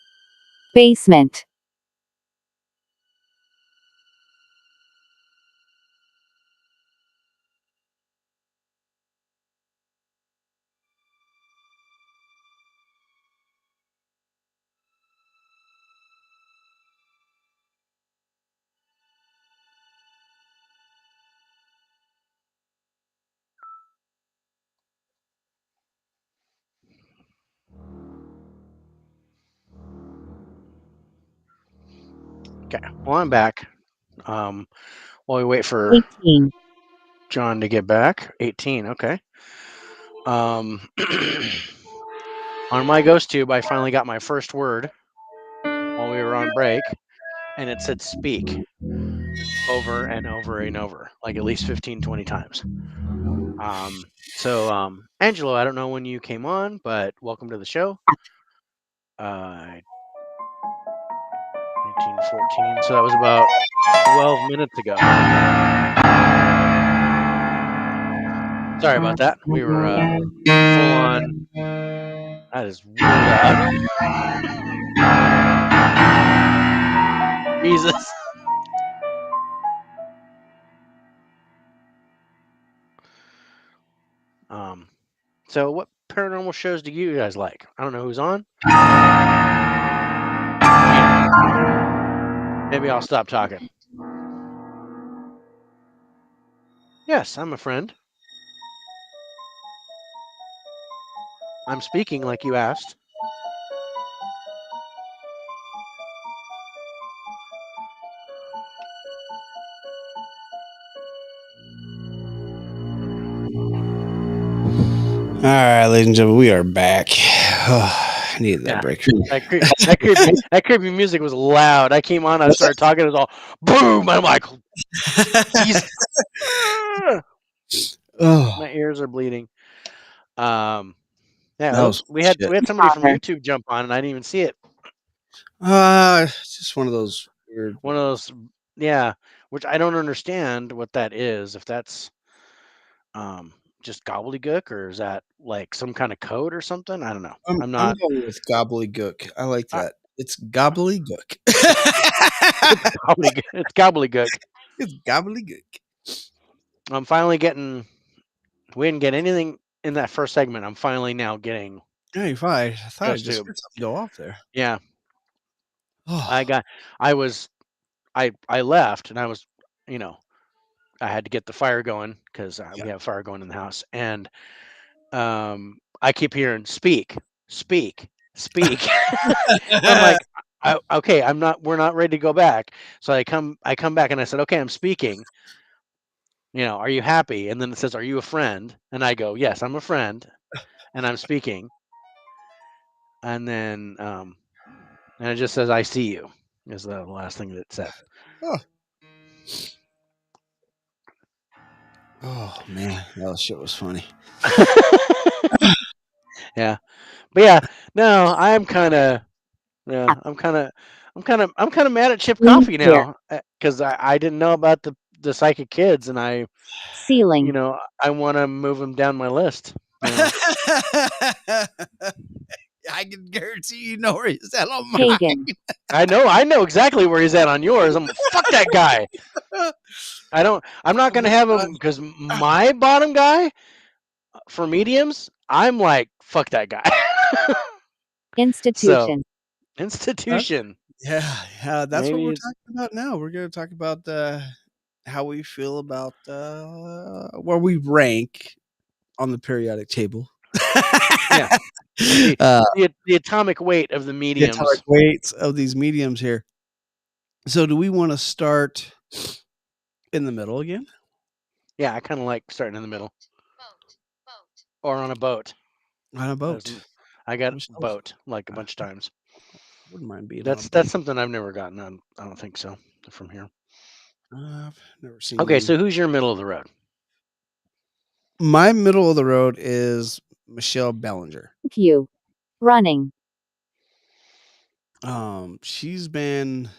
Basement. Okay. Well, I'm back. While we wait for 18. John to get back. 18. Okay. On my ghost tube, I finally got my first word while we were on break, and it said speak over and over and over, like at least 15, 20 times. Angelo, I don't know when you came on, but welcome to the show. 1914. So that was about 12 minutes ago. Sorry about that. We were full on. That is really loud. Jesus. So what paranormal shows do you guys like? I don't know who's on. Maybe I'll stop talking. Yes, I'm a friend. I'm speaking like you asked. All right, ladies and gentlemen, we are back. I needed that break. That creepy music was loud. I came on, I started talking, it was all boom. I'm like, Jesus. My ears are bleeding. Yeah, we had somebody from YouTube jump on, and I didn't even see it. Just one of those weird. One of those, yeah. Which I don't understand what that is. If that's just gobbledygook, or is that like some kind of code or something? I don't know. I'm not. I'm going with gobbledygook. I like that. It's gobbledygook. It's gobbledygook. It's gobbledygook. It's gobbledygook. I'm finally getting. We didn't get anything in that first segment. I'm finally now getting. Yeah, you're fine. I thought I Ghost just tube. heard something go off there. Yeah. Oh. I left, and I was, I had to get the fire going because we have fire going in the house, and I keep hearing speak, speak, speak. I'm like, okay, we're not ready to go back. So I come back, and I said, okay, I'm speaking. Are you happy? And then it says, are you a friend? And I go, yes, I'm a friend, and I'm speaking. And then and it just says, I see you, is the last thing that it said. Oh man, that shit was funny. Yeah, but yeah, no, I'm kind of mad at Chip Coffee now because I didn't know about the psychic kids, and I Ceiling. I want to move them down my list. I can guarantee you know where he's at on mine. Pagan. I know exactly where he's at on yours. I'm fuck that guy. I'm not gonna have him because my bottom guy for mediums, I'm like fuck that guy. Institution. Institution. Yeah, that's Maybe what we're talking about now. We're going to talk about how we feel about where we rank on the periodic table. Yeah. The atomic weight of the mediums. The atomic weights of these mediums here. So do we want to start in the middle again? Yeah, I kind of like starting in the middle. Or on a boat. On a boat. I got a boat like a bunch of times. Wouldn't mind being. That's something I've never gotten on. I don't think so from here. I've never seen. Okay, so who's your middle of the road? My middle of the road is Michelle Ballinger. Thank you. Running. She's been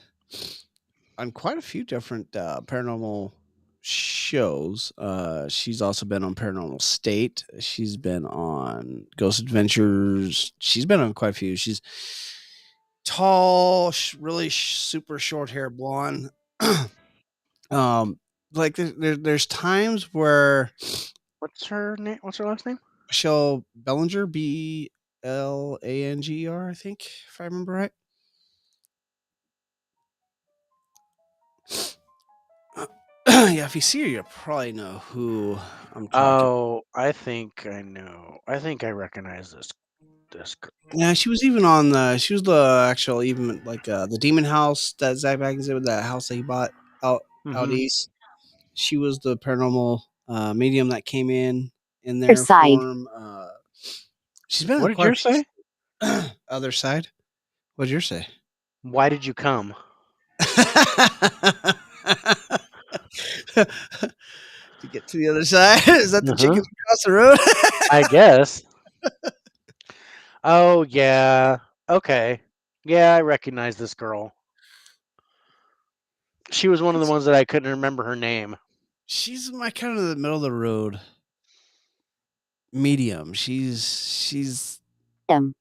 on quite a few different paranormal shows. She's also been on Paranormal State. She's been on Ghost Adventures. She's been on quite a few. tall, really super short hair blonde. um, like there's times where What's her name? What's her last name? Michelle Bellinger, Blanger, I think, if I remember right. Yeah, if you see her, you'll probably know who I'm talking. Oh, I think I know. I think I recognize this girl. Yeah, she was even on the. She was the actual even like the Demon House that Zach Baggins did with that house that he bought out Mm-hmm. east. She was the paranormal medium that came in Other there side. for him. She's been in What did quite a yours say? few. Other side. What'd yours say? Why did you come? To get to the other side? Is that the Uh-huh. chickens across the road? I guess. Oh yeah. Okay. Yeah, I recognize this girl. She was one of the ones that I couldn't remember her name. She's my kind of the middle of the road medium. She's Him.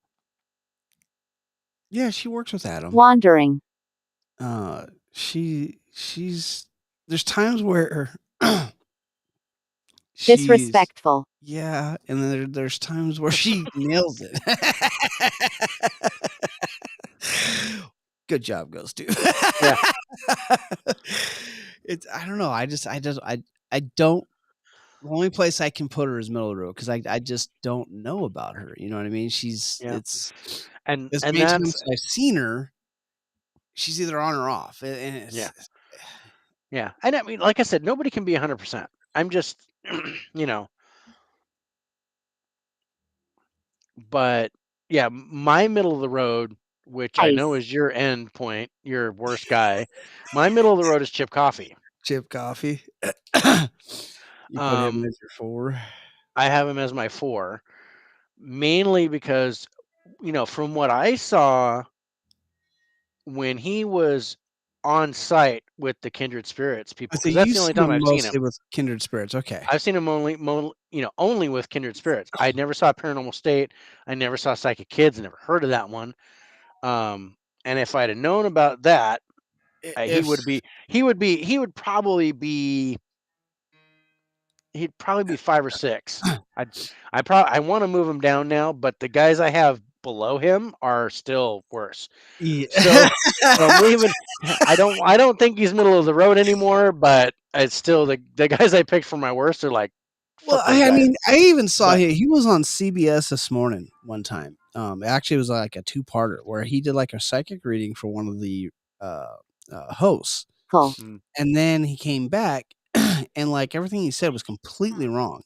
yeah, she works with Adam. Wandering. She's there's times where she's Disrespectful. yeah, and then there's times where she nails it. Good job, Ghost Dude. Yeah. It's I don't know. I don't. The only place I can put her is middle of the road because I just don't know about her. You know what I mean? She's Yeah. it's And as and many that's times as I've seen her, she's either on or off, and yeah. it's Yeah. And I mean, like I said, nobody can be 100%. I'm just you know, but yeah, my middle of the road, which I know Ice. is your end point, your worst guy. My middle of the road is Chip Coffee. Chip Coffee. You put him Um, as your 4. I have him as my 4, mainly because from what I saw when he was on site with the Kindred Spirits I people, say because that's you've the only seen time him I've seen him. mostly with Kindred Spirits. Okay. I've seen him only with Kindred Spirits. I never saw Paranormal State. I never saw Psychic Kids. I never heard of that one. And if I'd have known about that, he If would be. He would probably be. He'd probably be 5 or 6. I want to move him down now, but the guys I have below him are still worse. yeah. So I'm leaving. I don't think he's middle of the road anymore, but it's still the guys I picked for my worst are like, Well, fuck those I guys. mean, I even saw But he was on CBS this morning one time. Actually, it was like a two-parter where he did like a psychic reading for one of the uh, hosts, Full. mm, and then he came back, and like everything he said was completely wrong.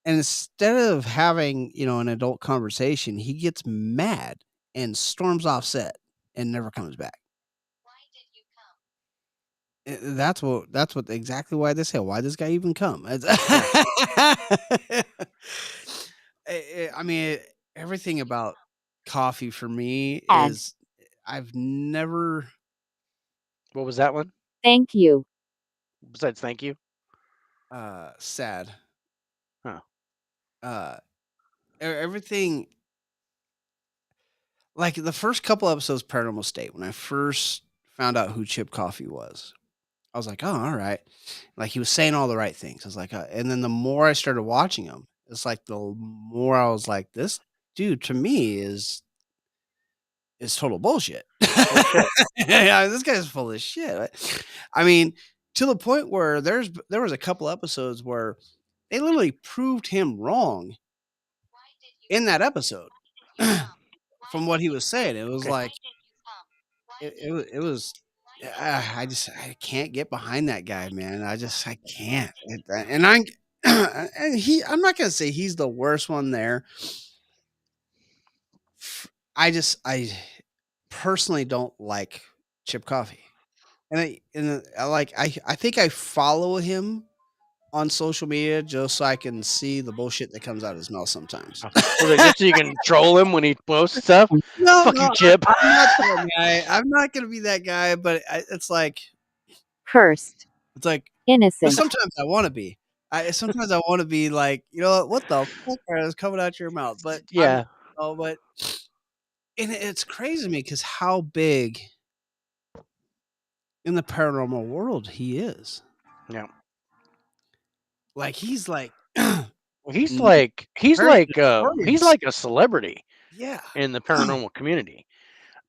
And instead of having an adult conversation, he gets mad and storms off set and never comes back. That's what exactly why they say, "Why this guy even come?" yeah. I mean, everything about coffee for me Add. is I've never What was that one? Thank you. Besides, thank you. sad. Huh. Everything like the first couple episodes of Paranormal State when I first found out who Chip Coffee was. I was like, "Oh, all right." Like he was saying all the right things. I was like, and then the more I started watching him, it's like the more I was like, this dude to me is total bullshit. Full of shit. Yeah, this guy's full of shit. I mean, to the point where there was a couple episodes where they literally proved him wrong in that episode from what he was saying. It was Okay. like it was I can't get behind that guy, man. I can't. And I'm not gonna say he's the worst one there. I personally don't like Chip Coffee. I think I follow him on social media just so I can see the bullshit that comes out of his mouth sometimes. Oh, was it just so you can troll him when he posts stuff? No, Fuck no, you, Chip. I'm not that guy. I'm not gonna be that guy, but it's like Cursed. it's like but Innocent. sometimes I wanna be. Sometimes I wanna be like, what the fuck is coming out your mouth? But I'm Yeah. but And it's crazy to me because how big in the paranormal world he is. Yeah. Like he's like He's n- like very he's notorious. like a celebrity Yeah. in the paranormal community.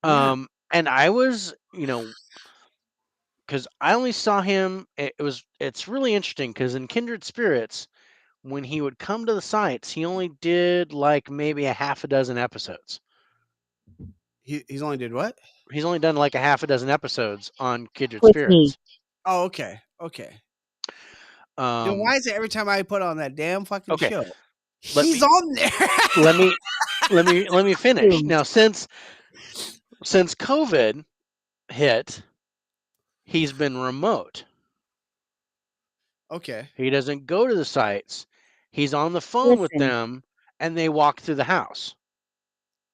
Yeah. And I was, because I only saw him. It's really interesting because in Kindred Spirits, when he would come to the sites, he only did like maybe a half a dozen episodes. He's only did what? He's only done like a half a dozen episodes on Kindred With me. Spirits. Oh, okay. Okay. Then Um, why is it every time I put on that damn fucking okay, show, let he's me on there? let me let me finish. Doomed. Now, since COVID hit, he's been remote. Okay. He doesn't go to the sites. He's on the phone with Listen. them, and they walk through the house.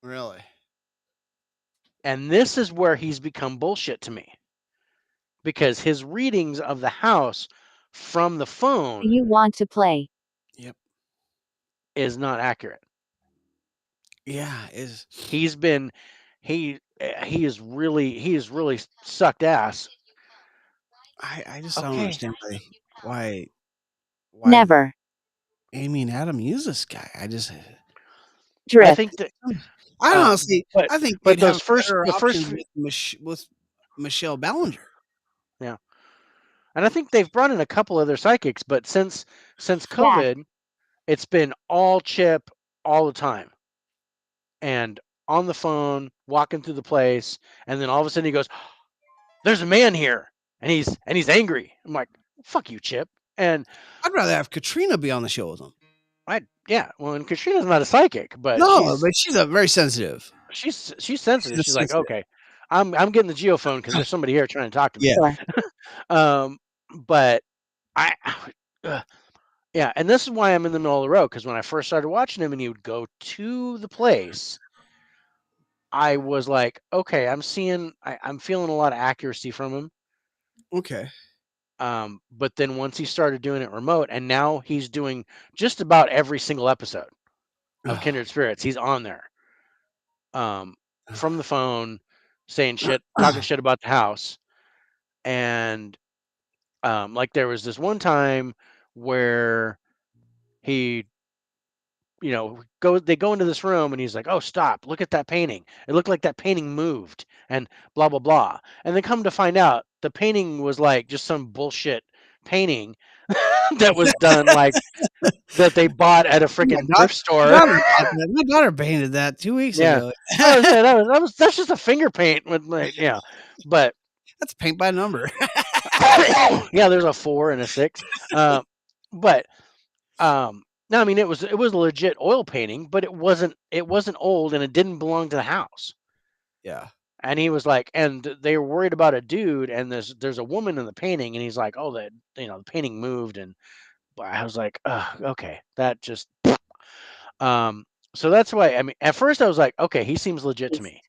Really? And this is where he's become bullshit to me because his readings of the house from the Do phone you want to play? Yep. is not accurate. Yeah. Is He's been he is really sucked ass. I just don't Okay. understand why Never. Amy and Adam use this guy. I Drift. think that I uh honestly but I think but they'd have those first better the first options few, with Michelle Ballinger. yeah. And I think they've brought in a couple other psychics, but since Back. COVID, it's been all Chip all the time. And on the phone, walking through the place, and then all of a sudden he goes, "There's a man here," and he's angry. I'm like, "Fuck you, Chip." And I'd rather have Katrina be on the show with him. yeah, well, and Katrina's not a psychic, but No, but she's a very sensitive. she's She's sensitive. a She's like, sensitive. "Okay, I'm getting the geophone because there's somebody here trying to talk to me." Yeah. Sure. Um, but I, uh, yeah, and this is why I'm in the middle of the road because when I first started watching him and he would go to the place, I was like, okay, I'm feeling a lot of accuracy from him. Okay. But then once he started doing it remote, and now he's doing just about every single episode of Ugh. Kindred Spirits, he's on there, um, from the phone, saying shit, talking shit about the house, and like there was this one time where he they go into this room and he's like, "Oh, stop, look at that painting, it looked like that painting moved," and blah blah blah, and then come to find out the painting was like just some bullshit painting that was done like that they bought at a My freaking daughter, thrift store. my daughter painted that 2 weeks Yeah, ago. I was saying that's just a finger paint with like, yeah, but That's paint by number. yeah, there's a 4 and a 6, but no, I mean it was a legit oil painting, but it wasn't old and it didn't belong to the house. Yeah. And he was like, and they were worried about a dude, and there's a woman in the painting, and he's like, oh, the painting moved, and I was like, ugh, okay, that just um. So that's why I mean, at first I was like, okay, he seems legit to me,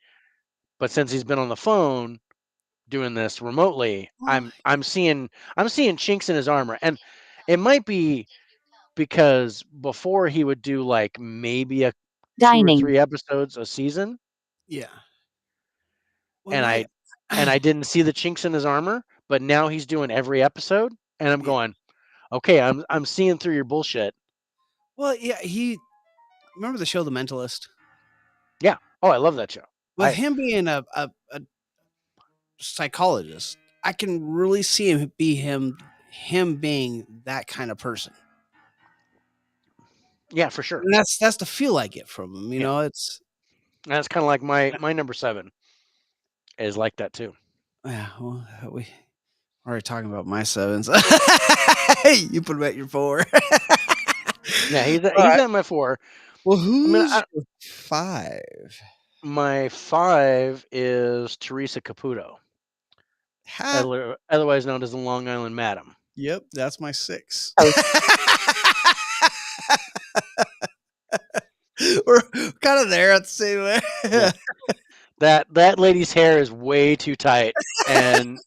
but since he's been on the phone doing this remotely, Well, I'm seeing chinks in his armor, and it might be because before he would do like maybe a 2 or 3 Dining. episodes a season, yeah. Well, and my I didn't see the chinks in his armor, but now he's doing every episode, and I'm yeah. going, okay, I'm seeing through your bullshit. Well, yeah, he remember the show The Mentalist? Yeah. Oh, I love that show. With him being a psychologist, I can really see him being that kind of person. Yeah, for sure. And that's the feel I get from him, Yeah, it's that's kind of like my number 7 is like that too. yeah, well, we already talking about my sevens. You put him at your 4. Yeah, All he's right. at my 4. Well, I mean, who's your 5? my 5 is Theresa Caputo, Ha. otherwise known as the Long Island Madam. Yep, that's my 6. Oh, We're kind of there at the same way. Yeah. That lady's hair is way too tight, and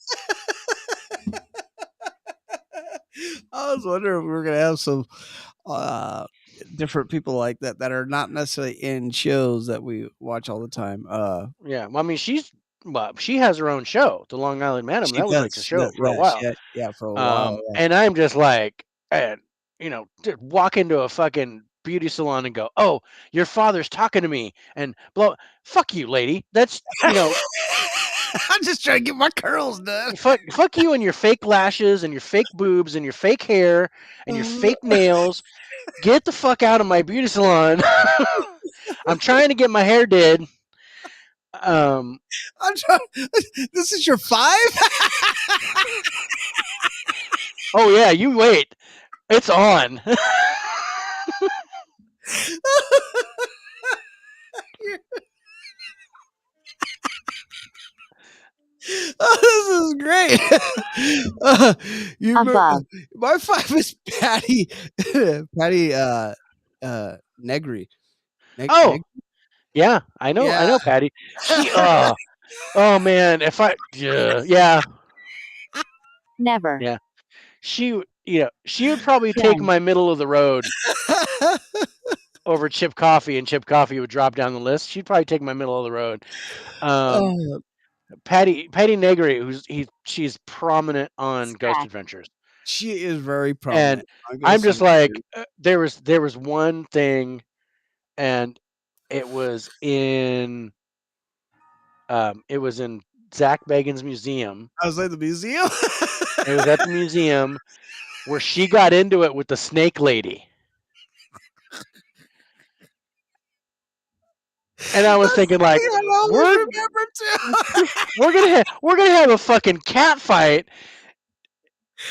I was wondering if we were gonna have some uh different people like that that are not necessarily in shows that we watch all the time. Yeah, well, I mean, she has her own show, The Long Island Madam. She That was like the does. show for a Yeah, while. for a while. Yeah. And I'm just like, and walk into a fucking beauty salon and go, "Oh, your father's talking to me," and blow. Fuck you, lady. That's I'm just trying to get my curls done. fuck you and your fake lashes and your fake boobs and your fake hair and your fake nails. Get the fuck out of my beauty salon. I'm trying to get my hair did. I'm trying. This is your 5? Oh yeah, you wait. It's on. Oh, this is great. Above. My 5 is Patty Negri. Oh, yeah, I know, Yeah. Patty. She, oh man, if I, yeah, Never. yeah, she would probably take Jen. my middle of the road over Chip Coffee, and Chip Coffee would drop down the list. She'd probably take my middle of the road. Oh, Patty Negri, she's prominent on Ghost Scratch. Adventures, she is very and prominent. I'm just like, there was one thing, and it was in Zach Bagans' museum. I was at the museum. It was at the museum where she got into it with the snake lady. And I was thinking, like, we're gonna have a fucking cat fight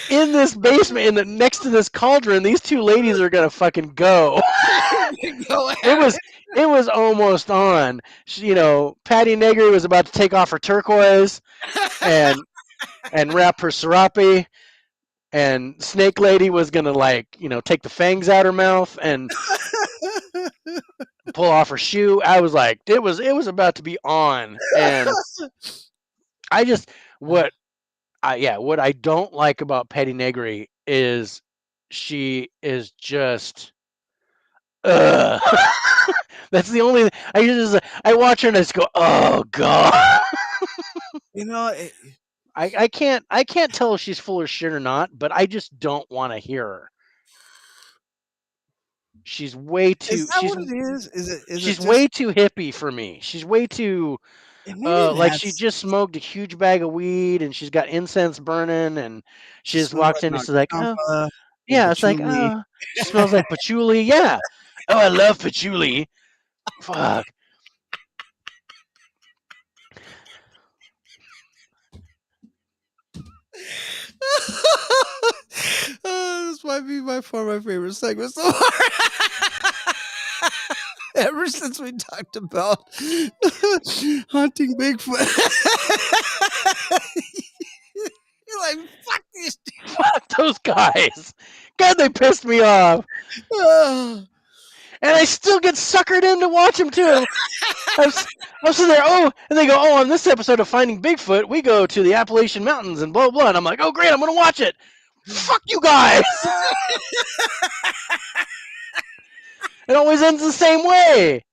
in this basement, next to this cauldron. These two ladies are gonna fucking go. It was almost on. Patty Negri was about to take off her turquoise and wrap her serape, and Snake Lady was gonna take the fangs out her mouth and pull off her shoe. I was like, it was about to be on, and I just what I don't like about Patty Negri is she is just that's the only I watch her and I just go, oh god. I can't tell if she's full of shit or not, but I just don't want to hear her. She's way too. Is that what it is? She's way too hippie for me. She's way too. Like she just smoked a huge bag of weed and she's got incense burning and she just walks in and she's like, oh, yeah, it's like, oh, she smells like patchouli. Yeah. Oh, I love patchouli. Fuck. This might be by far my favorite segment so far. Ever since we talked about hunting Bigfoot. You're like, fuck these dudes. Fuck those guys. God, they pissed me off. And I still get suckered in to watch them too. I'm sitting there, and they go, on this episode of Finding Bigfoot, we go to the Appalachian Mountains and blah, blah. And I'm like, oh, great, I'm going to watch it. Fuck you guys. It always ends the same way.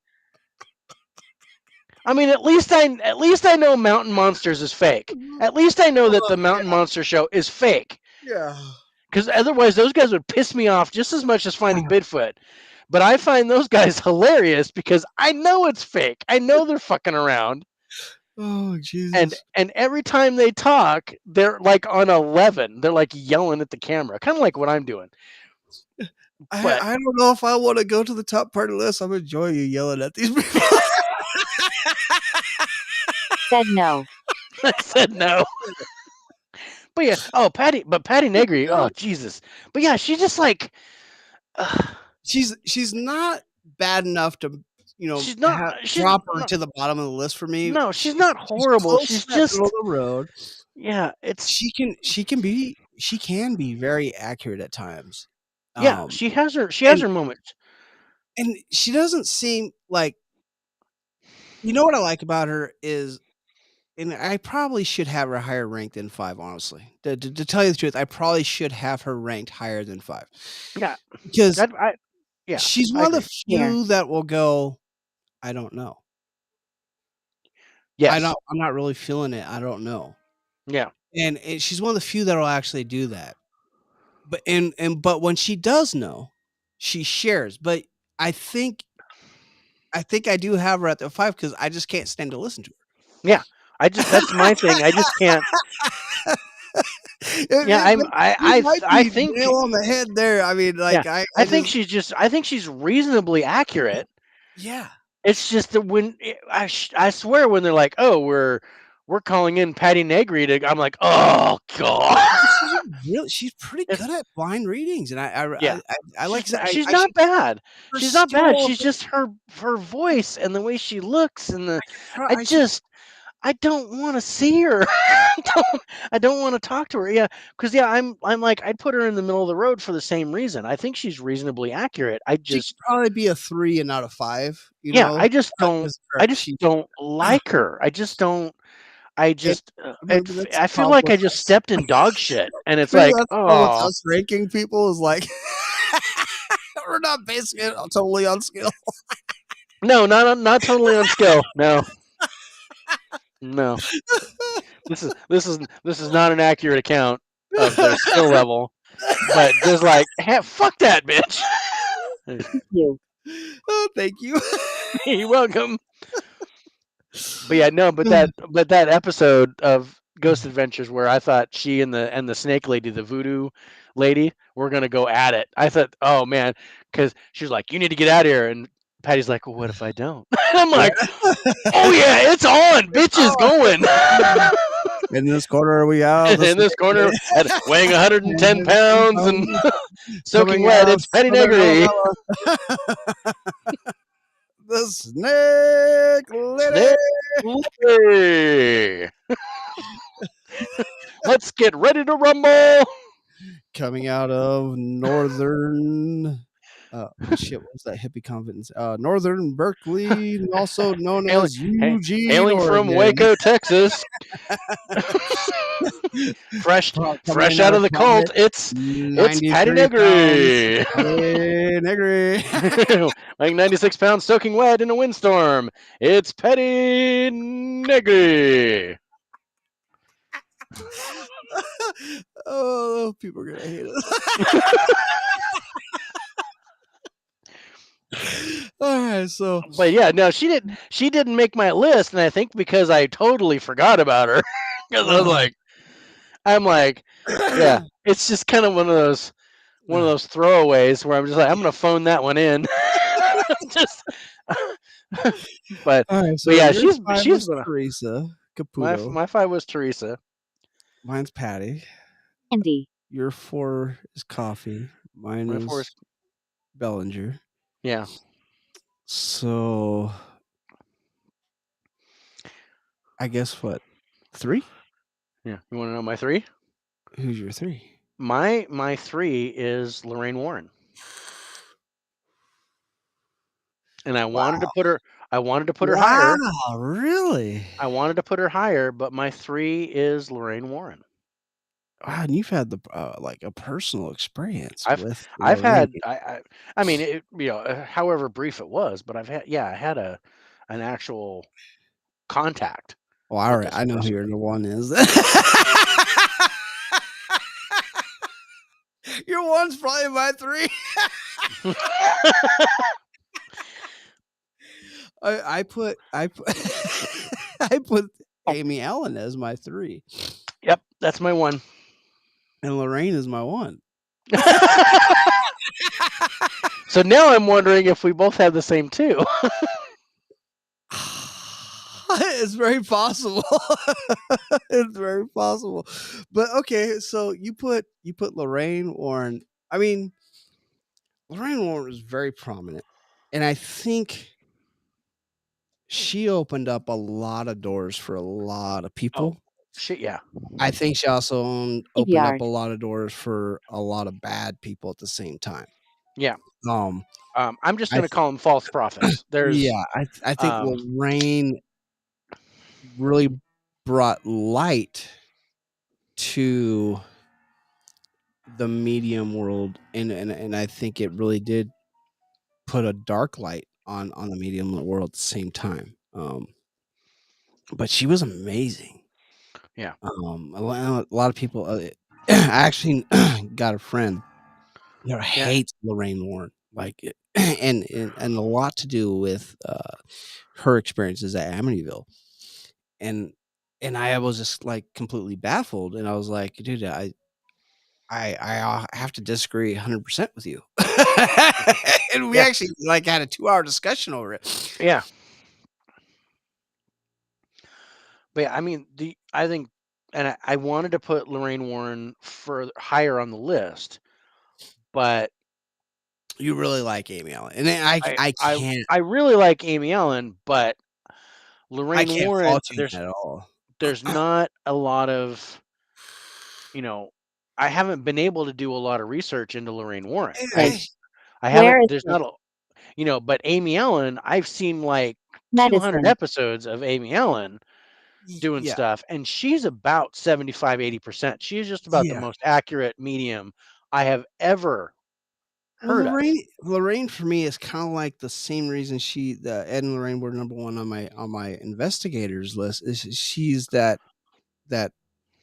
I mean, at least I know Mountain Monsters is fake. At least I know that the Mountain Monster show is fake. Yeah. Because otherwise, those guys would piss me off just as much as Finding Bigfoot. But I find those guys hilarious because I know it's fake. I know they're fucking around. Oh, Jesus. And every time they talk, they're like on 11. They're like yelling at the camera, kind of like what I'm doing. But I don't know if I want to go to the top part of the list. I'm enjoying you yelling at these people. Said no. I said no. But yeah, Patty Negri, oh Jesus. But yeah, she's just like she's not bad enough to she's not drop her to the bottom of the list for me. No, she's not horrible. She's just middle of the road. Yeah, she can be very accurate at times. Yeah, she has her moments. And she doesn't seem like, what I like about her is, and I probably should have her higher ranked than 5, honestly. To tell you the truth, I probably should have her ranked higher than 5. Yeah. Because Yeah, she's I one of the agree. few that will go, I don't know. Yes. I'm not really feeling it. I don't know. Yeah. And she's one of the few that'll actually do that. But when she does know, she shares. But I think I do have her at the 5 because I just can't stand to listen to Yeah. That's my thing. I just can't. her. Yeah, You might I be think nail on the head there. I mean, yeah, like I I think just she's reasonably accurate. yeah. It's just that I swear when they're like, "Oh, we're calling in Patty Negri to," I'm like, "Oh god." She's pretty It's good at blind readings, and yeah. I like to say She's I not should bad. her She's not bad. skill. She's just her voice and the way she looks and the I I should just I don't want to see her. I don't want to talk to her. Yeah, because yeah, I'm like I'd put her in the middle of the road for the same reason. I think she's reasonably accurate. she could probably be a 3 and not a 5. You Yeah, know, because I just don't like her. I just don't. I it, just maybe that's I the feel problem like with I just us. stepped in dog shit, and it's Maybe like, that's the problem with oh us ranking people is like we're not basing it totally on skill. no, not totally on skill. No, no. This is not an accurate account of their skill level, but just like, hey, fuck that bitch. Oh, thank you. You're welcome. But yeah, no, but that episode of Ghost Adventures where I thought she and the snake lady, the voodoo lady, were gonna go at it. I thought, oh man, because she was like, "You need to get out of here," and Patty's like, "Well, what if I don't?" I'm Yeah. like, "Oh yeah, it's on, bitch is going." In this corner we have the In this corner, weighing 110 pounds and soaking coming wet, out of it's Patty Southern Negri. Alabama. The snake lady. Snake lady. Let's get ready to rumble. Coming out of northern shit, what was that hippie convent? Northern Berkeley, also known Hailing, as Eugene, hailing from Oregon. Waco, Texas. fresh Coming in out at a of the cult. prominent It's Patty 93 pounds. Negri. Hey, Negri. Weighing 96 pounds, soaking wet in a windstorm. It's Patty Negri. Oh, people are gonna hate us. All right, so But yeah, no, she didn't make my list, and I think because I totally forgot about her. Because I'm like, yeah, it's just kind of one of those throwaways where I'm just like, I'm gonna phone that one in. just, but all right, but so yeah, your 5 she's was been Theresa Caputo. my 5 was Theresa. Mine's Patty. Andy. Your 4 is Coffee. Mine My 4 is is Bellinger. yeah. So I guess what? 3? Yeah, you want to know my 3? Who's your 3? My 3 is Lorraine Warren, and I wanted to Wow. put her. I wanted to put her Wow, higher. really? I wanted to put her higher, but my 3 is Lorraine Warren. Wow, and you've had the like a personal experience I've with I've Lorraine. had I mean it, however brief it was, but I had an actual contact Oh, with alright, this I know who person. your number 1 is. Your 1's probably my 3. I put I put Amy Allen as my 3, Yep, that's my 1. and Lorraine is my 1. So now I'm wondering if we both have the same 2. It's very possible. It's very possible. But okay, so you put Lorraine Warren. I mean, Lorraine Warren was very prominent, and I think she opened up a lot of doors for a lot of Oh, people. shit, yeah. I think she also opened up a Yard. lot of doors for a lot of bad people at the same time. Yeah. Um, I'm just I going to call them false prophets. There's yeah, I think um Lorraine really brought light to the medium world, and I think it really did put a dark light on the medium world at the same time. But she was amazing. Yeah. A lot of people. I actually got a friend that hates Lorraine Warren, like, and a lot to do with her experiences at Amityville, and I was just like completely baffled, and I was like, dude, I have to disagree 100% with you, and we Yeah. actually like had a 2-hour discussion over it. Yeah. But yeah, I mean, I think, and I wanted to put Lorraine Warren further higher on the list, but You really like Amy Allen, and then I can't I really like Amy Allen, but Lorraine Warren, fault you at all. there's not a lot of, you know, I haven't been able to do a lot of research into Lorraine Warren. Right. I Where haven't. is There's it? not a, but Amy Allen, I've seen like 200 Medicine. episodes of Amy Allen doing Yeah, stuff, and she's about 75-80%. She's just about the yeah. most accurate medium I have ever Well, heard of. Lorraine for me is kind of like the same reason the Ed and Lorraine were number one on my investigators list. Is she's that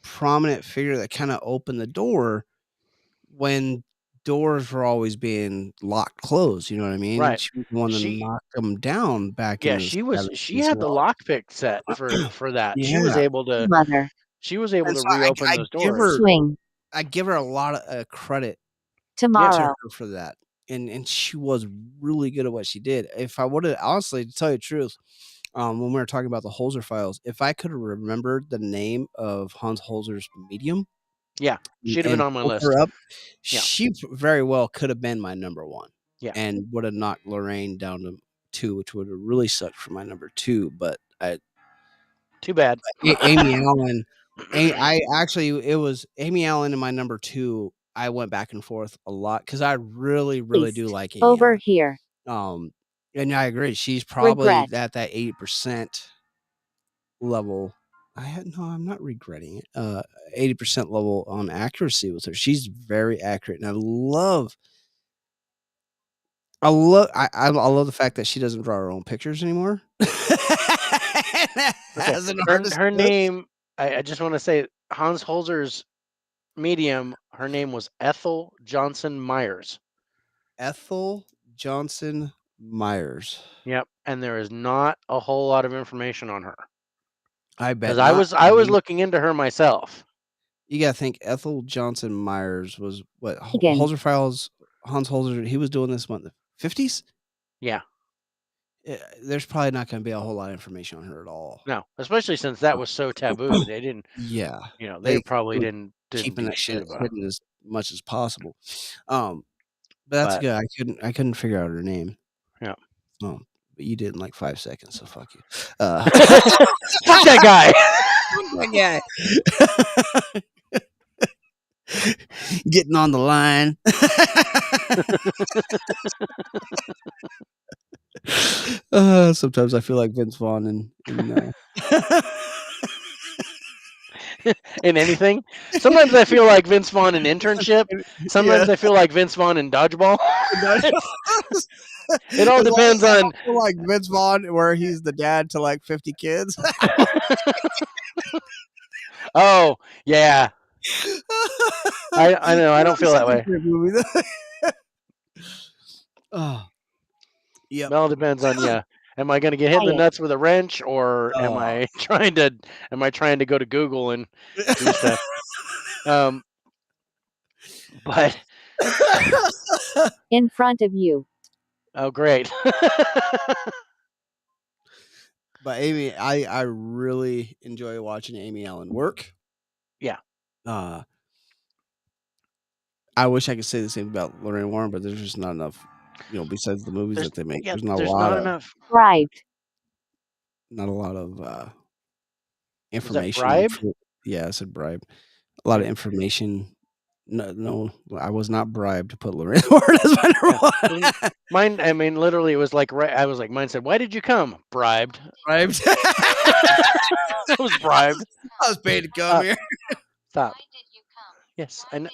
prominent figure that kind of opened the door when doors were always being locked closed. You know what I mean? Right. She was the one that She knocked them down back in Yeah, the she 70s. had the lockpick set for that. Yeah, Mother. She was able and to so reopen those doors. Swing. I give her a lot of credit to Tomorrow. her for that. And she was really good at what she did. If I would have honestly, to tell you the truth, when we were talking about the Holzer files, if I could have remembered the name of Hans Holzer's medium Yeah, she'd have been and on my pulled list. her up, Yeah. she very well could have been my number one. Yeah. And would have knocked Lorraine down to 2, which would have really sucked for my number 2. But Too bad. Amy Allen, I actually it was Amy Allen in my number 2. I went back and forth a lot because I really, really do like Amy Over Allen. here. And I agree. She's probably Regret. at that 80% level. I'm not regretting it. 80% level on accuracy with her. She's very accurate, and I love I love the fact that she doesn't draw her own pictures anymore. Okay. As an artist, Her name, I just want to say Hans Holzer's medium, her name was Ethel Johnson Myers. Ethel Johnson Myers. Yep, and there is not a whole lot of information on her. I bet Because I was looking into her myself. You gotta think Ethel Johnson Myers was what Again. Holzer Files. Hans Holzer. He was doing this in the 50s. Yeah. There's probably not going to be a whole lot of information on her at all. No, especially since that was so taboo. They didn't. Yeah, they probably didn't keeping do that shit shit about hidden as much as possible. But that's good. I couldn't figure out her name. Yeah. But you did in like 5 seconds, so fuck you. Fuck that guy. Fuck that guy. Getting on the line. Sometimes I feel like Vince Vaughn in in anything. Sometimes I feel like Vince Vaughn in Internship. Sometimes I feel like Vince Vaughn in Dodgeball. It all depends on like Vince Vaughn, where he's the dad to like 50 kids. Oh yeah, I know. I don't feel that way. Oh, yeah. It all depends on Am I going to get hit in the nuts with a wrench, or am I trying to go to Google and do stuff? But in front of you. Oh, great. But Amy, I really enjoy watching Amy Allen work. Yeah. I wish I could say the same about Lorraine Warren, but there's just not enough, besides the movies that they make. Yeah, there's not a lot enough. Bribed. Not a lot of information. Bribed? Yeah, I said bribe. A lot of information. No, I was not bribed to put Lorraine Warren as my number one. Mine, I mean, literally, it was like, I was like, mine said, "Why did you come?" Bribed. Bribed. I was bribed. I was paid to come here. Stop. Yes, I know.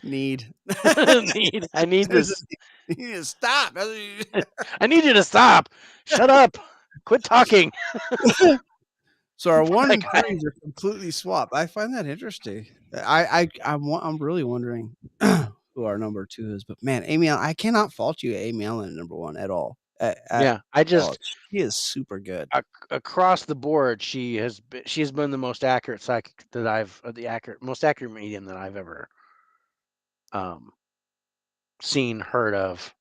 Need. I need There's this. you need to stop. I need you to stop. Shut up. Quit talking. So our Fuck 1 that and guy. 3s are completely swapped. I find that interesting. I'm really wondering who our number 2 is, but man, Amy Allen, I cannot fault you, Amy Allen at number 1 at all. At Yeah, I all. just She is super good. across the board, she has been the most accurate psychic that most accurate medium that I've ever um seen, heard of.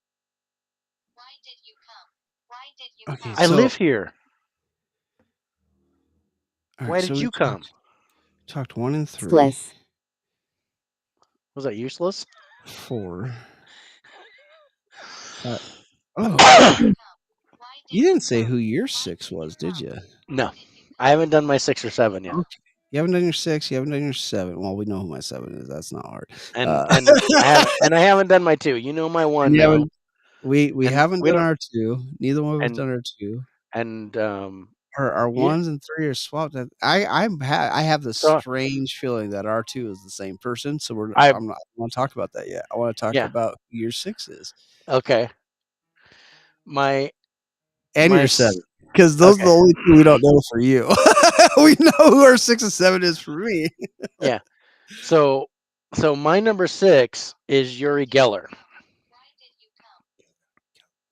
Okay, I so live here. all Why right, so did we you come? talked 1 and 3, Useless. Was that useless? 4, 5. Oh, you didn't say who your 6 was, did you? No, I haven't done my 6 or 7 yet, Okay. You haven't done your 6, you haven't done your 7. Well, we know who my 7 is. That's not hard. and Uh, I haven't done my 2. You know my and 1 you now, haven't we and haven't we done don't. our 2. Neither one of us And done our 2. and Our yeah. 1s and 3 are swapped. And I have this So strange feeling that our 2 is the same person. So I I don't wanna talk about that yet. I wanna talk yeah, about who your 6 is okay. My and my your s- 7, because those are the okay. only 2 we don't know for you. We know who our 6 and 7 is for me. Yeah. So my number 6 is Yuri Geller.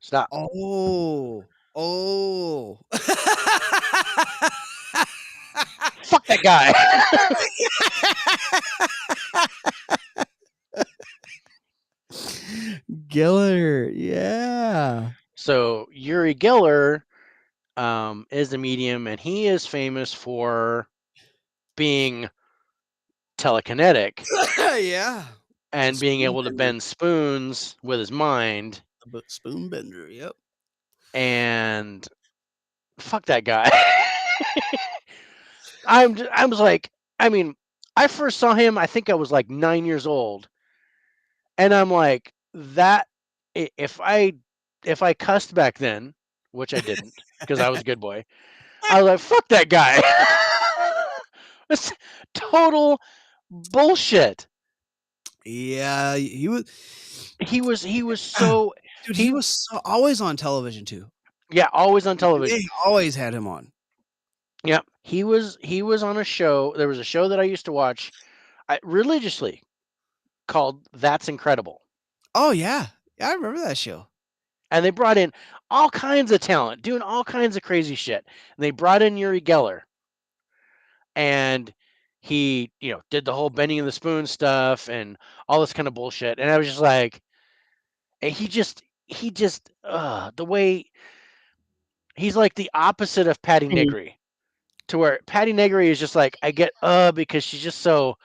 Stop. Oh. Oh. Fuck that guy. Giller, yeah. So Yuri Geller is a medium, and he is famous for being telekinetic Yeah. It's a and being spoon able to bender. bend spoons with his mind. Spoon bender, yep. And fuck that guy. I was like, I mean, I first saw him. I think I was like 9 years old, and I'm like, that if I cussed back then, which I didn't because I was a good boy, I was like, fuck that guy. It's total bullshit. Yeah, He was so dude, he he was always on television too. yeah, always on They television. always had him on. Yeah, he was on a show. There was a show that I used to watch religiously called That's Incredible. Oh, yeah. Yeah, I remember that show. And they brought in all kinds of talent, doing all kinds of crazy shit. And they brought in Yuri Geller, and he, did the whole bending of the spoon stuff and all this kind of bullshit. And I was just like, and he just, the way he's like the opposite of Patty Penny. Negri, to where Patty Negri is just like, I get, because she's just so,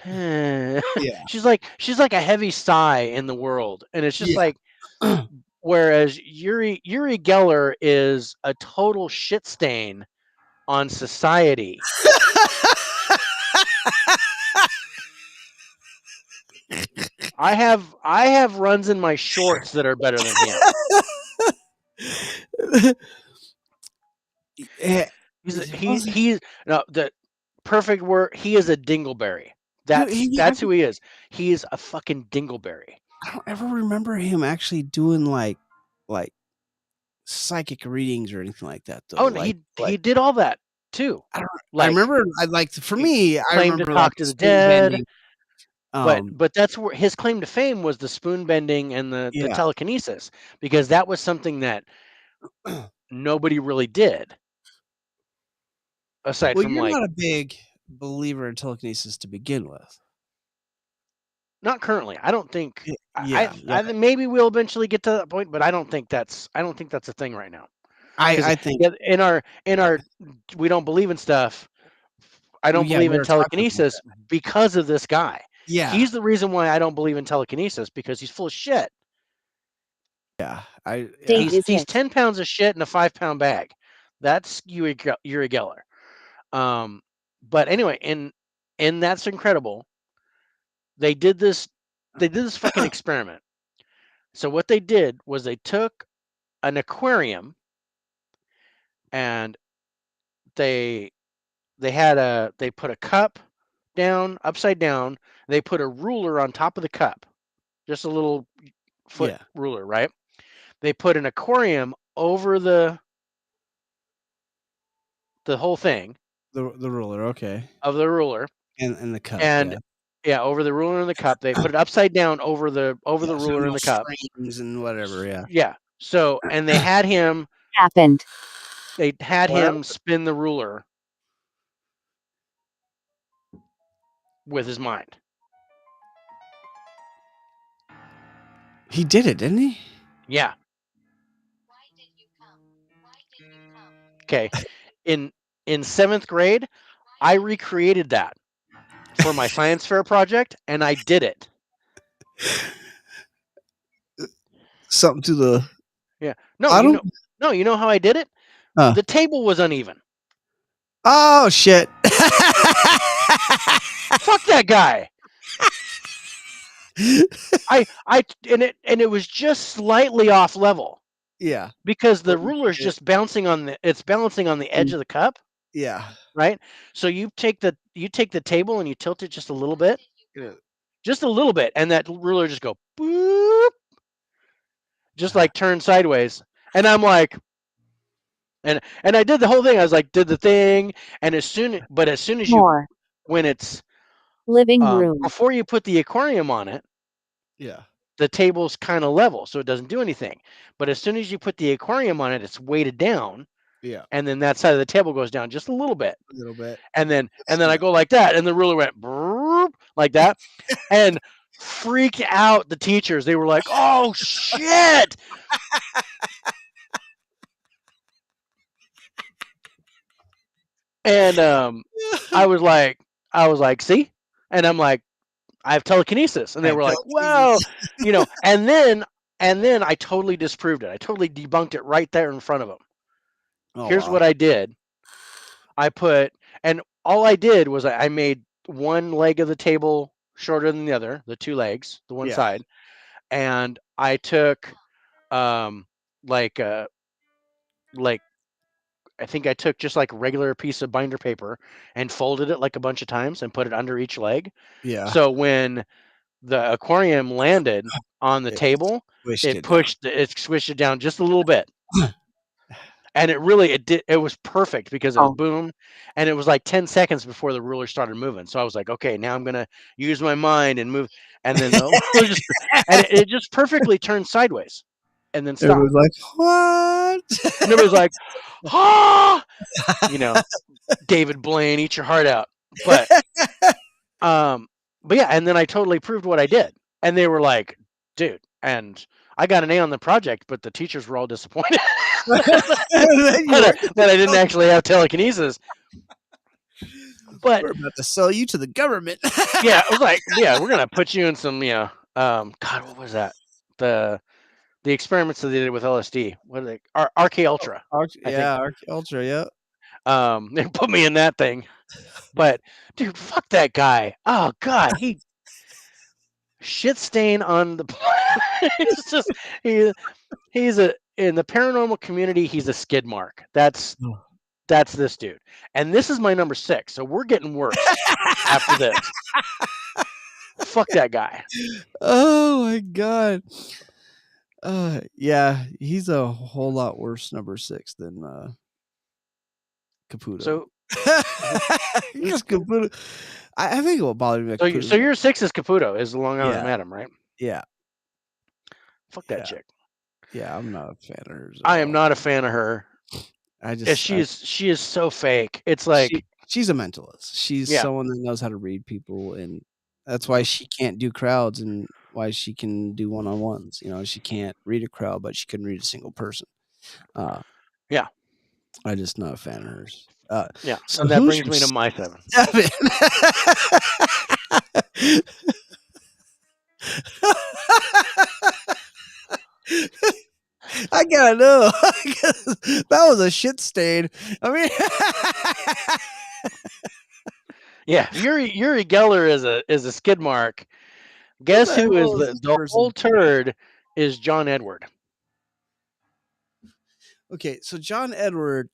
Yeah. she's like a heavy sigh in the world. And it's just Yeah. like, whereas Yuri Geller is a total shit stain on society. I have runs in my shorts that are better than him. Yeah. He's no, the perfect word. He is a dingleberry. Dude, That's who he is. He is a fucking dingleberry. I don't ever remember him actually doing like psychic readings or anything like that though. Oh no, he did all that too. I don't I Like remember for he me, I claimed to remember like talk the to the spoon dead, bending. but that's where his claim to fame was the spoon bending and the Yeah. telekinesis, because that was something that nobody really did aside Well, from you're like not a big believer in telekinesis to begin with. not currently. I don't think Yeah, yeah. I think maybe we'll eventually get to that point, but I don't think that's a thing right now. Because I think yeah, in our we don't believe in stuff. I don't yeah, believe we in were talking about telekinesis that. because of this guy. Yeah. He's the reason why I don't believe in telekinesis, because he's full of shit. Yeah. Date is He's hit. 10 pounds of shit in a 5 pound bag. That's Yuri Geller. But anyway, in That's Incredible, they did this fucking experiment. So what they did was they took an aquarium, and they they put a cup down upside down, they put a ruler on top of the cup, just a little foot Yeah. ruler, right? They put an aquarium over the whole thing The ruler, okay. of the ruler, And the cup, and yeah. yeah, over the ruler and the cup. They put it upside down over the Yeah, so ruler no and the cup. strings and whatever, yeah. Yeah. So, and they had him happened, What? spin the ruler with his mind. He did it, didn't he? Yeah. Okay. In 7th grade, I recreated that for my science fair project, and I did it. Something to the Yeah. No, bottom? you know how I did it? Huh. The table was uneven. Oh, shit. Fuck that guy. And it was just slightly off level Yeah. because the But you ruler's did it. just balancing on the edge of the cup, Yeah. right? So you take the table and you tilt it just a little bit, and that ruler just go boop, just like turn sideways. And I'm like, and I did the whole thing. I was like, did the thing, and as soon as you, more, when it's living room, before you put the aquarium on it, Yeah. the table's kind of level, so it doesn't do anything. But as soon as you put the aquarium on it, it's weighted down, Yeah. and then that side of the table goes down just a little bit. A little bit. And then I've seen I that. go like that, and the ruler went brrrr, like that, and freaked out the teachers. They were like, "Oh shit!" And I was like, "See?" And I'm like, "I have telekinesis," and they were like, "Wow," And then I totally disproved it. I totally debunked it right there in front of them. Oh, Here's wow. what I did. And all I did was I made one leg of the table shorter than the other, the two legs, the one Yeah. side, and I took like I think I took just like a regular piece of binder paper and folded it like a bunch of times and put it under each leg. Yeah. So when the aquarium landed on the It table, squished it it down. squished it down just a little bit. And it was perfect because it was oh, boom, and it was like 10 seconds before the ruler started moving. So I was like, okay, now I'm gonna use my mind and move, and then the ruler just and it just perfectly turned sideways and then stopped. Everybody's like, "What?" And everybody's like, ah, you know, David Blaine, eat your heart out. But um, but yeah, and then I totally proved what I did, and they were like, dude, and I got an A on the project, but the teachers were all disappointed You worked at that the I didn't actually have telekinesis. But We're about to sell you to the government. yeah, it was like, yeah, we're gonna put you in some, God, what was that? The experiments that they did with LSD. What are they? RK Ultra, I think. Yeah, Ultra, yeah. They put me in that thing. But dude, fuck that guy. Oh God, he shit stain on the planet. It's just he's in the paranormal community. He's a skid mark. That's this dude, and this is my number 6. So we're getting worse after this. Fuck that guy. Oh my god. Yeah, he's a whole lot worse number 6 than Caputo. So Because Caputo, I think it will bother me. so your 6 is Caputo, is the Long Island Yeah. Madam, right? Yeah, Fuck that chick. yeah, I'm not a fan of hers. I am not a fan of her. I just She is so fake. It's like she's a mentalist. She's Yeah. someone that knows how to read people, and that's why she can't do crowds and why she can do one-on-ones. She can't read a crowd, but she can read a single person. Yeah. I'm just not a fan of hers. Yeah. So And that who's brings your me to my 7. 7? I gotta know. That was a shit stain. I mean, Yeah, Yuri Geller is a skid mark. Guess the who is hell is this the person? whole turd is John Edward. Okay, so John Edward.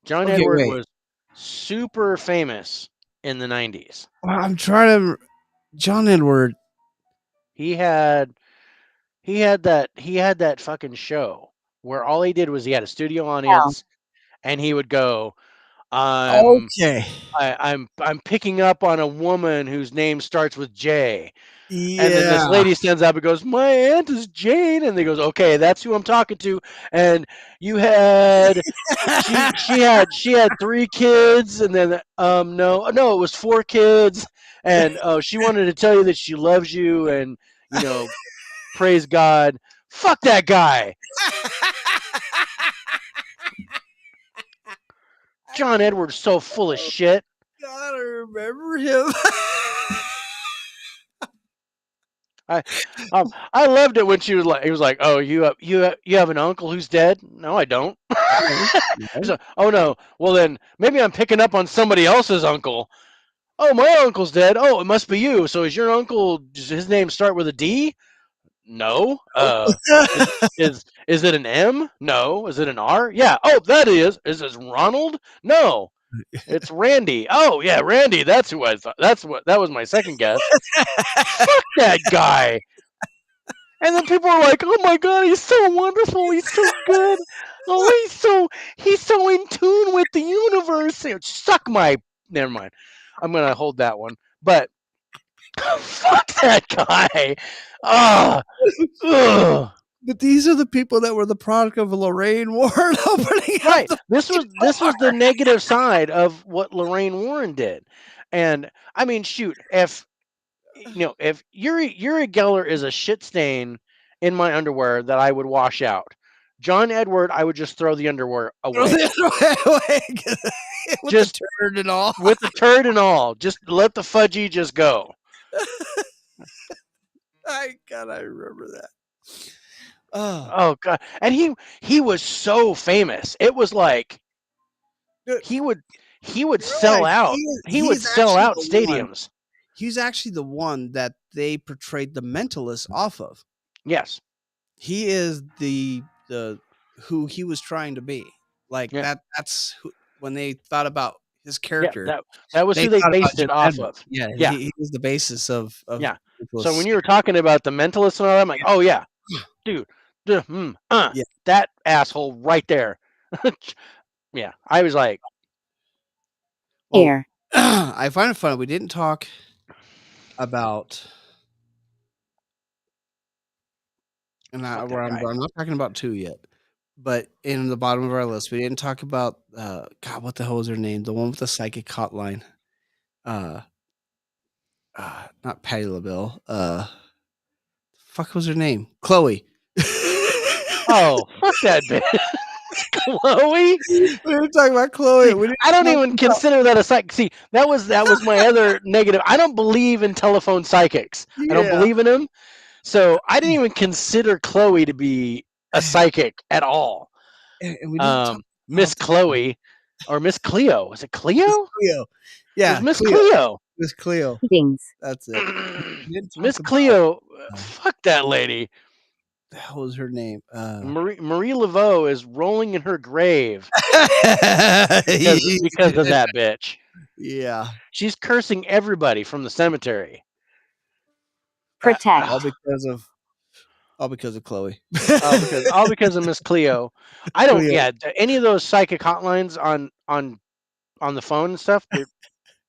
John Okay, Edward wait. was super famous in the 90s. Well, I'm trying to. John Edward. He had that fucking show where all he did was he had a studio audience and he would go, I'm Okay. I'm picking up on a woman whose name starts with J. And then this Yeah. lady stands up and goes, my aunt is Jane. And they goes, okay, that's who I'm talking to. And you had she had 3 kids, and then no, it was 4 kids, and she wanted to tell you that she loves you, and praise God. Fuck that guy. John Edwards so full of shit. God, I remember him. I loved it when he was like, oh, you have an uncle who's dead? No, I don't. He's like, oh no, well then maybe I'm picking up on somebody else's uncle. Oh, my uncle's dead. Oh, it must be you. So is your uncle? Does his name start with a D? No. Is it an M? No. Is it an R? Yeah. Oh, that is. Is it Ronald? No. It's Randy. Oh yeah, Randy. That's who I thought. That was my second guess. Fuck that guy. And then people are like, "Oh my god, he's so wonderful. He's so good. Oh, he's so in tune with the universe." Suck my. Never mind. I'm gonna hold that one. But fuck that guy. Ugh. But these are the people that were the product of Lorraine Warren opening Right. up. This was the negative side of what Lorraine Warren did. And I mean, shoot, if Yuri Geller is a shit stain in my underwear that I would wash out. John Edward, I would just throw the underwear away. With Just the turd and all. with the turd and all. Just let the fudgy just go. God, I remember that. Oh god. And he was so famous. It was like he would sell out. He would sell out stadiums. He's actually the one that they portrayed the Mentalist off of. Yes. He is the who he was trying to be. Like that's who, when they thought about his character. Yeah, that was who they based it off of. Yeah, he was the basis of yeah. So when you were talking about the Mentalist and all that, I'm like, oh yeah, dude, that asshole right there. Yeah, I was like, Here. I find it funny we didn't talk about, and I'm not talking about 2 yet, but in the bottom of our list we didn't talk about God, what the hell was her name? The one with the psychic hotline. Not Patty LaBelle. Fuck was her name? Chloe. Oh, fuck that bitch. Chloe? We didn't talk about Chloe. I don't even consider that a psychic. See, that was my other negative. I don't believe in telephone psychics. I don't believe in them. So I didn't even consider Chloe to be a psychic at all. And we didn't Miss Chloe or Miss Cleo. Was it Cleo? Miss Cleo. Yeah, Miss Cleo. Miss Cleo. Things. That's it. Miss Cleo. Fuck that lady. The hell was her name? Marie Laveau is rolling in her grave because of that bitch. Yeah, she's cursing everybody from the cemetery. Protect. all because of Chloe. all because of Miss Cleo. I don't. Yeah, any of those psychic hotlines on the phone and stuff, they're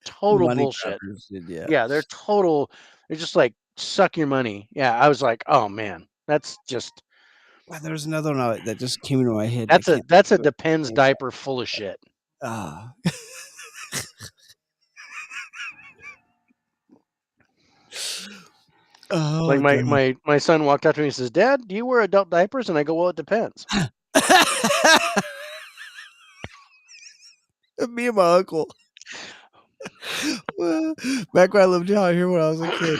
total Money bullshit. Grabbers, Yeah, they're total. They're just like suck your money. Yeah, I was like, oh man, that's just. Well, there's another one that just came into my head. That's a Depends diaper full of shit. Oh, like my son walked up to me and says, "Dad, do you wear adult diapers?" And I go, "Well, it depends." Me and my uncle. Back when I lived out here when I was a kid.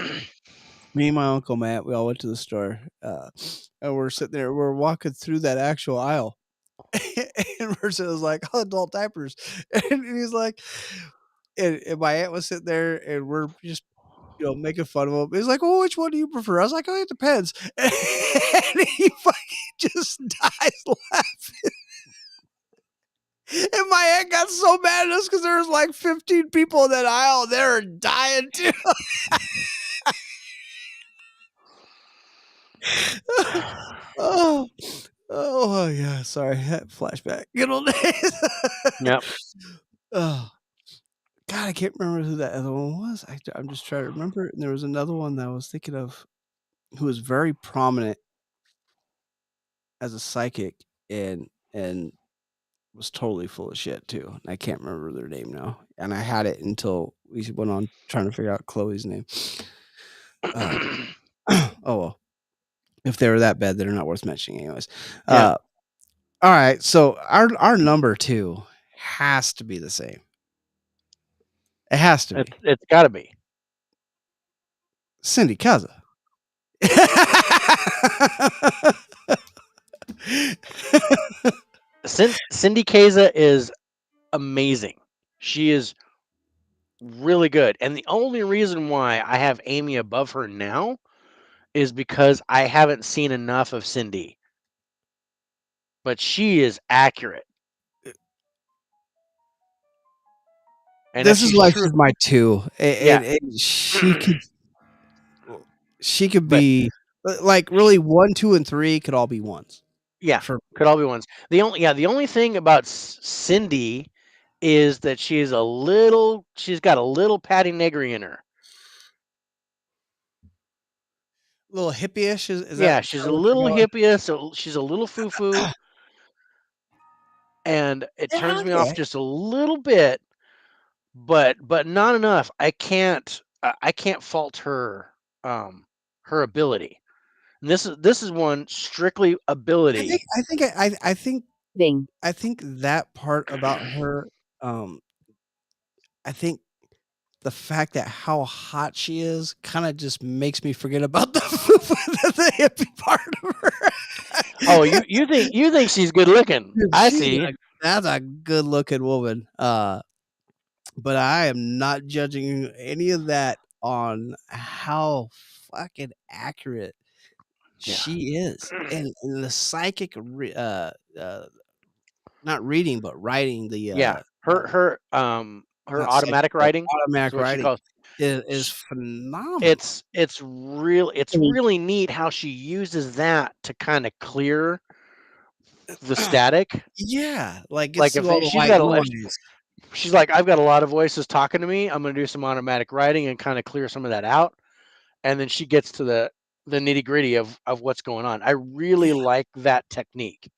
Me and my uncle Matt, we all went to the store, and we're sitting there. We're walking through that actual aisle, and Mercer was like, "Oh, adult diapers," and he's like, and my aunt was sitting there, and we're just, making fun of him. He's like, "Oh, which one do you prefer?" I was like, "Oh, it depends," and he fucking just dies laughing. And my aunt got got so mad at us because there was like 15 people in that aisle. They were dying too. Oh yeah. Sorry, flashback. Good old days. Yep. Oh God, I can't remember who that other one was. I'm just trying to remember. And there was another one that I was thinking of who was very prominent as a psychic and was totally full of shit too. And I can't remember their name now. And I had it until we went on trying to figure out Chloe's name. Oh well. If they were that bad, they're not worth mentioning anyways. Yeah. All right. So our number 2 has to be the same. It has to be. It's got to be. Cindy Kaza. Cindy Kaza is amazing. She is really good. And the only reason why I have Amy above her now is because I haven't seen enough of Cindy. But she is accurate. And this is why she's my 2. She could be like really 1, 2, and 3 could all be ones. Yeah, could all be ones. The only thing about Cindy is that she's got a little Patty Negri in her. A little hippie-ish, is yeah, that she's a little hippie, so she's a little foo-foo. And it turns me off just a little bit, but not enough. I can't fault her her ability. And this is one strictly ability. I think that part about her, I think the fact that how hot she is kind of just makes me forget about the hippie part of her. Oh, you think she's good looking? I see. That's a good looking woman. But I am not judging any of that on how fucking accurate she is, and the psychic, not reading but writing the her automatic writing. Automatic Is what writing she calls. is phenomenal. It's really neat how she uses that to kind of clear the static. Yeah, like if she's got she's like, I've got a lot of voices talking to me. I'm going to do some automatic writing and kind of clear some of that out. And then she gets to the nitty gritty of what's going on. I really like that technique.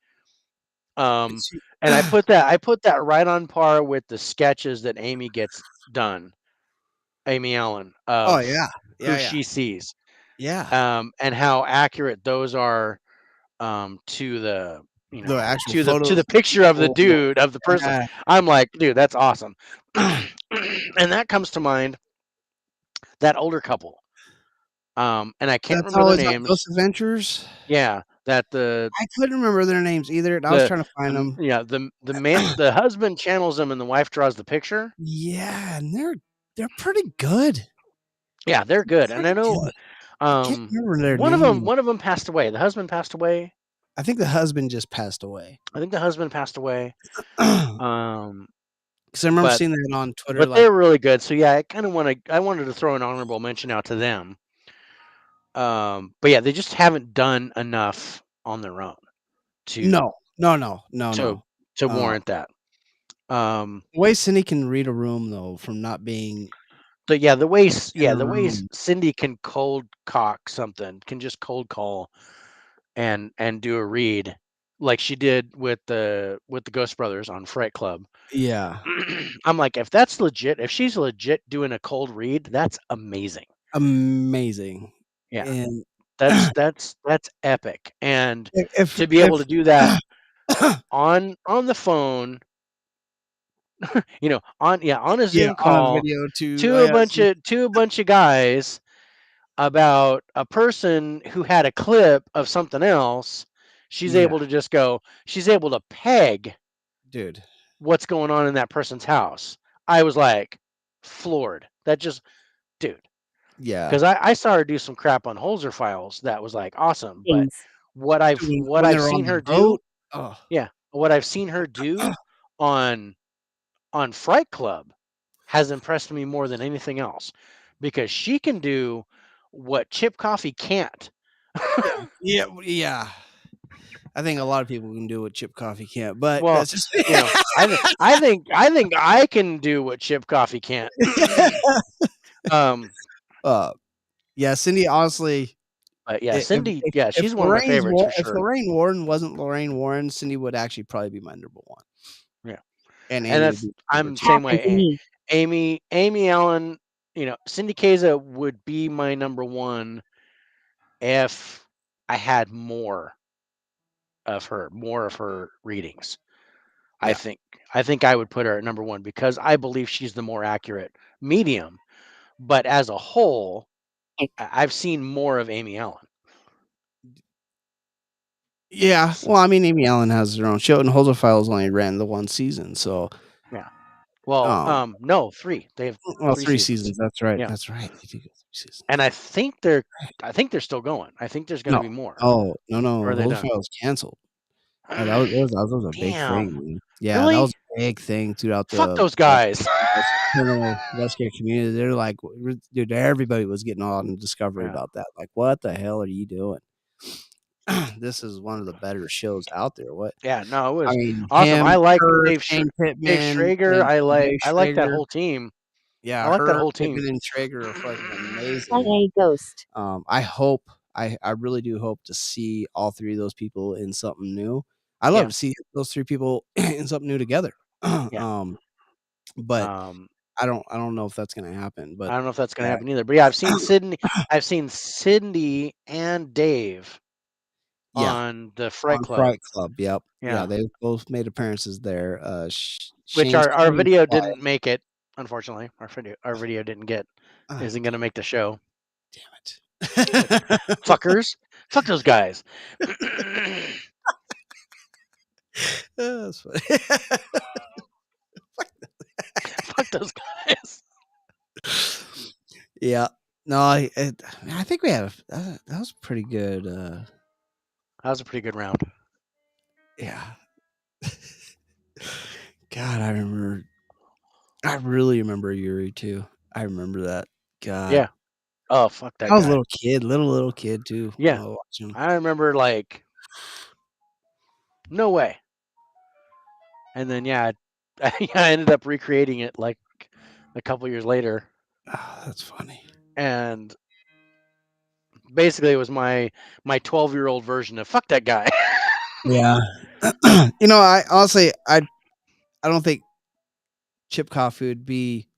And I put that right on par with the sketches that Amy gets done. Amy Allen of who she sees. Yeah. And how accurate those are to the the actual to the picture of the dude, of the person. Yeah. I'm like, dude, that's awesome. And that comes to mind, that older couple. And I can't remember their names. Ghost Adventures. Yeah, I couldn't remember their names either. I was trying to find them. Yeah, the man, the husband channels them, and the wife draws the picture. Yeah, and they're pretty good. Yeah, they're good. And I know, I can't remember their one of them passed away. The husband passed away. I think the husband just passed away. Because I remember seeing that on Twitter. But they're really good. So yeah, I wanted to throw an honorable mention out to them. But yeah, they just haven't done enough on their own to warrant that. The way Cindy can read a room though, from not being the way Cindy can cold cock something, can just cold call and do a read like she did with the Ghost Brothers on Fright Club. Yeah. I'm like, if that's legit, if she's legit doing a cold read, that's amazing. Amazing. Yeah. And that's epic. And to be able to do that on the phone, on a Zoom call to a bunch of guys about a person who had a clip of something else, she's able to peg what's going on in that person's house. I was like floored. That just, dude. Yeah. Because I saw her do some crap on Holzer Files that was like awesome. But what I've seen her do, what I've seen her do on on Fright Club has impressed me more than anything else because she can do what Chip Coffee can't. Yeah. I think a lot of people can do what Chip Coffee can't, but Well, that's just I think I can do what Chip Coffee can't. um, uh, yeah, Cindy, honestly, but yeah, I Cindy, yeah, she's one of my favorites for if sure. Lorraine Warren wasn't Lorraine Warren, Cindy would actually probably be my number 1, Yeah, and and Amy would that's be number I'm the 2. same Happened to way. me. Amy Allen, Cindy Kaza would be my number 1 if I had more of her readings. I Yeah. think I think I would put her at number 1 because I believe she's the more accurate medium. But as a whole, I've seen more of Amy Allen. Yeah, well, I mean, Amy Allen has her own show, and Holzer Files only ran the 1 season, so, Yeah. Well, um no, 3. They have well, 3 3 seasons. seasons, that's right, Yeah. that's right, they do go 3 seasons. And I think they're still going. I think there's gonna No. be more. Oh, no, Or are they Holzer done? Files canceled. That was a big thing, Damn. man. Yeah, that was Really? a big thing throughout Fuck the those guys. criminal investigative community. They're like, dude, everybody was getting on Discovery Yeah. about that. Like, what the hell are you doing? This is one of the better shows out there. What? Yeah, no, it I was mean, awesome. I him, like her, Dave Shane Dave Pittman, Schrager. and I like Dave I like that Schrager. whole team. I Yeah, like that her, whole team. Pittman, and Schrager are fucking Like amazing. a ghost. I hope, I really do hope to see all 3 of those people in something new. I love Yeah. to see those 3 people in something new together. Yeah. But Um, I don't know if that's gonna happen. I But don't know if that's gonna yeah, happen either. But yeah, I've seen Cindy and Dave yeah. on the Fright On Club. Fright Club, yep. Yeah, Yeah. they both made appearances there. Which Shane's our Shane video Fly. didn't make it, unfortunately. Our video didn't get Ah, isn't gonna make the show. damn But it. fuckers. Fuck those guys. That's funny. Fuck those guys. Yeah. No, I think we have that was pretty good, That was a pretty good round. yeah. God, I really remember Yuri too. I remember that. God. Yeah. Oh, fuck that I was a guy. little kid too when Yeah. I was watching him. I remember no way. And then yeah, I ended up recreating it like a couple years later. Oh, that's funny. And basically it was my 12-year-old version of fuck that guy. Yeah. I honestly I don't think Chip Coffey would be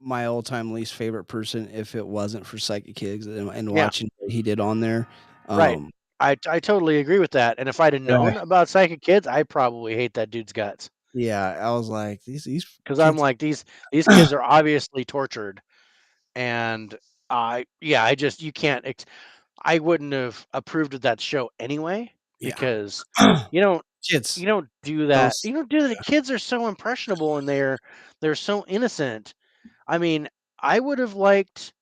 my all-time least favorite person if it wasn't for Psychic Kids and Yeah. watching what he did on there. Right. I totally agree with that. And if I'd have Yeah. known about Psychic Kids, I probably hate that dude's guts. Yeah, I was like, these Because I'm kids. like, these kids are obviously tortured. And I just you can't I wouldn't have approved of that show anyway Yeah. because you don't Kids. do that. Those You don't do that. The kids are so impressionable and they're so innocent. I mean, I would have liked,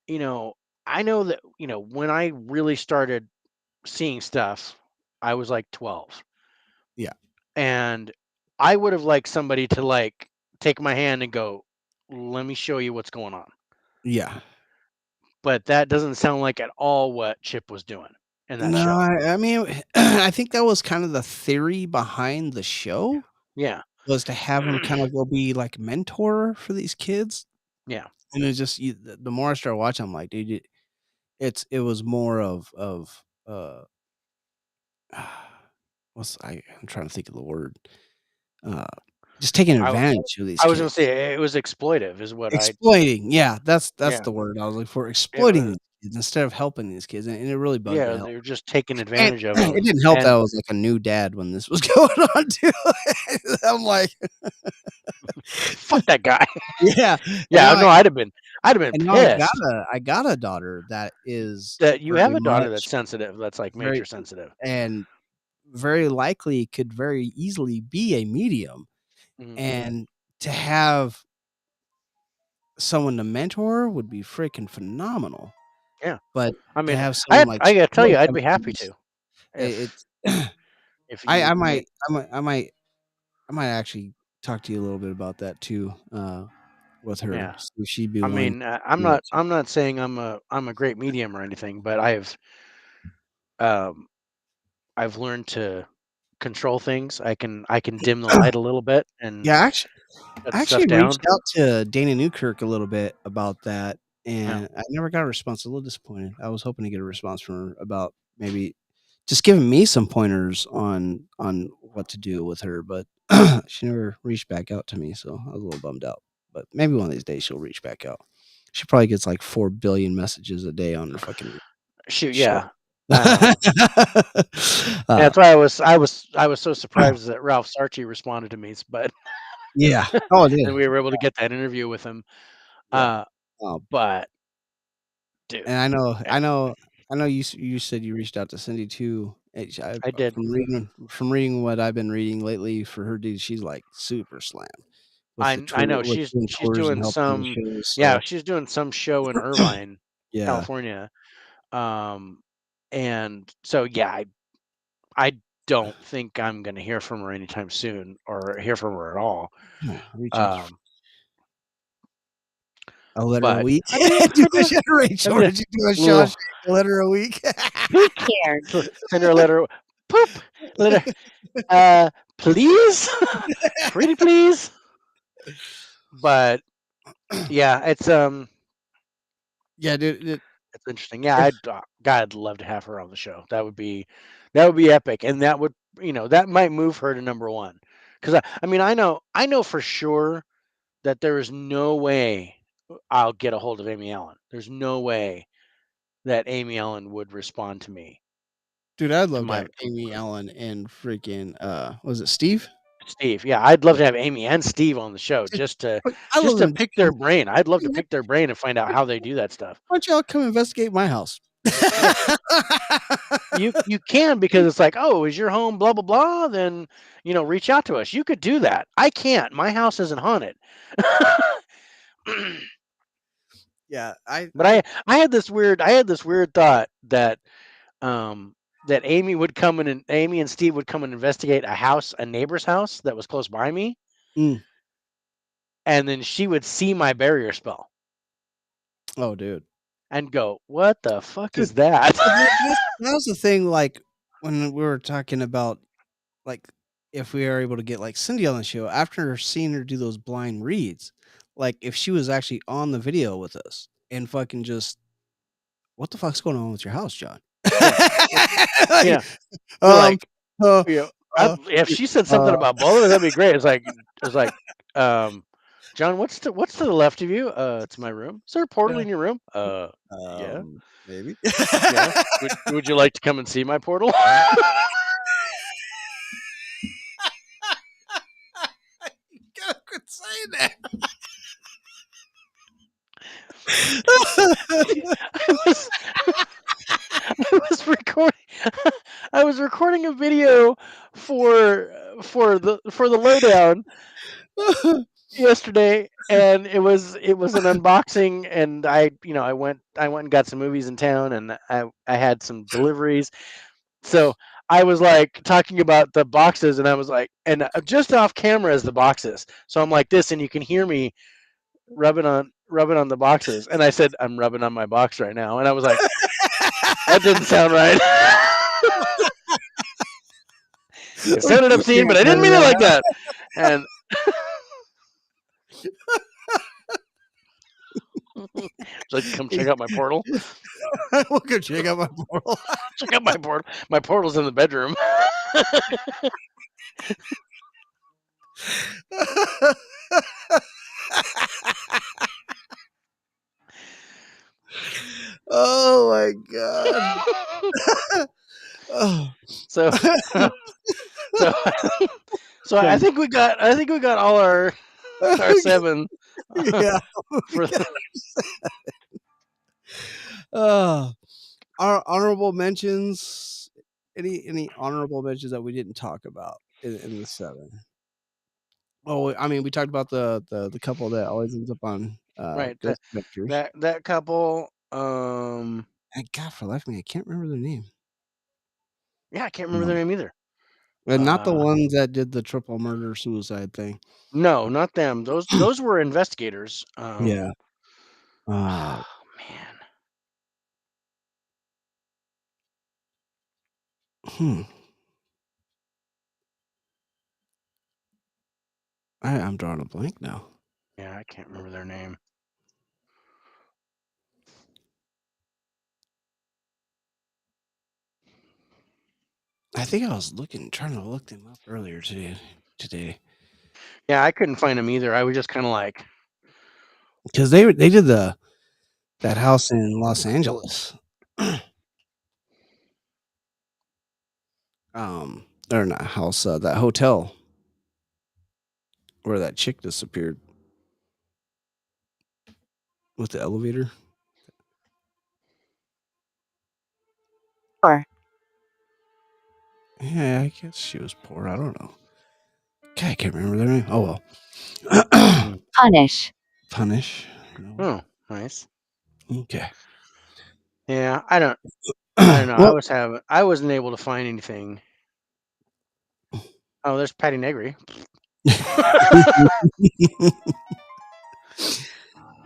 I know that, when I really started seeing stuff, I was like 12. Yeah. And I would have liked somebody to take my hand and go, "Let me show you what's going on." Yeah. But that doesn't sound like at all what Chip was doing in that No, show. I mean, I think that was kind of the theory behind the show, Yeah. was to have him kind of go be like mentor for these kids. Yeah. And it's just the more I started watching, I'm like, dude, it was more of I'm trying to think of the word. Uh, just taking I advantage of these I was gonna kids. say it was exploitive is what Exploiting, yeah, that's yeah. the word I was looking for. It Exploiting was these kids instead of helping these kids, and it really bugged the yeah, hell. they were just taking And advantage of it them. didn't help that And I was like a new dad when this was going on too. I'm like, fuck that guy. yeah, and Yeah, now no, I'd have been and now pissed I got a daughter that is that you have very a daughter that's much sensitive, that's like very major sensitive. and very likely could very easily be a medium, Mhm. and to have someone to mentor would be freaking phenomenal. Yeah. But I to mean, have someone like I gotta tell you, I'd come be in happy just to it's if I you might I might actually talk to you a little bit about that too, with her. Yeah. So she'd be I one. mean, I'm not saying I'm a great medium or anything, but um I've learned to control things. I can dim the light a little bit and Yeah, actually, shut I stuff actually down. reached out to Dana Newkirk a little bit about that, Yeah. and I never got a response. A little disappointed. I was hoping to get a response from her about maybe just giving me some pointers on what to do with her, but she never reached back out to me, so I was a little bummed out. But maybe one of these days she'll reach back out. She probably gets like 4 billion messages a day on her fucking Shoot, shit. yeah. uh, That's why I was so surprised that Ralph Sarchi responded to me, but yeah. Oh, it and did. we were able to get that interview with him. Yeah. Uh, Um, but dude, and eh, I know you said you reached out to Cindy too. I did. From reading what I've been reading lately for her dude, she's like super slammed with the I tour know with doing she's tours and doing helping with some, shows. yeah, So she's doing some show in Irvine, yeah, California. Um, and so yeah, I don't think I'm gonna hear from her anytime soon or hear from her at all. yeah, reach out to Um, a letter a but week. I do, Do I a do, I Rachel, do did you do a little Shawshank a letter a week? Who cares? send her a letter. Poop letter. Please, pretty please. But yeah, Yeah, dude. it's interesting. Yeah, God, I'd love to have her on the show. That would be epic, and that might move her to number one. Because I mean, I know for sure that there is no way I'll get a hold of Amy Allen. There's no way that Amy Allen would respond to me Dude, I'd to love to my have Amy Allen and freaking was it Steve? Steve. Yeah, I'd love to have Amy and Steve on the show Dude, just to I just love to them. pick their brain. I'd love to Why pick their brain and find out how they do that stuff. don't y'all come investigate my house? Yeah. You can, because it's like, oh, is your home blah blah blah? Then reach out to us. You could do that. I can't. My house isn't haunted. Yeah, But I had this weird thought that um that Amy and Steve would come and investigate a neighbor's house that was close by me, mm. and then she would see my barrier spell Oh, dude. and go, "What the fuck Dude, is that?" well, that was the thing, like, when we were talking about, like, if we are able to get, like, Cindy on the show, after seeing her do those blind reads, like, if she was actually on the video with us and fucking just, "What the fuck's going on with your house, John?" Yeah, Like, yeah. Be um, like, uh, you know, uh, if she said something uh, about bowler, that'd be great. It's like, um, John, what's to the left of you? It's my room. Is there a portal uh, in your room? Yeah, maybe. yeah. Would you like to come and see my portal? You gotta quit saying that. I was I was recording I was recording a video for the lowdown yesterday, and it was an unboxing, and I went and got some movies in town, and I had some deliveries. So I was like talking about the boxes, and I was like, and just off camera as the boxes. So I'm like this, and you can hear me rubbing on the boxes, and I said, I'm rubbing on my box right now, and I was like, that didn't sound right. It We sounded obscene, can't but I didn't edit mean it like that that. And would you like to come check out my portal? out. We'll go check out my portal. Check out my portal. My portal's in the bedroom. Oh my god. Oh. so, so, so I Done. think we got all our seven Yeah. for the, Uh, our honorable mentions. Any honorable mentions that we didn't talk about in the 7? Oh, I mean, we talked about the couple that always ends up on right. That Ghost Adventures. that couple. And God, for the life of me, I can't remember their name. Yeah, I can't remember Um, their name either. And not the Uh, ones that did the triple murder suicide thing. no, not them. Those were investigators. Yeah. Uh, Man. hmm. I'm drawing a blank now. Yeah, I can't remember their name. I think I was trying to look them up earlier today. Yeah, I couldn't find them either. I was just kind of like, Because they did that house in Los Angeles. Or not house, that hotel where that chick disappeared with the elevator. Or Yeah, I guess she was poor. I don't know. Okay, I can't remember their name. Oh well. mm, punish. Punish. No. oh, nice. Okay. Yeah, I don't know. Well, I wasn't able to find anything. Oh, there's Patty Negri.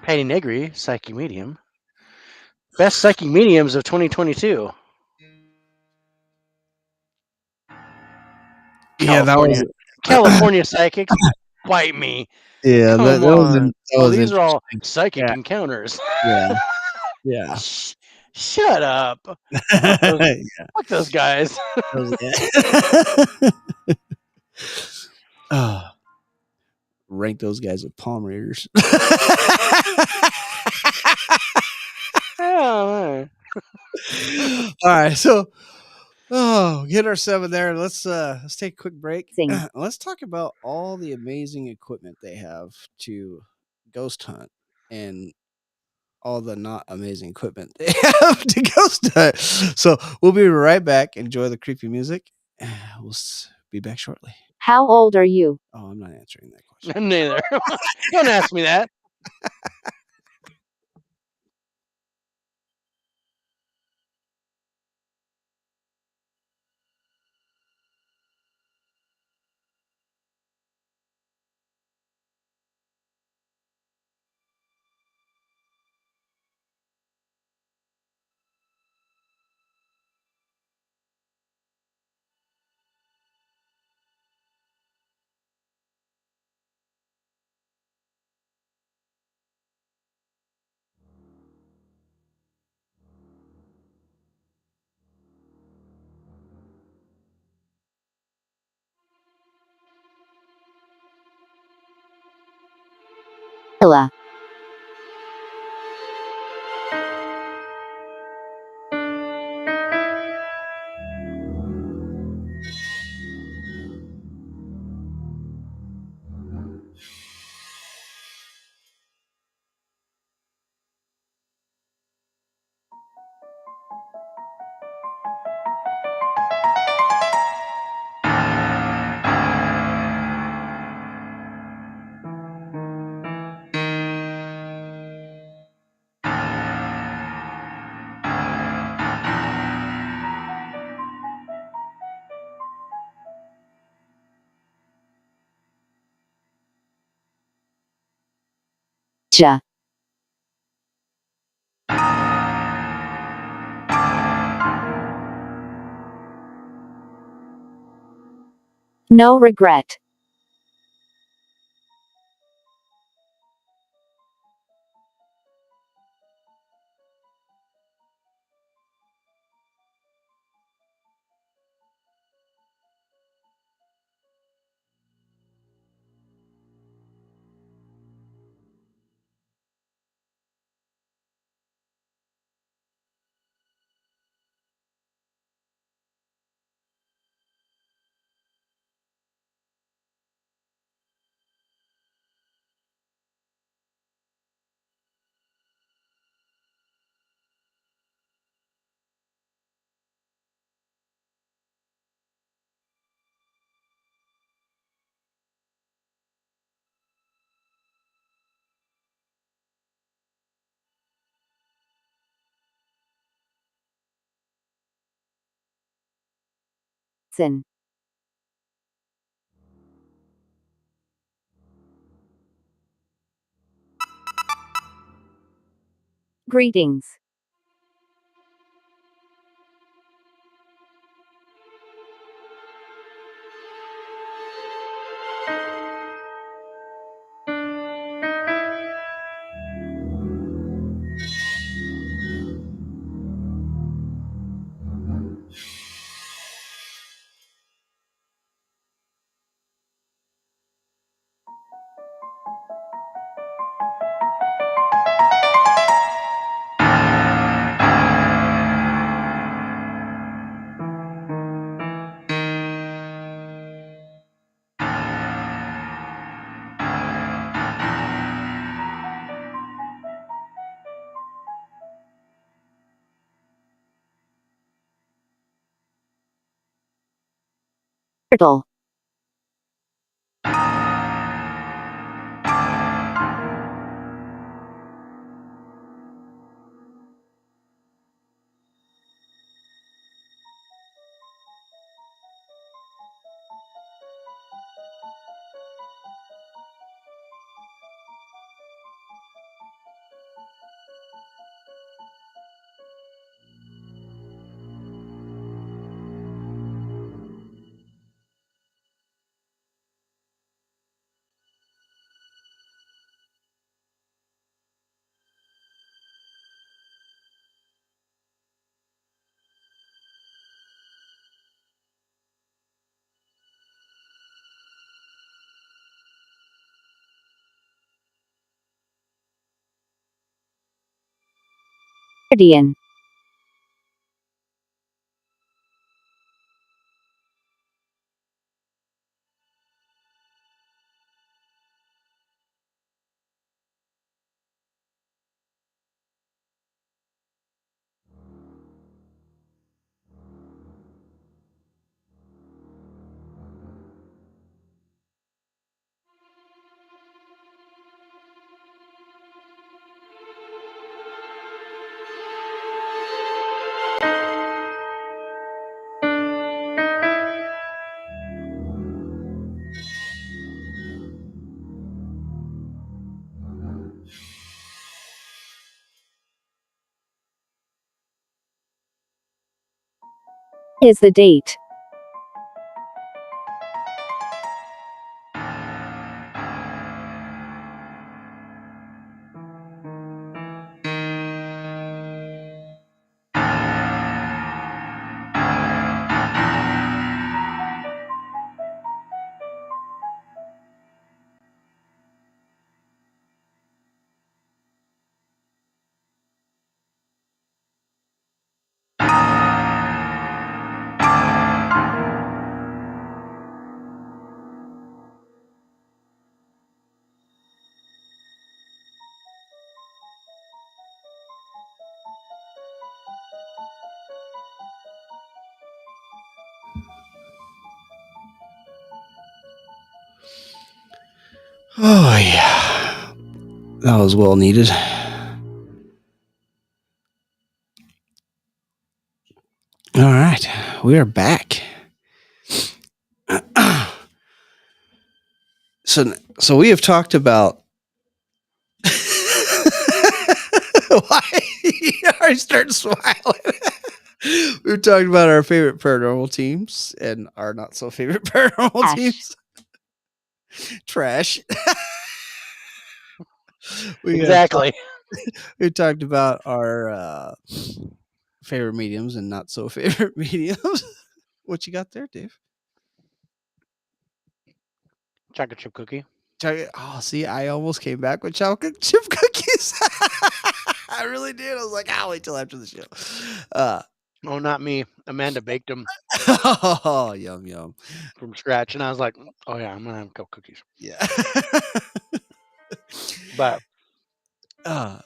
Patty Negri, psychic medium. Best psychic mediums of 2022. yeah, that was California psychics, bite me. yeah, Come on. that Oh, was these are all interesting. psychic Yeah, encounters. yeah, yeah. Shut up. Fuck those, Yeah, fuck those guys. that was- oh, rank those guys with palm readers. Oh, All right, so get our 7 there. Let's take a quick break. Sing. Let's talk about all the amazing equipment they have to ghost hunt and all the not amazing equipment they have to ghost hunt. So we'll be right back. Enjoy the creepy music. We'll be back shortly. How old are you? Oh, I'm not answering that question. neither. Don't ask me that. Illa. Ja. No regret. Sin. Greetings. Turtle. Guardian. Is the date. Oh, yeah. That was well needed. All right. We are back. So we have talked about. Why are you starting smiling? We've talked about our favorite paranormal teams and our not so favorite paranormal Trash. teams. Trash. Exactly. We talked about our favorite mediums and not so favorite mediums. What you got there, Dave? Chocolate chip cookie. Oh, see, I almost came back with chocolate chip cookies. I really did. I was like, I'll wait till after the show. Oh, not me. Amanda baked them Oh, yum, yum. from scratch, and I was like, "Oh yeah, I'm gonna have a couple cookies." Yeah. But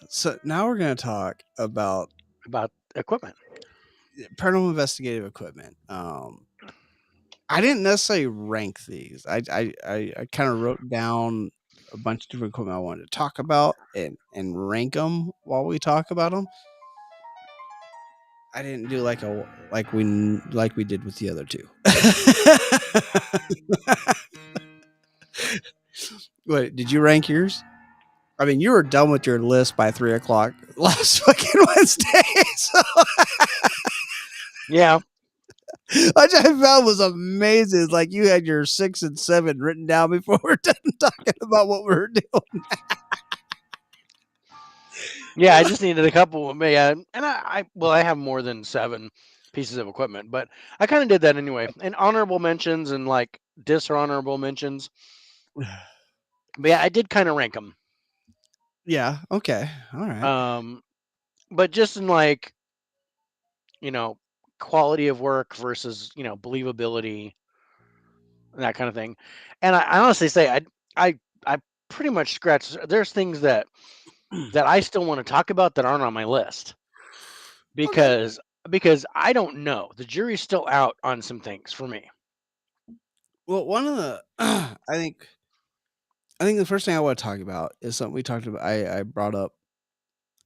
So now we're going to talk about about equipment. paranormal investigative equipment. I didn't necessarily rank these. I kind of wrote down a bunch of different equipment I wanted to talk about and rank them while we talk about them. I didn't do like we did with the other two. Wait, did you rank yours? I mean, you were done with your list by 3 o'clock last fucking Wednesday. So Yeah. which I found was amazing. It's like you had your 6 and 7 written down before we're done talking about what we're doing. Yeah, I just needed a couple. Yeah, and I have more than 7 pieces of equipment, but I kind of did that anyway. And honorable mentions and like dishonorable mentions. But yeah, I did kind of rank them. Yeah. Okay. All right. But just in like, you know, quality of work versus, believability and that kind of thing. And I honestly say I pretty much scratched. There's things that I still want to talk about that aren't on my list Okay. because I don't know. The jury's still out on some things for me. Well, one of the I think the first thing I want to talk about is something we talked about. I brought up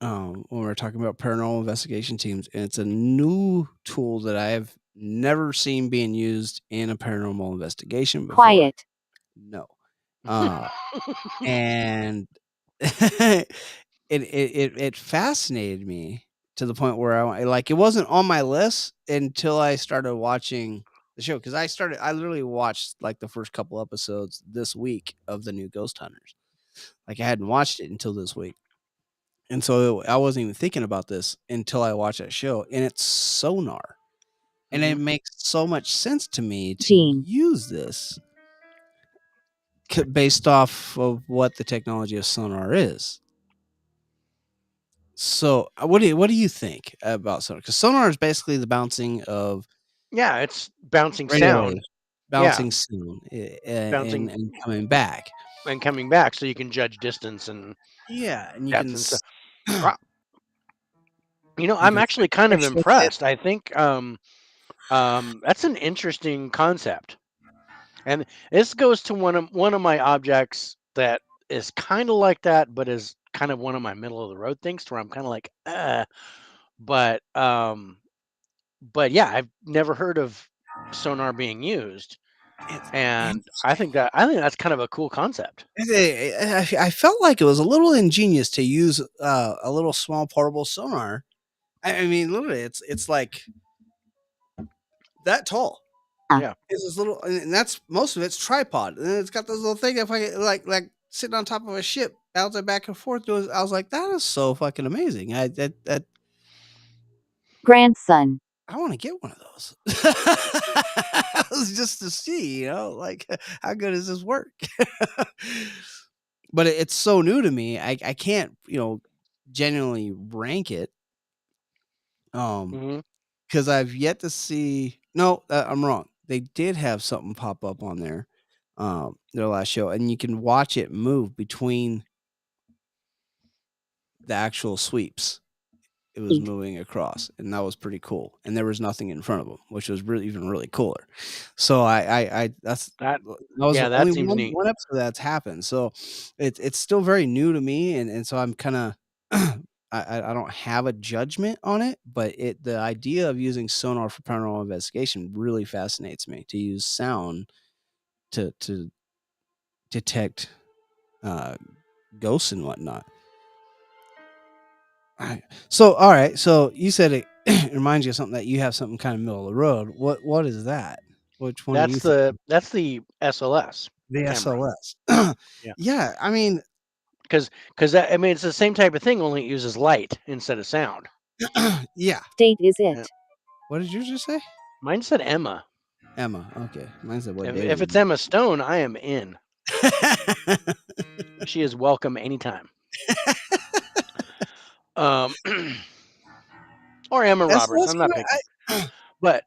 when we were talking about paranormal investigation teams, and it's a new tool that I have never seen being used in a paranormal investigation before. Quiet. No, and it fascinated me to the point where like it wasn't on my list until I started watching the show because I literally watched like the first couple episodes this week of the new Ghost Hunters. Like I hadn't watched it until this week. And so I wasn't even thinking about this until I watched that show, and it's sonar. And it Mhm. makes so much sense to me to Gene. use this based off of what the technology of sonar is. So, what do you think about sonar? Because sonar is basically the bouncing of Yeah, it's bouncing radio sound. waves, Yeah, bouncing sound, bouncing and coming back. and coming back, so you can judge distance and Yeah, and you depth can and stuff. you Uh, I'm can actually kind of switch it. impressed. I think that's an interesting concept. And this goes to one of my objects that is kind of like that, but is kind of one of my middle of the road things to where I'm kind of like, but yeah, I've never heard of sonar being used, and I think that's kind of a cool concept. I felt like it was a little ingenious to use a little small portable sonar. I mean, literally, it's like that tall. Yeah, It's this little, and that's most of it's tripod, and it's got this little thing. If I like sitting on top of a ship, bouncing back and forth. I was like, that is so fucking amazing. Grandson. I want to get one of those. Just to see, like how good does this work? But it's so new to me. I can't, genuinely rank it. hmm Because I've yet to see. No, I'm wrong. They did have something pop up on there, their last show, and you can watch it move between the actual sweeps. It was moving across, and that was pretty cool. And there was nothing in front of them, which was really cooler. So that that was yeah, that only seems neat. one episode that's happened. So it's still very new to me, and so I'm kind of I don't have a judgment on it, but the idea of using sonar for paranormal investigation really fascinates me. To use sound to detect uh, ghosts and whatnot. Alright. So, all right. So you said it, it reminds you of something that you have something kind of middle of the road. What is that? Which one are you thinking? That's the SLS The camera. SOS. Yeah, Yeah. I mean, because I mean it's the same type of thing, only it uses light instead of sound. yeah. Date is Yeah. it. What did you just say? Mine said Emma. Emma. Okay. Mine said what day If is it's Emma Stone, I am in. it? She is welcome anytime. Um, or Emma Roberts. SOS I'm not camera. picky, but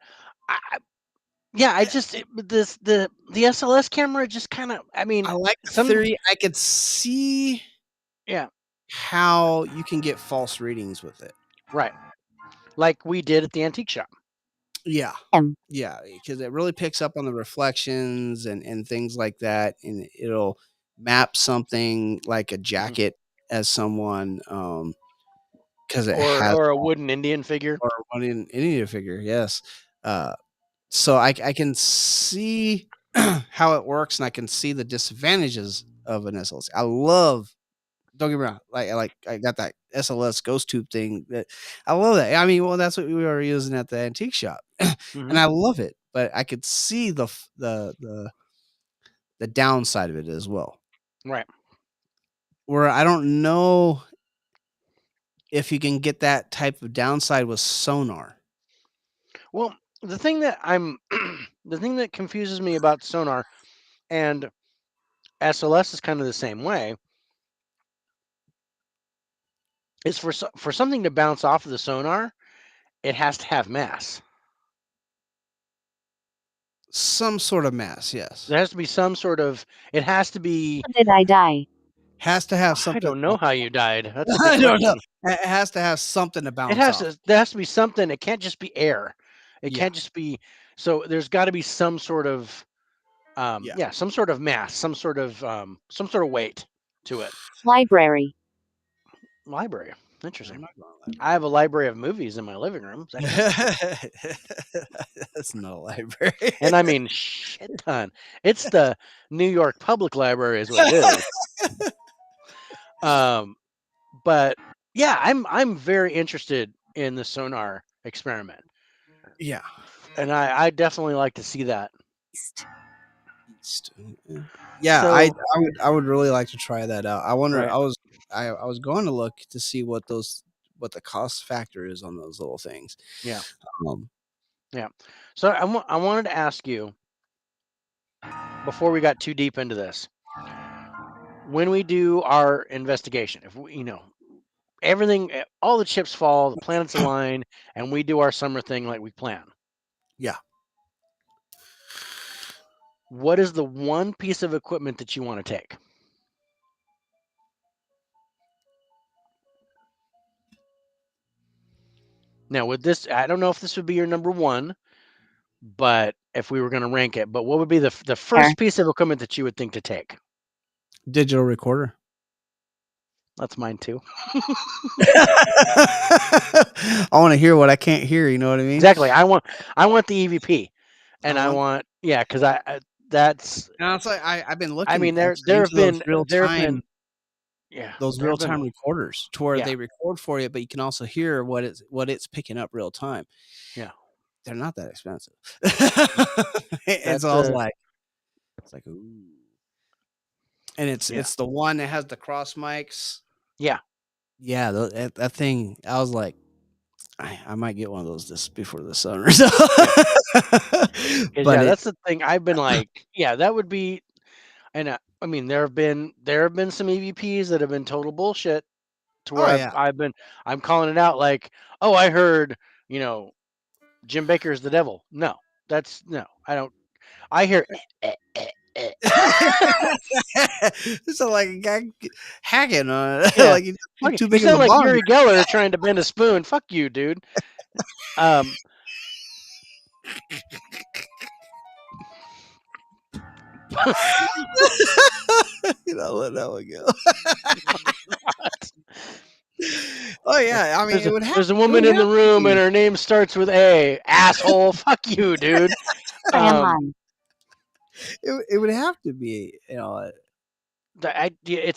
yeah, the SLS camera just kind of. I mean, I like the some theory. I could see yeah, how you can get false readings with it. right, like we did at the antique shop. Yeah. M. Yeah, because it really picks up on the reflections and things like that, and it'll map something like a Mhm. jacket as someone, because it has Or a wooden Indian figure. or one in Indian figure, yes. Uh, so I can see how it works, and I can see the disadvantages of an SLC. Don't get me wrong. Like I got that SLS ghost tube thing. That I love that. I mean, well, that's what we were using at the antique shop, and I love it. But I could see the downside of it as well. Right. Where I don't know if you can get that type of downside with sonar. Well, the thing that the thing that confuses me about sonar and SLS is kind of the same way is for something to bounce off of the sonar, it has to have mass. Some sort of mass, yes. There has to be some sort of. It has to be. How did I die? Has to have I something. don't know how you died. That's a I good don't know. question. It has to have something to bounce It has off. to. There has to be something. It can't just be air. It Yeah. can't just be. So there's got to be some sort of. Yeah. Some sort of mass, some sort of weight to it. Library. Library. Interesting. I'm not going library. I have a library of movies in my living room. That's not a library. And I mean shit ton. It's the New York Public Library is what it is. But yeah, I'm very interested in the sonar experiment. Yeah. And I definitely like to see that. Yeah, So, I would really like to try that out. I wonder. Right. I was going to look to see what the cost factor is on those little things. Yeah. Um, Yeah. So I wanted to ask you before we got too deep into this. When we do our investigation, if we, everything, all the chips fall, the planets align, and we do our summer thing like we plan. Yeah. What is the one piece of equipment that you want to take? Now, with this, I don't know if this would be your number one, but if we were going to rank it, but what would be the first piece of equipment that you would think to take? Digital recorder. That's mine too. I want to hear what I can't hear. You know what I mean? Exactly. I want the EVP, and I want because that's. And it's like I've been looking. I mean, there have been those real time recorders to where they record for you, but you can also hear what it's picking up real time. Yeah, they're not that expensive. And so I was like, ooh. And it's the one that has the cross mics. Yeah. Yeah, that thing. I was like, I might get one of those just before the summer. But that's the thing. I've been like, that would be. And I mean, there have been some EVPs that have been total bullshit. To where I'm calling it out like, oh, I heard, Jim Baker's the devil. No, I don't. I hear. So like a guy hacking on it. Yeah. Like you too big sound of a like bomb. Yuri Geller trying to bend a spoon. Fuck you, dude. Let that one go. Oh yeah, I mean, there's a woman in the room and her name starts with A. Asshole. Fuck you, dude. It would have to be, it's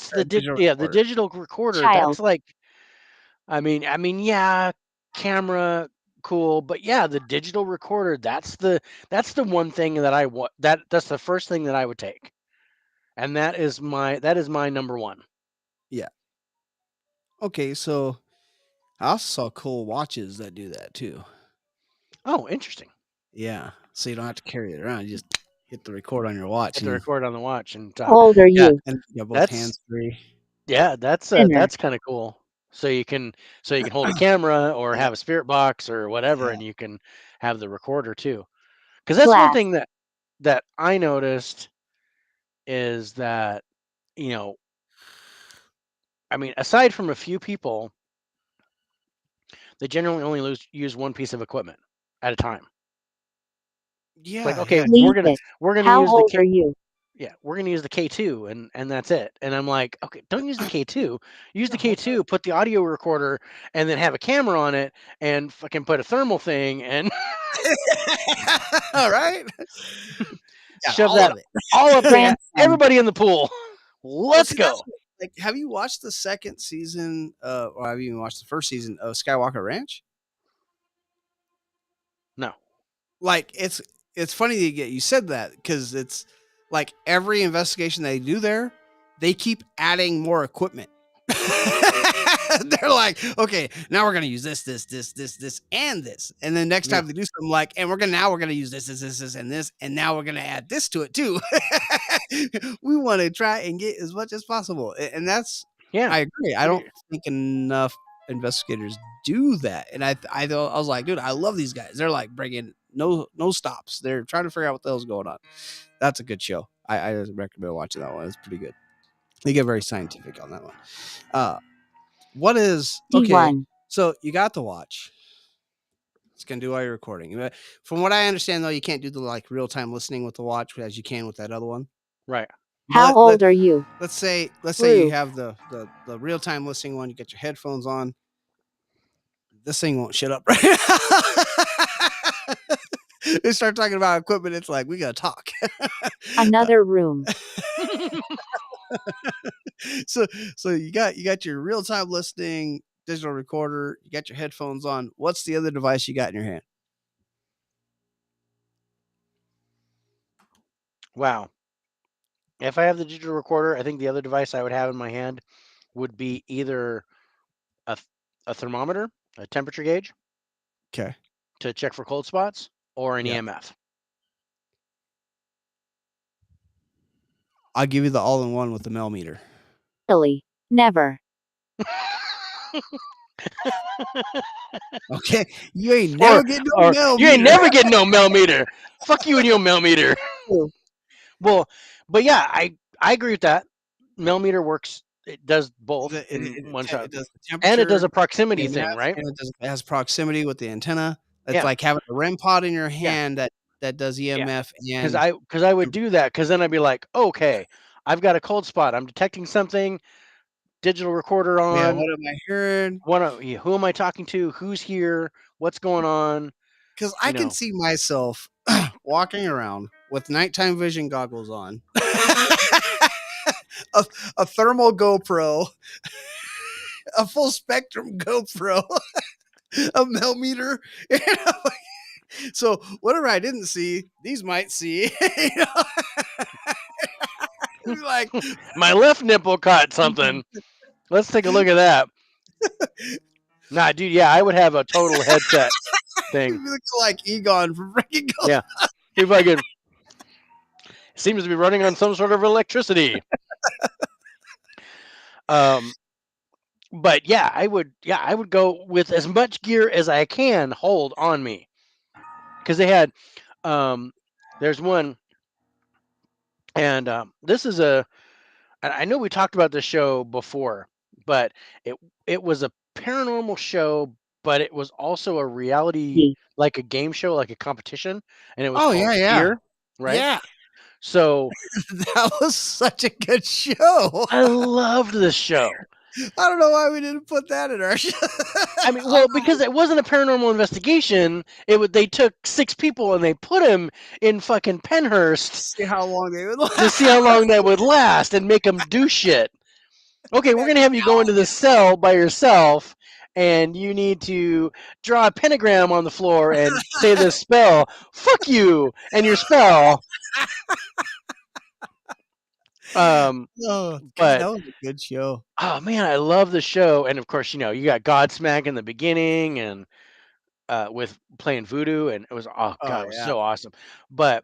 the digital recorder. That's like, I mean, yeah, camera, cool, but yeah, the digital recorder. That's the one thing that I want. That's the first thing that I would take, and that is my number one. Yeah. Okay, so I also saw cool watches that do that too. Oh, interesting. Yeah, so you don't have to carry it around. You just hit the record on your watch. Hit the record on the watch, and how old are you? And both hands free. Yeah, that's kind of cool. So you can hold a camera or have a spirit box or whatever, and you can have the recorder too. Because that's one thing that I noticed is that, I mean, aside from a few people, they generally only use one piece of equipment at a time. Yeah. Like, okay, we're gonna how use old the are you? Yeah, we're gonna use the K2 and that's it. And I'm like, okay, don't use the K2. Use the K2, put the audio recorder, and then have a camera on it, and fucking put a thermal thing, and all right, shove that all up there. Everybody in the pool. Let's go. like, have you watched the second season, or have you even watched the first season of Skywalker Ranch? No. Like, it's funny that you said that because it's like every investigation they do there, they keep adding more equipment. They're like, okay, now we're gonna use this, and this, and then next Yeah. time they do something like, and we're gonna use this, and this, and now we're gonna add this to it too. We want to try and get as much as possible, and that's Yeah. I agree. I don't think enough investigators do that, and I was like, dude, I love these guys. They're like bringing no stops. They're trying to figure out what the hell's going on. That's a good show. I recommend watching that one. It's pretty good. They get very scientific on that one. What is okay? D1. So you got the watch. It's gonna do all your recording. From what I understand, though, you can't do the like real time listening with the watch as you can with that other one. Right. How But old are you? let's say you Proof. have the real time listening one. You get your headphones on. This thing won't shut up right now. They start talking about equipment. It's like we gotta talk. Another room. so you got your real time listening digital recorder. You got your headphones on. What's the other device you got in your hand? Wow. If I have the digital recorder, I think the other device I would have in my hand would be either a thermometer, a temperature gauge Okay. to check for cold spots, or an Yeah. EMF. I'll give you the all in one with the millimeter. Really? Never. Okay, you ain't never getting no Or millimeter. you ain't never getting no millimeter. Fuck you and your millimeter. Well, but yeah, I agree with that. Millimeter works. It does both in one shot, It does the and temperature, it does a proximity EMF, thing, right? and it has proximity with the antenna. It's Yeah. like having a REM pod in your hand that does EMF Because and I would do that, because then I'd be like, okay, I've got a cold spot. I'm detecting something. Digital recorder yeah. on. What am I hearing? Who am I talking to? Who's here? What's going on? Because I can see myself walking around with nighttime vision goggles on, a thermal GoPro, a full spectrum GoPro, a millimeter. You know? So whatever I didn't see, these might see. You know? Like My left nipple caught something. Let's take a look at that. Nah, dude, yeah, I would have a total headset thing. you look like Egon from freaking Ghost. Yeah. If I could, seems to be running on some sort of electricity. But yeah, I would go with as much gear as I can hold on me, because they had there's one, and this is I know we talked about this show before, but it was a paranormal show, but it was also a reality, like a game show, like a competition, and it was called Fear, right? Yeah. So That was such a good show. I loved this show. I don't know why we didn't put that in our show. I mean, well, because it wasn't a paranormal investigation. They took 6 people and they put them in fucking Penhurst See how long they would last. to see how long that would last and make them do shit. Okay, we're gonna have you go into the cell by yourself, and you need to draw a pentagram on the floor and say this spell. Fuck you and your spell. Oh, God, but that was a good show. Oh man, I love the show, and of course, you got Godsmack in the beginning, and with playing voodoo, and it was it was so awesome. But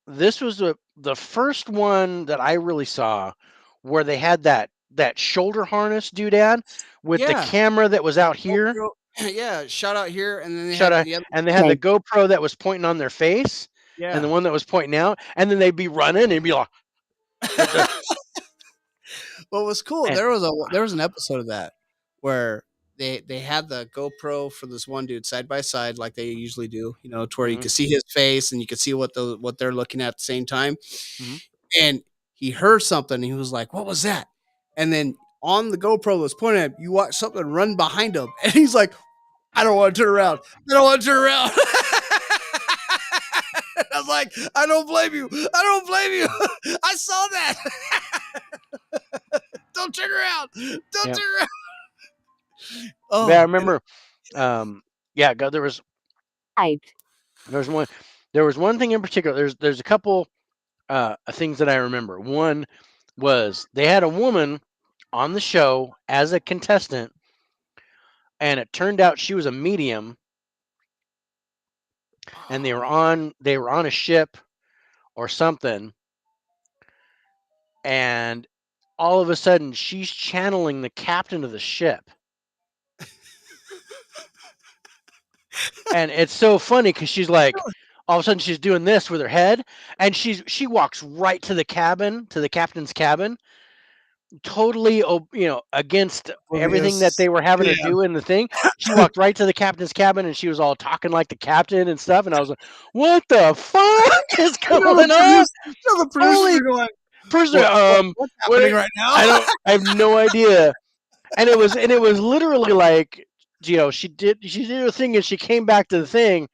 this was the first one that I really saw where they had that shoulder harness doodad with the camera that was out here. Yeah, shot out here, and then they Shut had up. the other. And they had the GoPro that was pointing on their face, and the one that was pointing out, and then they'd be running and be like. What was cool? There was an episode of that where they had the GoPro for this one dude side by side, like they usually do, to where you could see his face and you could see what they're looking at the same time. Mm-hmm. And he heard something. And he was like, "What was that?" And then on the GoPro that was pointing at him, you watch something run behind him, and he's like, "I don't want to turn around. I don't want to turn around." I was was like, I don't blame you. I don't blame you. I saw that. Don't turn around. Don't Yep. turn around. Yeah, I Oh, remember. Yeah, there was Hyped. one. There was one thing in particular. There's a couple things that I remember. One was they had a woman on the show as a contestant, and it turned out she was a medium, and they were on a ship or something, and all of a sudden she's channeling the captain of the ship. And it's so funny because she's like, all of a sudden she's doing this with her head, and she walks right to the cabin, to the captain's cabin, totally, against everything that yes. they were having her Yeah. do in the thing. She walked right to the captain's cabin, and she was all talking like the captain and stuff. And I was like, "What the fuck is going on?" The producers Totally, are going, person. what's happening right now? I have no idea. And it was literally like, she did her thing, and she came back to the thing,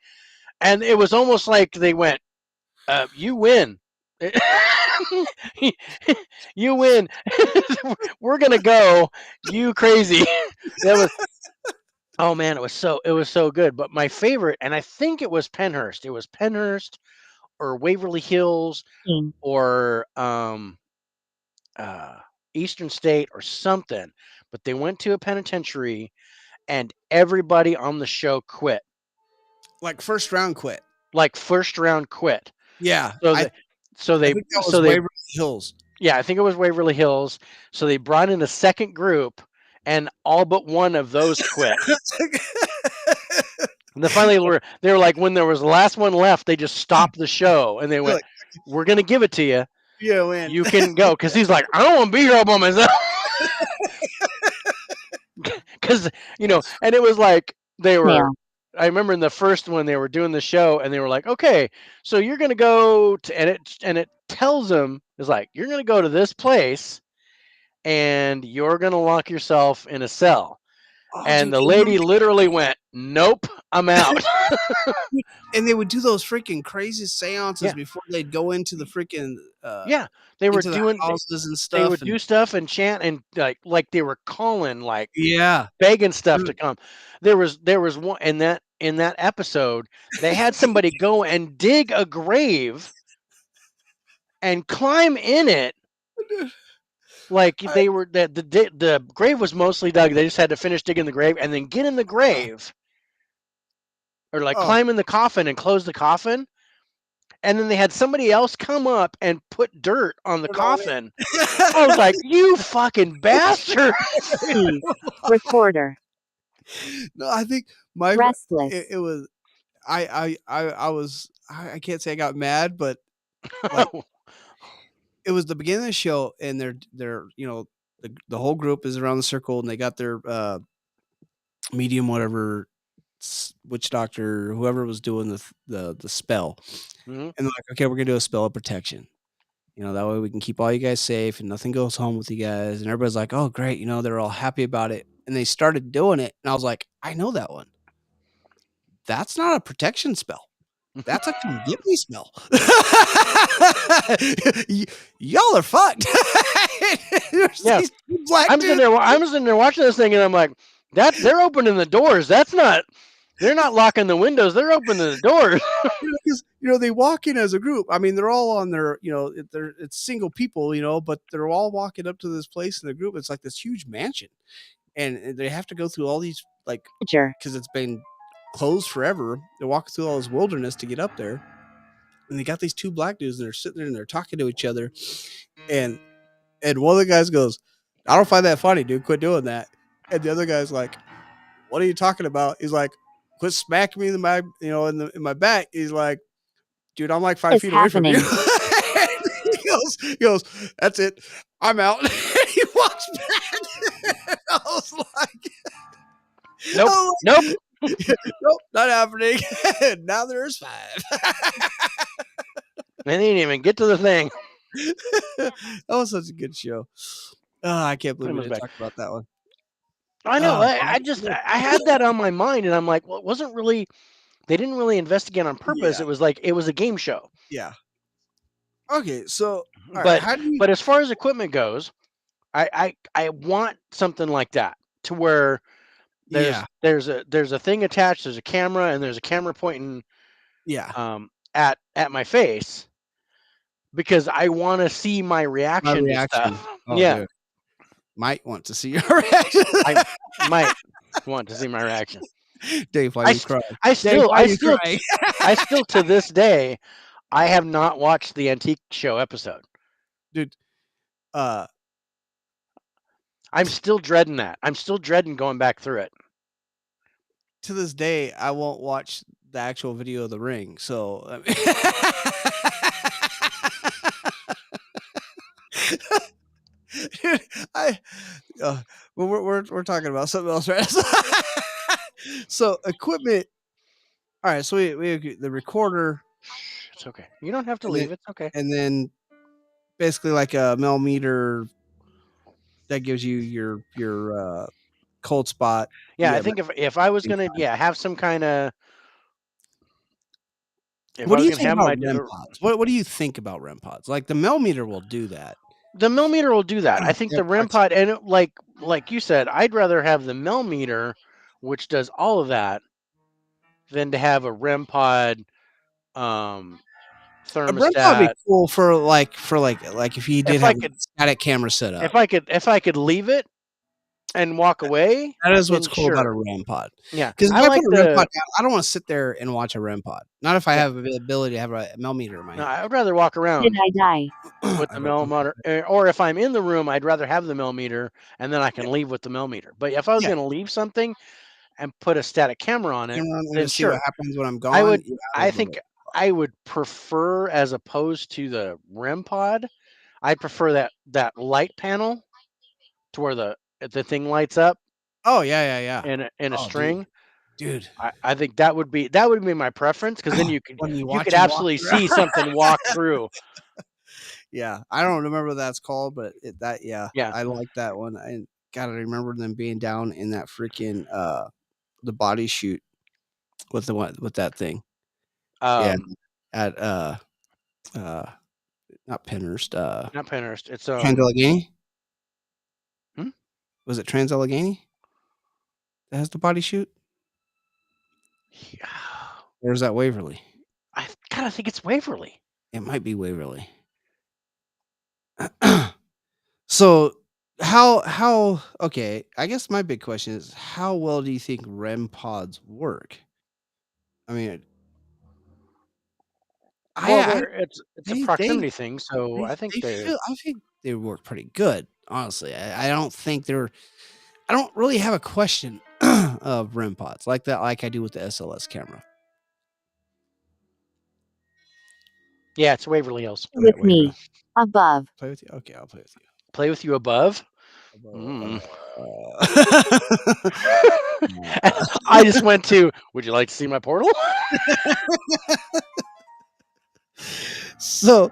and it was almost like they went, "You win." You win. We're gonna go. You crazy. That was. Oh man, it was so good. But my favorite, and I think it was Penhurst. It was Penhurst or Waverly Hills King. or uh, Eastern State or something. But they went to a penitentiary, and everybody on the show quit. Like first round quit. Like first round quit. Yeah. So I they so they think that was so they Waverly Hills. Yeah, I think it was Waverly Hills. So they brought in a second group, and all but one of those quit. And then finally, they were like, when there was the last one left, they just stopped the show, and they went, "We're gonna give it to you. Yeah, win. You can go." Because he's like, "I don't want to be here all by myself." Because and it was like they were. Snail. I remember in the first one they were doing the show, and they were like, "Okay, so you're gonna go to," and it tells them, it's like, "You're gonna go to this place, and you're gonna lock yourself in a cell." Oh, And dude, the lady literally went, "Nope, I'm out." and they would do those freaking crazy seances Yeah. before they'd go into the freaking Yeah, they were into the doing. houses and They stuff. would do stuff and chant, and like they were calling, like Yeah. begging stuff to come. There was one in that episode. They had somebody go and dig a grave and climb in it. Like they were the grave was mostly dug. They just had to finish digging the grave and then get in the grave, or like climb in the coffin and close the coffin. And then they had somebody else come up and put dirt on the coffin. I was like, "You fucking bastard!" Recorder. No, I think my Restless. it was I was I can't say I got mad, but like it was the beginning of the show, and they're the whole group is around the circle, and they got their medium, whatever, witch doctor, whoever was doing the spell, Mhm. and they're like, okay, we're gonna do a spell of protection. That way we can keep all you guys safe and nothing goes home with you guys. And everybody's like, oh, great. They're all happy about it. And they started doing it. And I was like, I know that one. That's not a protection spell. That's a come get me spell. Y'all are fucked. Yeah. I'm sitting there watching this thing, and I'm like, they're opening the doors. They're not locking the windows. They're opening the doors. Because they walk in as a group. I mean, they're all on their, it's single people, but they're all walking up to this place in the group. It's like this huge mansion, and they have to go through all these because it's been closed forever. They're walking through all this wilderness to get up there, and they got these two black dudes, and they're sitting there and they're talking to each other, and one of the guys goes, "I don't find that funny, dude. Quit doing that." And the other guy's like, "What are you talking about?" He's like, "Quit smacking me in my, in my back." He's like, "Dude, I'm like 5 feet away from you." he goes, "That's it. I'm out." He walks back. I was like, Nope. Nope, not happening. Now there's 5. They didn't even get to the thing. That was such a good show. I can't believe we didn't talk about that one. I know. I had that on my mind, and I'm like, well, it wasn't really. They didn't really investigate on purpose. Yeah. It was like it was a game show. Yeah. Okay, so all right, But how do you? but as far as equipment goes, I want something like that to where Yeah, there's a thing attached, there's a camera, and there's a camera pointing yeah. at my face because I want to see my My reaction to reaction. stuff. Oh, Yeah, dude, might want to see your reaction. I might want to see my reaction. Dave, why I you st- cry? I Dave, still why I you still crying? I still to this day I have not watched the Antique Show episode. Dude, uh, I'm still dreading that. I'm still dreading going back through it. to this day, I won't watch the actual video of the ring. So, dude, I, well, we're talking about something else, right? So equipment. All right, so we agree, the recorder, Shh, it's okay. You don't have to and then leave. It's okay. and then basically like a millimeter that gives you your cold spot. Yeah, I Yeah. think if I was gonna have some kind of if What I do was you gonna think have about my REM pods? What do you think about REM pods? Like the millimeter will do that. the millimeter will do that. I think Yeah, the REM pod and like you said, I'd rather have the millimeter, which does all of that, than to have a REM pod um, a REM pod would be thermostat. cool for like if you did If I have a could static camera set up. if I could leave it and walk away, That is then what's cool about a sure. REM pod. Yeah, Because if I I put like a REM pod the down, I don't want to sit there and watch a REM pod. Not if I yeah. have the ability to have a millimeter in my No, hand. I'd rather walk Did around I die? with the I'd rather- millimeter, or if I'm in the room, I'd rather have the millimeter, and then I yeah, can leave with the millimeter. But if I was yeah. going to leave something and put a static camera on it, Camera on there to then see what sure, happens when I'm I gone. would. Yeah, I I would love think it. I would prefer, as opposed to the REM pod, I'd prefer that light panel to where the thing lights up Oh yeah, yeah, yeah. in a Oh, dude, string. dude. I think that would be my preference because then When you you watch could them walk absolutely around. see something walk through. Yeah, I don't remember what that's called, but yeah, Yeah. I like that one. I gotta remember them being down in that freaking the body shoot with the one with that thing. Yeah, Um, at uh not Penhurst, not Pinterest. It's Trans-Allegheny? hmm? Was it Trans-Allegheny that has the body shoot? Yeah, Or is that Waverly? I gotta think it's Waverly. It might be Waverly. So how okay, I guess my big question is how well do you think REM pods work? I mean, Well, I it's a they proximity thing, so they I think they they're feel I think they work pretty good, honestly. I don't think they're I don't really have a question of REM pods like that like I do with the SLS camera. yeah, it's Waverly Hills. Okay, With wait, me. Above. play with you? Okay, I'll play with you. Play with you above. Uh, Mm. I just went to. Would you like to see my portal? so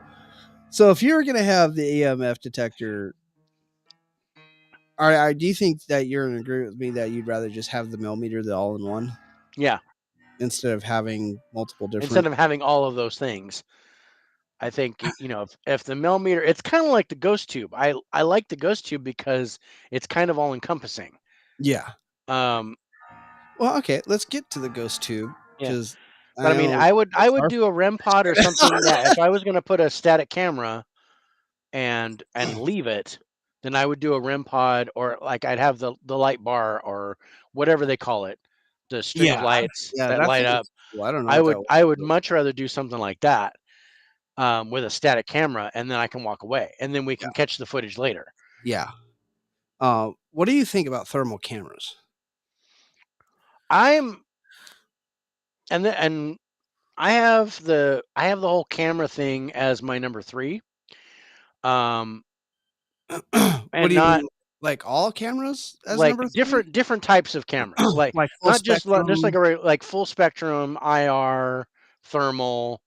so if you were gonna have the EMF detector, do you think that you're in agreement with me that you'd rather just have the millimeter, the all in one, Yeah. instead of having multiple Instead different? of having all of those things, I think if the millimeter, it's kind of like the ghost tube. I like the ghost tube because it's kind of all encompassing. Yeah. Um, Well, okay, let's get to the ghost tube yeah. because I But I mean, know I it's would our do a REM pod or something that if I was going to put a static camera and leave it, then I would do a REM pod or like I'd have the light bar or whatever they call it, the string of yeah, lights yeah, that that light thing up. is cool. I don't know what that I would was. much rather do something like that with a static camera, and then I can walk away, and then we Yeah, can catch the footage later. yeah. What do you think about thermal cameras? I'm and I have the whole camera thing as my number 3. Um, What and do you not mean, like all cameras as like number 3? different types of cameras, like Like full not just like spectrum? like full spectrum, IR, thermal,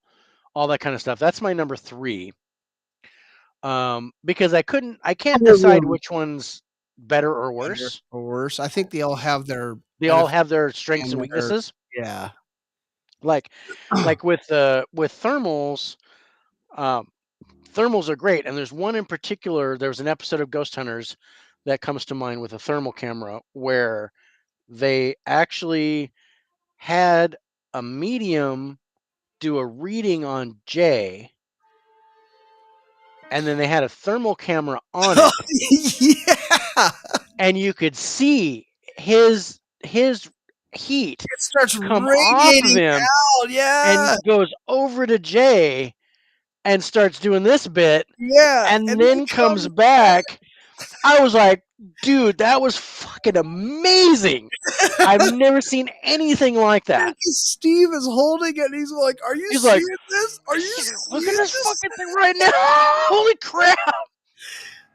all that kind of stuff. That's my number 3. Because I can't Other decide room. which one's better or Better worse. or worse? I think they all have their They all benefits have their strengths and and their weaknesses. yeah. Like with thermals, Thermals are great, and there's one in particular. There was an episode of Ghost Hunters that comes to mind with a thermal camera where they actually had a medium do a reading on Jay, and then they had a thermal camera on it, Yeah. and you could see his heat It starts come off of radiating him out. Yeah. and goes over to Jay and starts doing this bit Yeah. and And then then it comes comes back. back. I was like, dude, that was fucking amazing. I've never seen anything like that. Steve is holding it and he's like, "Are you He's like, seeing this? Are you look seeing at this this?" fucking thing right now. Holy crap.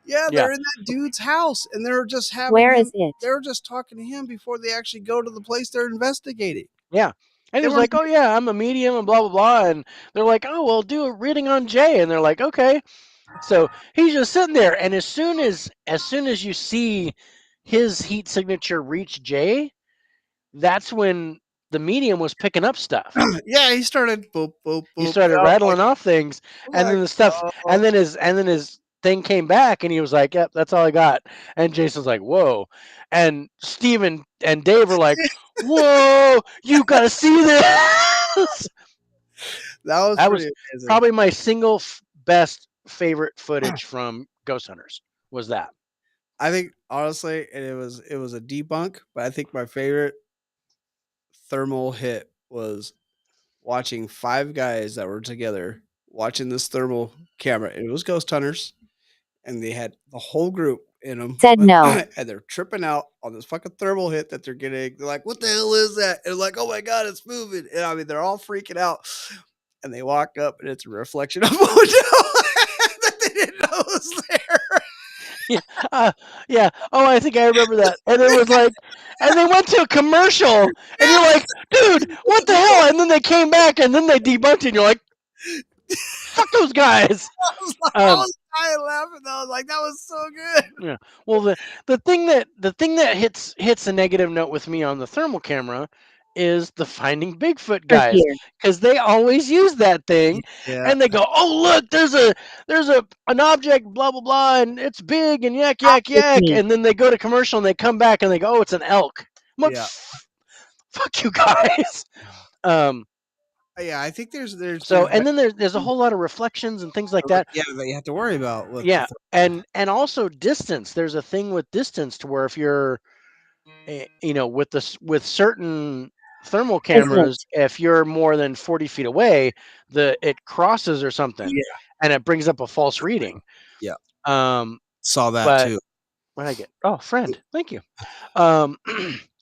Yeah, Yeah. they're in that dude's house and they're just having Where him. is it? They're just talking to him before they actually go to the place they're investigating. Yeah. And he They was weren't. like, oh, yeah, I'm a medium and blah, blah, blah. And they're like, oh, well, do a reading on Jay. And they're like, okay. So he's just sitting there. And as soon as you see his heat signature reach Jay, that's when the medium was picking up stuff. Yeah, he started boop boop He boop. started rattling off things, I'm and then like, the stuff, oh. and then his thing came back, and he was like, "Yep, that's all I got." And Jason's like, "Whoa!" And Steven and Dave were like, "Whoa, you gotta see this!" That was That was pretty amazing. probably my single best favorite footage from Ghost Hunters. Was that? I think honestly, and it was a debunk, but I think my favorite thermal hit was watching five guys that were together watching this thermal camera. It was Ghost Hunters, and they had the whole group in them, Said no. and they're tripping out on this fucking thermal hit that they're getting. They're like, "What the hell is that?" And they're like, "Oh my god, it's moving!" And I mean, they're all freaking out. And they walk up, and it's a reflection of a window that they didn't know was there. Yeah, yeah. Oh, I think I remember that. And it was like, and they went to a commercial, and you're like, dude, what the hell? And then they came back, and then they debunked it, and you're like, fuck those guys. I Um, was dying laughing. I was like, "That was so good." yeah. Well, the thing that hits a negative note with me on the thermal camera is the Finding Bigfoot Earth guys, here. because they always use that thing, Yeah, and they go, oh look, there's an object, blah blah blah, and it's big and yak yak With yak, me. and then they go to commercial and they come back and they go, oh, it's an elk. I'm like, yeah, fuck you guys. Um, yeah. I think there's so and then there's a whole lot of reflections and things like that. yeah that you have to worry about with Yeah, the and also distance. There's a thing with distance to where if you're with certain thermal cameras, Isn't. if you're more than 40 feet away, it crosses or something, yeah, and it brings up a false reading. yeah. Um, Saw that but too. what did I get? Oh, friend, thank you. Um,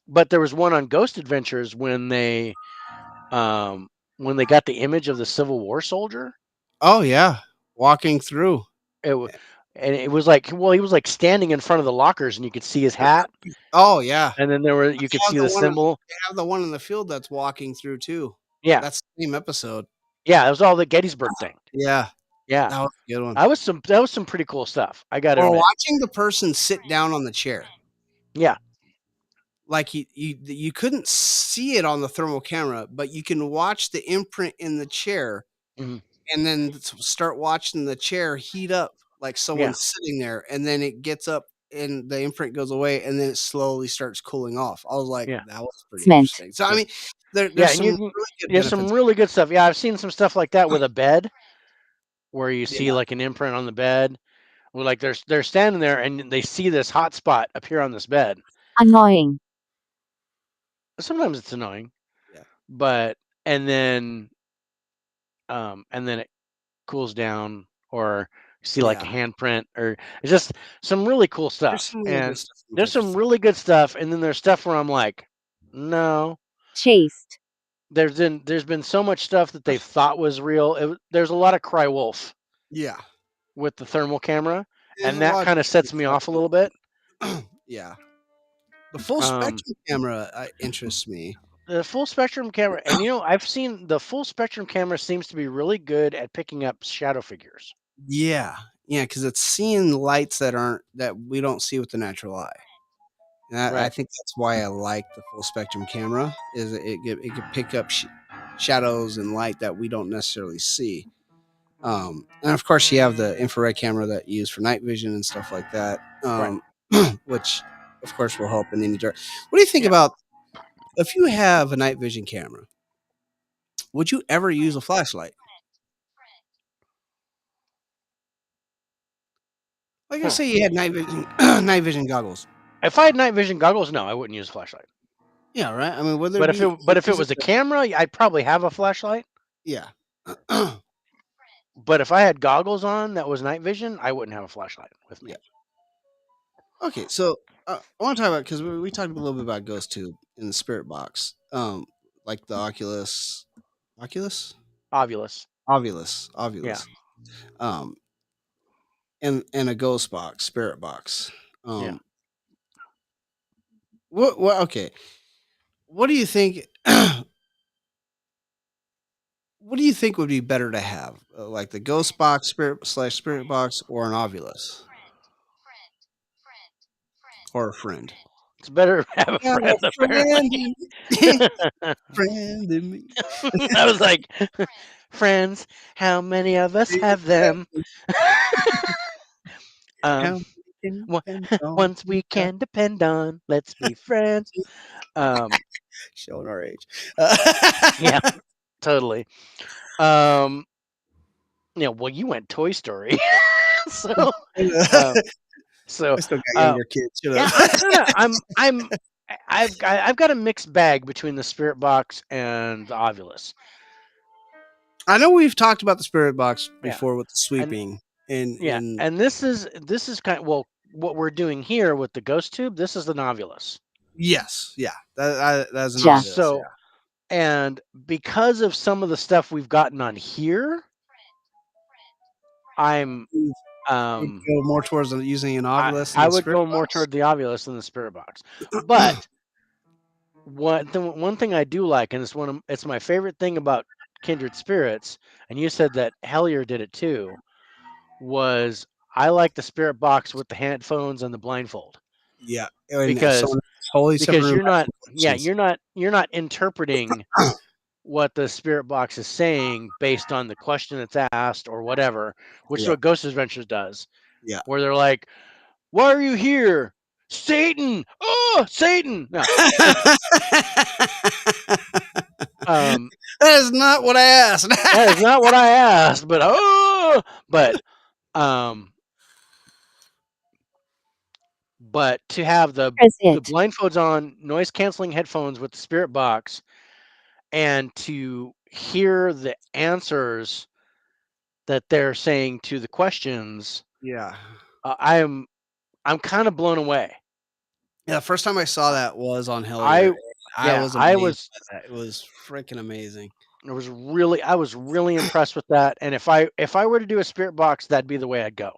but there was one on Ghost Adventures when they got the image of the Civil War soldier. Oh yeah, walking through. It wa- and it was like, well, he was like standing in front of the lockers, and you could see his hat, Oh yeah, and then you could see the symbol. they have the one in the field that's walking through too. Yeah, That's the same episode. yeah, it was all the Gettysburg thing. Yeah, Yeah, that was a good one. that was some pretty cool stuff. I got to Or admit. watching the person sit down on the chair. Yeah, Like you couldn't see it on the thermal camera, but you can watch the imprint in the chair, mhm, and then start watching the chair heat up like yeah, someone's sitting there, and then it gets up and the imprint goes away, and then it slowly starts cooling off. I was like, yeah, that was pretty Cement. interesting. So I yeah, mean, yeah, there's and some you can. really good There's some benefits. really good stuff. Yeah, I've seen some stuff like that with a bed, where you see Yeah, like an imprint on the bed. Where like they're standing there and they see this hot spot appear on this bed. Annoying. Sometimes it's annoying, yeah, but and then it cools down, or you see like yeah. a handprint, or it's just some really cool There's stuff. some really good And stuff in there's some Texas. really good stuff, and then there's stuff where I'm like, no. Chased. There's been so much stuff that they thought was real. There's a lot of cry wolf Yeah, with the thermal camera, there's a and that lot kind of sets me off a little bit. of yeah. The full Um, spectrum camera interests me. the full spectrum camera, and I've seen the full spectrum camera seems to be really good at picking up shadow figures. Yeah, yeah, because it's seeing lights that we don't see with the natural eye. And I Right. think that's why I like the full spectrum camera is it can pick up shadows and light that we don't necessarily see. And of course, you have the infrared camera that you use for night vision and stuff like that, Right. which, of course, will help in any direction. What do you think Yeah. about if you have a night vision camera? Would you ever use a flashlight? Like I Huh. say, you had night vision, night vision goggles. If I had night vision goggles, no, I wouldn't use a flashlight. Yeah, right. I mean, would there But if be? it was a camera, I'd probably have a flashlight. Yeah. But if I had goggles on that was night vision, I wouldn't have a flashlight with me. Yeah. Okay, so I want to talk about because we talked a little bit about Ghost Tube in the Spirit Box, like the Oculus, Ovulus. Yeah. um, and a Ghost Box, Spirit Box. Yeah. What? Okay, what do you think? What do you think would be better to have, like the Ghost Box, Spirit Box, or an Ovulus, or a friend? It's better to have a Got friend, a apparently. friend in me. Friend in me. I was like, friends, how many of us have them? How um, can one- depend on once we can depend on, let's be friends. showing our age. Yeah, totally. Um, well, you went Toy Story, so, um, so, I still got uh, younger kids. Shut yeah, up. I've got a mixed bag between the Spirit Box and the Ovulus. I know we've talked about the Spirit Box Yeah, before with the and sweeping. In and this is kind of, well, what we're doing here with the Ghost Tube. This is the Novulus. yes, yeah, that's an Ja. obvious. So, and because of some of the stuff we've gotten on here, I'm Yeah. Would go more towards using an Ovilus and I the would Spirit go more Box. toward the Ovulus than the Spirit Box. But one thing I do like, and it's my favorite thing about Kindred Spirits, and you said that Hellier did it too, was I like the Spirit Box with the headphones and the blindfold. Yeah, and because so totally separate because room you're not asking questions. you're not interpreting what the Spirit Box is saying based on the question that's asked or whatever, which is Yeah, what Ghost Adventures does, yeah. where they're like, why are you here? Satan! Oh, Satan! No. um, That is not what I asked. that is not what I asked, but um, but to have the Press it. blindfolds on, noise canceling headphones with the Spirit Box, and to hear the answers that they're saying to the questions, Yeah. I'm kind of blown away. Yeah, the first time I saw Uh, that was on I Hellier. I yeah, was amazed by that. It was freaking amazing. I was really impressed with that. And if I were to do a Spirit Box, that'd be the way I'd go.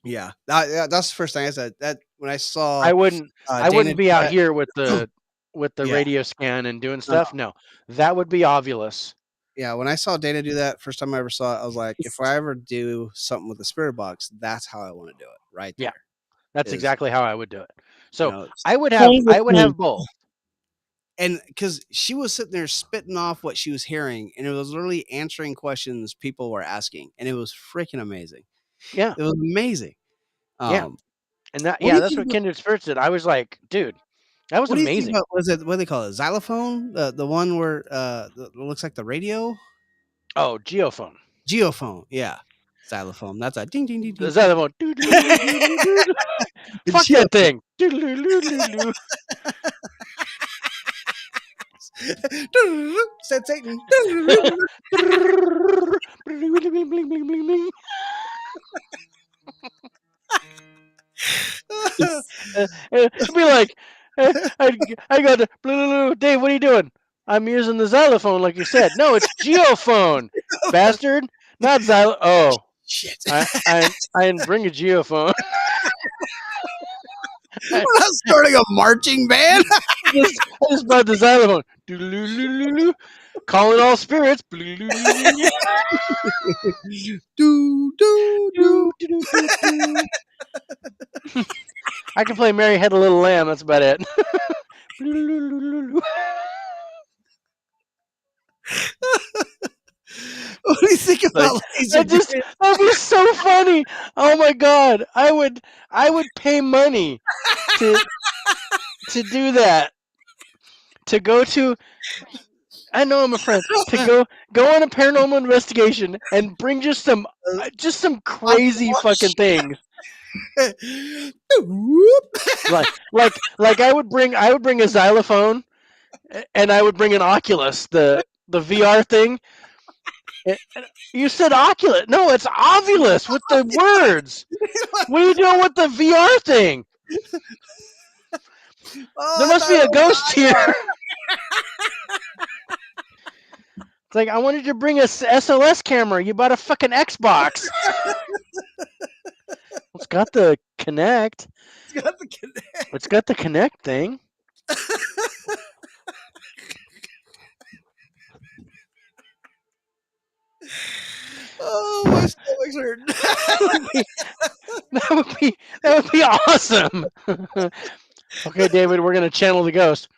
Yeah, that's the first thing I said. That when I saw I wouldn't Dana do be out that, here with the yeah, radio scan and doing uh, stuff. No, that would be Ovulus. yeah. When I saw Dana do that, first time I ever saw it, I was like, if I ever do something with the Spirit Box, that's how I want to do it. Right Yeah, there that's is, exactly how I would do it. you So know, Play with I would me. have both. and because she was sitting there spitting off what she was hearing, and it was literally answering questions people were asking, and it was freaking amazing. Yeah, It was amazing. yeah, Um, and that what do you that's think? what Kindred Spirits did. I was like, dude, that was What do you think amazing. about was it what do they call it? Xylophone? The one where it looks like the radio? Oh, Geophone. Geophone, yeah. Xylophone. That's a ding ding ding ding Is that ding. the one? Doo-doo-doo-doo-doo-doo. Fuck that Geophone. thing. Doo-doo-doo-doo-doo. Said Satan. It'd be like, I go to Dave. What are you doing? I'm using the xylophone, like you said. No, it's geophone, bastard. Not xylo. Oh, Shit. I didn't bring a geophone. I We're not starting a marching band. just brought the xylophone. Calling all spirits. Do do do. I can play Mary Had a Little Lamb. That's about it. What do you think Like about laser grid? that'd be so funny. Oh my god, I would pay money to do that. To go to, I know I'm a friend. To go on a paranormal investigation and bring just some crazy fucking things. Whoop. Like I would bring a xylophone, and I would bring an Oculus, the VR thing. You said Oculus? No, it's Ovulus with the words. What are you doing with the VR thing? Oh, There I must thought be it a was ghost here. It's like, I wanted you to bring a SLS camera. You bought a fucking Xbox. It's got the Connect. It's got the connect. It's got the Connect thing. Oh, my stomach's hurting. That would be awesome. Okay, David, we're gonna channel the ghost.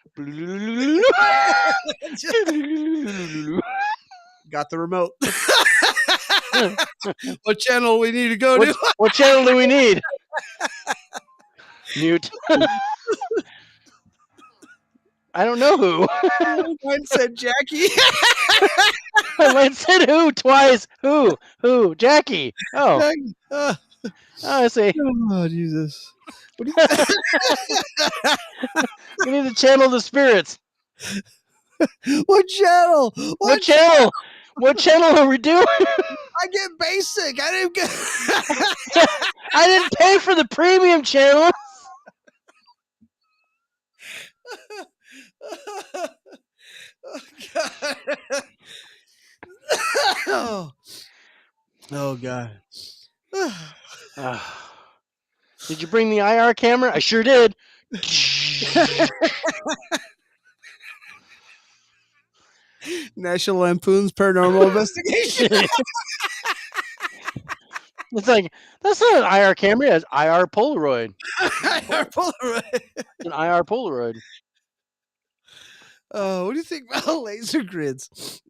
Got the remote. What channel we need to go to? What channel do we need? Mute. I don't know who. Mine said Jackie. Mine said who twice. Who? Jackie. Oh, Jackie. I see. Oh, Jesus. What do We need to channel the spirits. what channel? What channel? What channel are we doing? I get basic. I didn't get. I didn't pay for the premium channel. Oh, God. Oh, God. Did you bring the IR camera? I sure did. National Lampoon's Paranormal Investigation. It's like, that's not an IR camera. It's IR Polaroid. IR Polaroid. It's an IR Polaroid. What do you think about laser grids?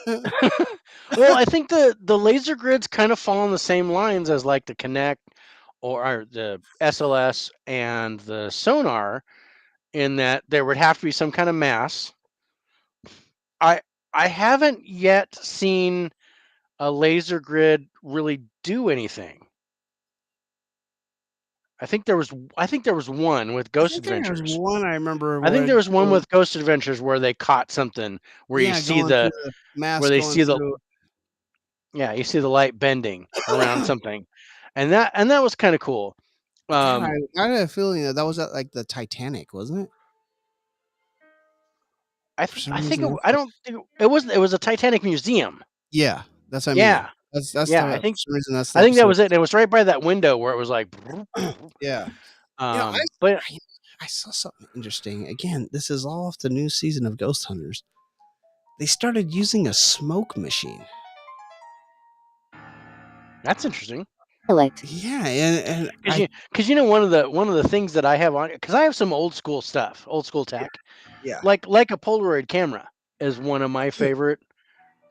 Well, I think the laser grids kind of fall on the same lines as like the Connect or the SLS and the sonar, in that there would have to be some kind of mass. I haven't yet seen a laser grid really do anything. I think there was one with Ghost Adventures. There's one I remember. I think there was one with Ghost Adventures where they caught something where you see the mask where they going see the through. you see the light bending around something, and that was kind of cool. I had a feeling that was at like the Titanic, wasn't it? I think it was a Titanic museum. Yeah, that's what I mean. Yeah, That's yeah. I think for some reason that's. I think that was it. It was right by that window where it was like. Yeah. But I saw something interesting. Again, this is all off the new season of Ghost Hunters. They started using a smoke machine. That's interesting. Yeah, and because one of the things that I have on, because I have some old school stuff, old school tech. Yeah. Like a Polaroid camera is one of my favorite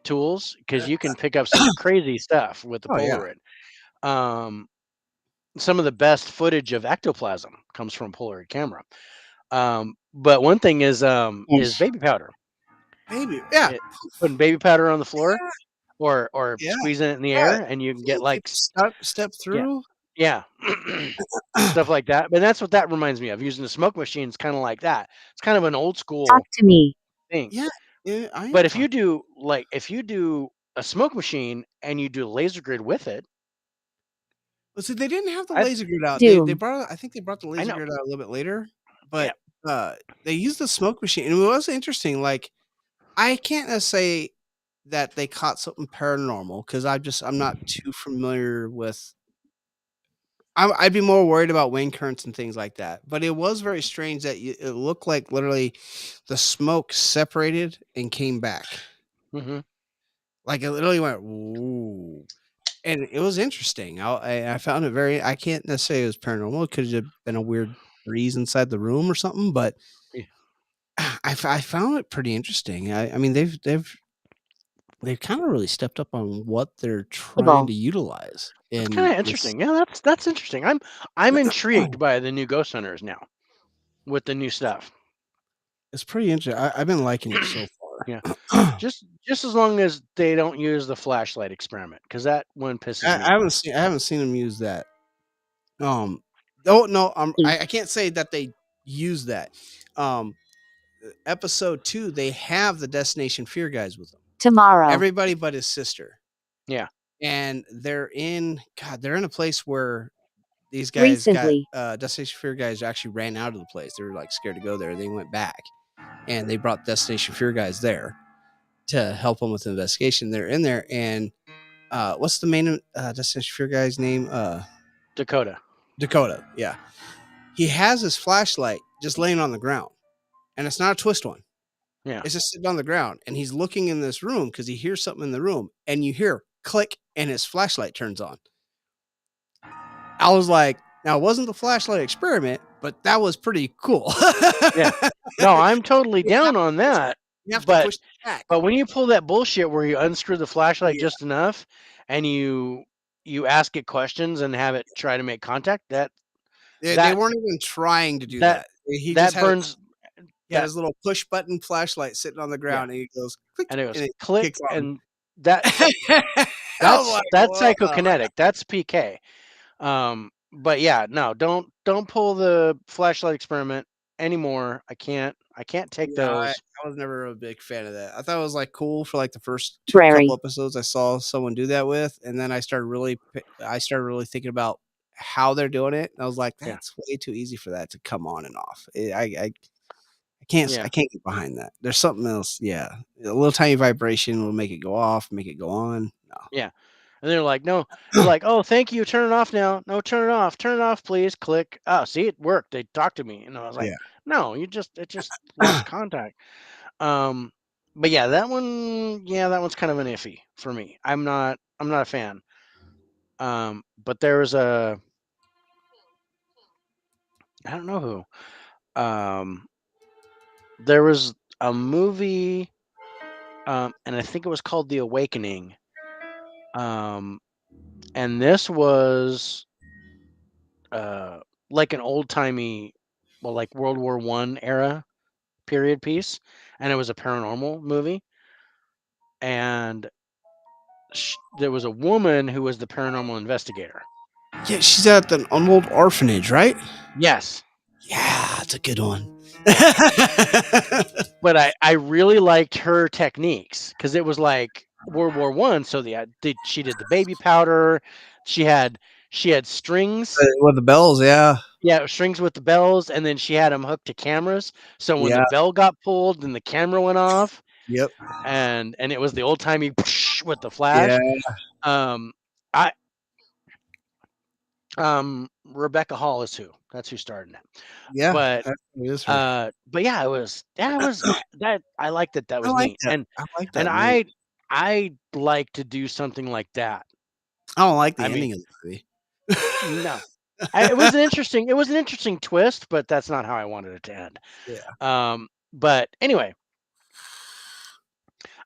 tools, because you can pick up some crazy stuff with the Polaroid. Yeah. Some of the best footage of ectoplasm comes from Polaroid camera. But one thing is baby powder. Putting baby powder on the floor, or squeezing it in the air, and you can get like step through. Yeah. Stuff like that. But that's what that reminds me of. Using the smoke machine is kind of like that. It's kind of an old school Talk to me thing. Yeah. But if you do a smoke machine and you do a laser grid with it. Well, see, they didn't have the laser grid out. They brought. I think they brought the laser grid out a little bit later. But they used the smoke machine, and it was interesting. Like, I can't say that they caught something paranormal, because I'm not too familiar with. I'd be more worried about wind currents and things like that. But it was very strange that it looked like literally the smoke separated and came back. Mm-hmm. Like, it literally went, ooh. And it was interesting. I found it very. I can't necessarily say it was paranormal. It could have been a weird breeze inside the room or something. But I found it pretty interesting. I mean, they've they've kind of really stepped up on what they're trying Evil. to utilize. That's And kind of this, interesting. Yeah, that's interesting. I'm intrigued by the new Ghost Hunters now with the new stuff. it's pretty interesting. I've been liking it so Yeah. far. Just as long as they don't use the flashlight experiment, because that one pisses me off. I haven't seen them use that. Oh no, East. I can't say that they use that. Um, episode 2, they have the Destination Fear guys with them. Tomorrow. Everybody but his sister. Yeah. And they're in a place where these guys Recently. got Destination Fear guys actually ran out of the place. They were like scared to go there. They went back, and they brought Destination Fear guys there to help them with the investigation. They're in there, and what's the main Destination Fear guy's name? Dakota. Dakota. Yeah, he has his flashlight just laying on the ground, and it's not a twist one. Yeah. It's just sitting on the ground, and he's looking in this room because he hears something in the room, and you hear click, and his flashlight turns on. I was like, now it wasn't the flashlight experiment, but that was pretty cool. Yeah. No, I'm totally down on that. You have to But push it back. but when you pull that bullshit where you unscrew the flashlight Yeah. just enough and you ask it questions and have it try to make contact, They that weren't even trying to do that that. He just that had burns he had that his little push button flashlight sitting on the yeah. ground, and he goes click, And it goes and it click kicks on. and that I was like, that's whoa. psychokinetic. That's PK. But yeah, no, don't pull the flashlight experiment anymore. I can't take Yeah, those. I was never a big fan of that. I thought it was like cool for like the first Prairie. couple episodes I saw someone do that with, and then I started really thinking about how they're doing it. And I was like, Yeah. that's way too easy for that to come on and off. I can't Yeah. I can't get behind that. There's something else. Yeah, a little tiny vibration will make it go off, make it go on. No. Yeah. And they're like, no, they're like, oh, thank you. Turn it off now. No, turn it off. Turn it off, please. Click. Oh, see, it worked. They talked to me. And I was like, Yeah. no, it just lost contact. But yeah, that one's kind of an iffy for me. I'm not a fan. But there was I don't know who. There was a movie, and I think it was called The Awakening. And this was like an old timey, well, like World War I era period piece, and it was a paranormal movie. And there was a woman who was the paranormal investigator. Yeah, she's at an old orphanage, right? Yes. Yeah, it's a good one. But I really liked her techniques because it was like World War I. So she did the baby powder. She had strings. With the bells, yeah. Yeah, strings with the bells, and then she had them hooked to cameras. So when Yeah. the bell got pulled, then the camera went off, Yep. and it was the old timey with the flash. Yeah. I Rebecca Hall is who. That's who started it. Yeah. But That is her. but yeah, it was that I liked that. That was neat. I like that And movie. I like to do something like that. I don't like the I mean, ending of the movie. no. It was an interesting twist, but that's not how I wanted it to end. Yeah. But anyway,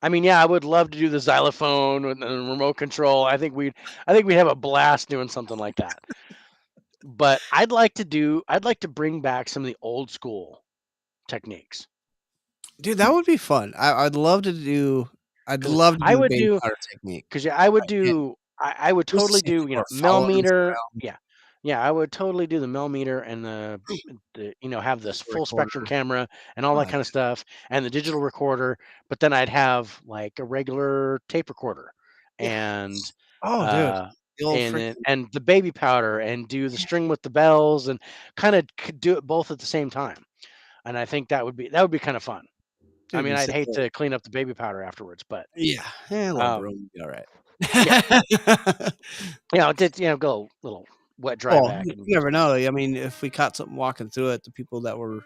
I mean, yeah, I would love to do the xylophone and the remote control. I think we'd have a blast doing something like that. But I'd like to bring back some of the old school techniques. Dude, that would be fun. I'd love to do. I'd 'Cause love to I do the would baby do powder technique. because I would Yeah, do I would just to totally see do, people are following us millimeter. around. Yeah. Yeah, I would totally do the millimeter and have this The full spectrum recorder. camera and all Oh, that kind of stuff and the digital recorder, but then I'd have like a regular tape recorder yeah. and Oh, dude. uh The old and freaking. and the baby powder and do the string with the bells and kind of do it both at the same time. And I think that would be kind of fun. I Dude, mean, you I'd said hate that. to clean up the baby powder afterwards, but Yeah. A little um broom would be all right. yeah. Go a little wet dry Well, back you and get never some know. I mean, if we caught something walking through it, the people that were,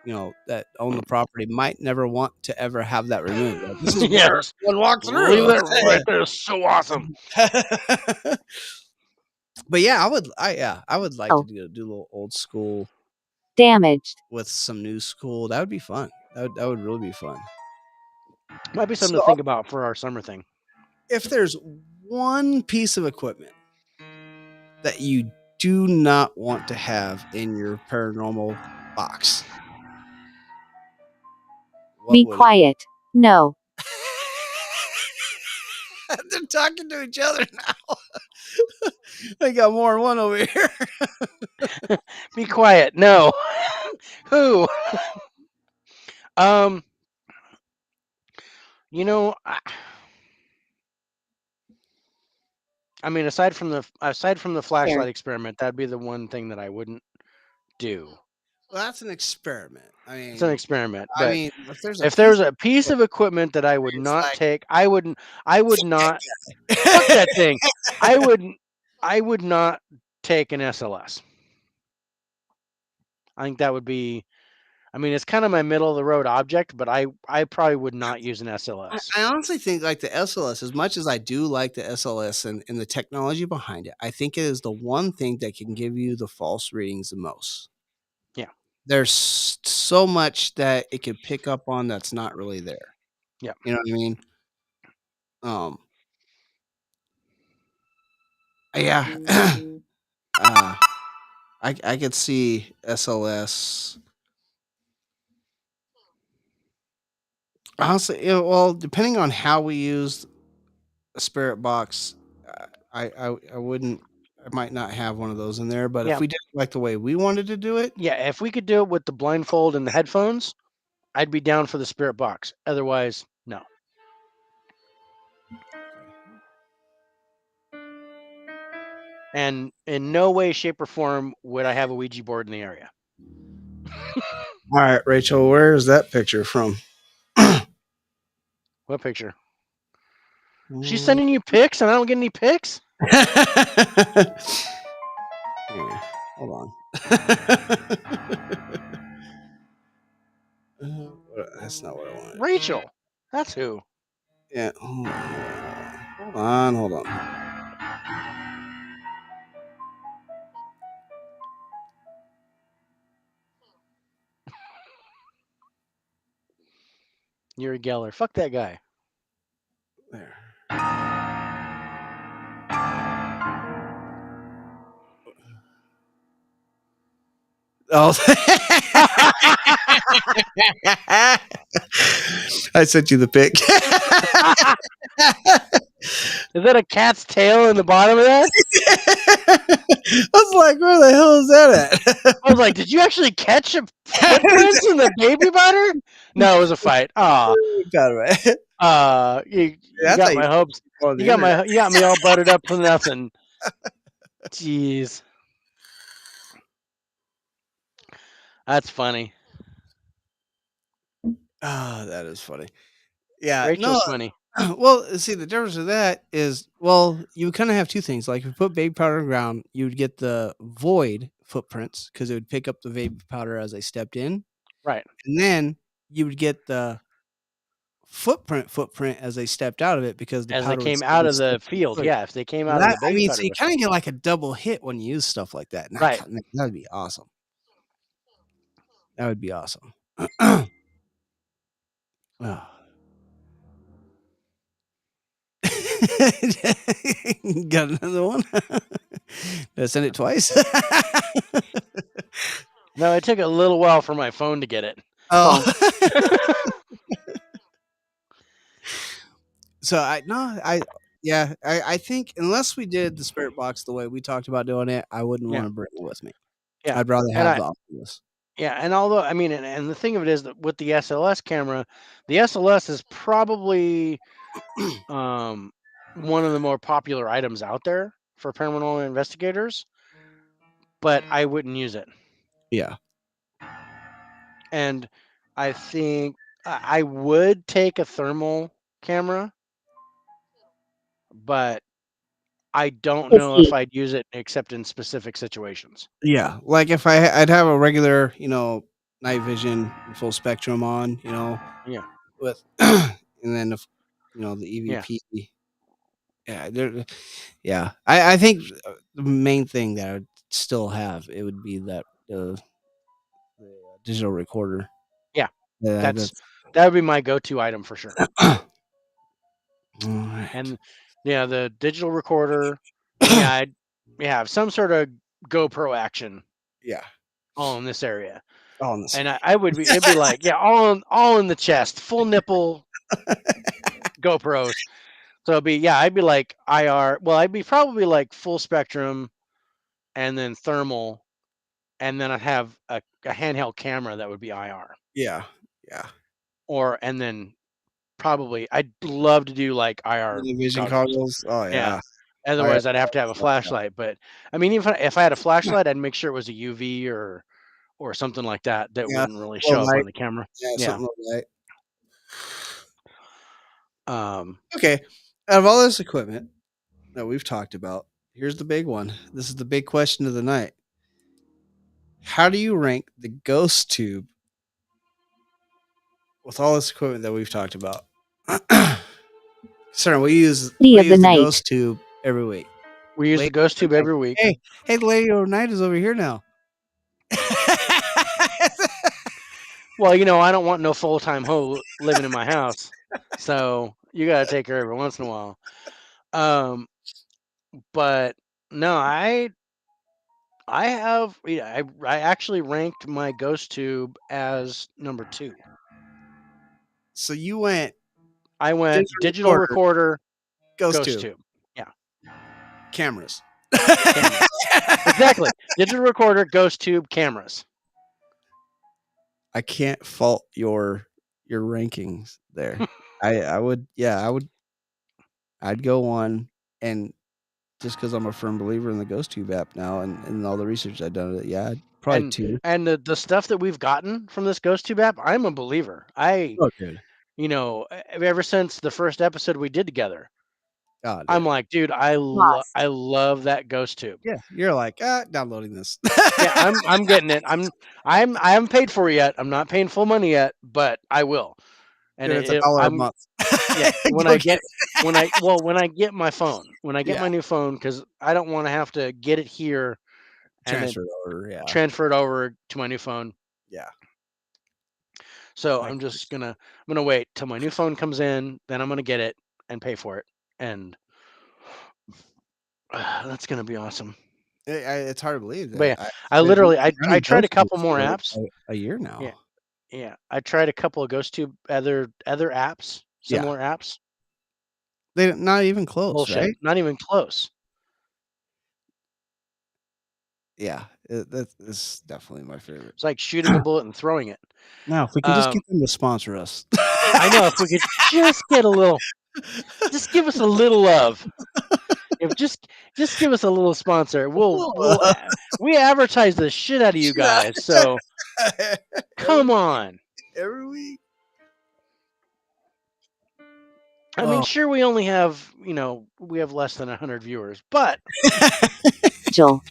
that own the property might never want to ever have that removed. Like, this is where yes. one walked Leave through. that right there. It's so awesome. But yeah, I would like to Oh. do a little old school Damaged. with some new school. That would be fun. That would really be fun. Might be something So to think about for our summer thing. if there's one piece of equipment that you do not want to have in your paranormal box, what Be would it? quiet. No. They're talking to each other now. I got more than one over here. Be quiet. No. Who? Um, you know, I mean, aside from the flashlight experiment, that'd be the one thing that I wouldn't do. Well, that's an experiment. It's an experiment, but If there's a if there piece was a piece of of equipment that I would it's not like take, I wouldn't. I would not. Fuck that thing. I wouldn't. I would not take an SLS. I think that would be. I mean, it's kind of my middle of the road object, but I probably would not use an SLS. I honestly think like the SLS, as much as I do like the SLS and the technology behind it, I think it is the one thing that can give you the false readings the most. Yeah. There's so much that it could pick up on that's not really there. Yeah. You know what I mean? Um, yeah. I could see SLS. Honestly, well, depending on how we use a spirit box, I wouldn't. I might not have one of those in there, but if Yeah. we did it like the way we wanted to do it, Yeah. If we could do it with the blindfold and the headphones, I'd be down for the spirit box. Otherwise, no. And in no way, shape, or form would I have a Ouija board in the area. all right, Rachel, where is that picture from? What picture? She's sending you pics and I don't get any pics? Here, hold on. That's not what I wanted. Rachel. That's who. Yeah, hold on. Yuri Geller. Fuck that guy. There. Oh, I sent you the pic. Is that a cat's tail in the bottom of that? I was like, where the hell is that at? I was like, did you actually catch a footprints in the baby butter? No, it was a fight. You That's how got you my hopes. go on the You got me all buttered up for nothing. Jeez. That's funny. That is funny. Yeah, Rachel's funny. well, see, the difference with that is, well, you kind of have two things. Like, if you put baby powder on the ground, you would get the void footprints because it would pick up the baby powder as they stepped in. Right. And then you would get the footprint as they stepped out of it because the As they powder came would out of still the be in field. foot. Yeah, if they came out of That, the baby powder. so you kind of get like a double hit when you use stuff like that. And Right. That'd be awesome. That would be awesome. Oh. Got another one? Did I send it twice? No, it took a little while for my phone to get it. Oh. So I think unless we did the spirit box the way we talked about doing it, I wouldn't Yeah. want to bring it with me. Yeah. I'd rather And have the Oculus. Yeah, and although I mean, and the thing of it is that with the SLS camera, the SLS is probably one of the more popular items out there for paranormal investigators, but I wouldn't use it. Yeah. And I think I would take a thermal camera, but I don't know if I'd use it except in specific situations. Yeah. Like if I'd have a regular, night vision full spectrum on, Yeah. with and then if the Yeah. EVP. Yeah, I think the main thing that I would still have it would be that the digital recorder. Yeah, Yeah, that's That would be my go-to item for sure. All right. And yeah, the digital recorder, and yeah, I'd have some sort of GoPro action Yeah. all in this area. Oh, in this And area. it'd be like, yeah, all in the chest, full nipple GoPros. So I'd be like IR. Well, I'd be probably like full spectrum, and then thermal, and then I'd have a handheld camera that would be IR. Yeah. Yeah. And then probably I'd love to do like IR The vision goggles. goggles. Oh Yeah. yeah. Otherwise, I'd have to have a flashlight. But I mean, even if I had a flashlight, I'd make sure it was a UV or something like that Yeah. wouldn't really Low show up light. on the camera. Yeah. Yeah. Something like that. Um. Okay. Out of all this equipment that we've talked about, here's the big one. This is the big question of the night. How do you rank the ghost tube with all this equipment that we've talked about? Sorry, we use Lady of the the night. ghost tube every week. We use the Lady ghost tube every week. Hey, the lady of the night is over here now. Well, I don't want no full-time hoe living in my house, so you gotta take her every once in a while. But no, I have I actually ranked my ghost tube as number 2. So you went I went digital recorder, ghost ghost tube, tube. Yeah, cameras. cameras. Exactly. Digital recorder, ghost tube, cameras. I can't fault your rankings there. I would, I'd go on, and just because I'm a firm believer in the ghost tube app now and all the research I've done, I'd probably And 2. and the stuff that we've gotten from this ghost tube app, I'm a believer. Oh, dude. Ever since the first episode we did together, God, I'm yeah. like, dude, I love that ghost tube. Yeah, you're like, downloading this. Yeah, I'm getting it. I haven't paid for it yet. I'm not paying full money yet, but I will. And Dude, it's $1 a month. yeah, when I get my phone, when I get Yeah. my new phone, because I don't want to have to get it here and Transfer it over, yeah. transfer it over to my new phone. Yeah. So Like I'm gonna wait till my new phone comes in, then I'm gonna get it and pay for it, and that's gonna be awesome. It's hard to believe that. But yeah, I literally I tried a couple more for apps. a year now. Yeah. Yeah, I tried a couple of GhostTube other apps, Yeah. similar apps. They're not even close, Bullshit, right? not even close. Yeah, that's definitely my favorite. It's like shooting a bullet and throwing it. Now, if we could just get them to sponsor us. I know, if we could just get a little, just give us a little love. If just give us a little sponsor, we advertise the shit out of you guys. So come on. Every week. I mean, sure, we only have we have less than 100 viewers, but Joel.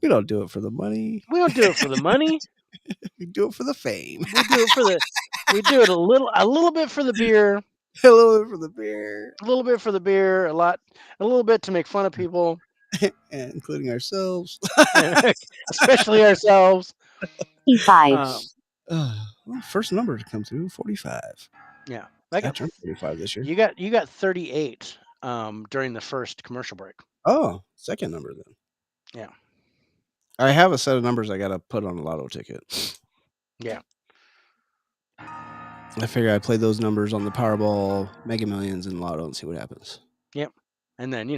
We don't do it for the money. We don't do it for the money. We do it for the fame. We do it a little bit for the beer. A little bit for the beer. A little bit for the beer. A little bit to make fun of people, including ourselves, especially ourselves. 45. First number to come through, 45. Yeah, I turned 45 this year. You got 38 during the first commercial break. Oh, second number then. Yeah. I have a set of numbers I got to put on a lotto ticket. Yeah. I figure I play those numbers on the Powerball, Mega Millions, and Lotto and see what happens. Yep. And then,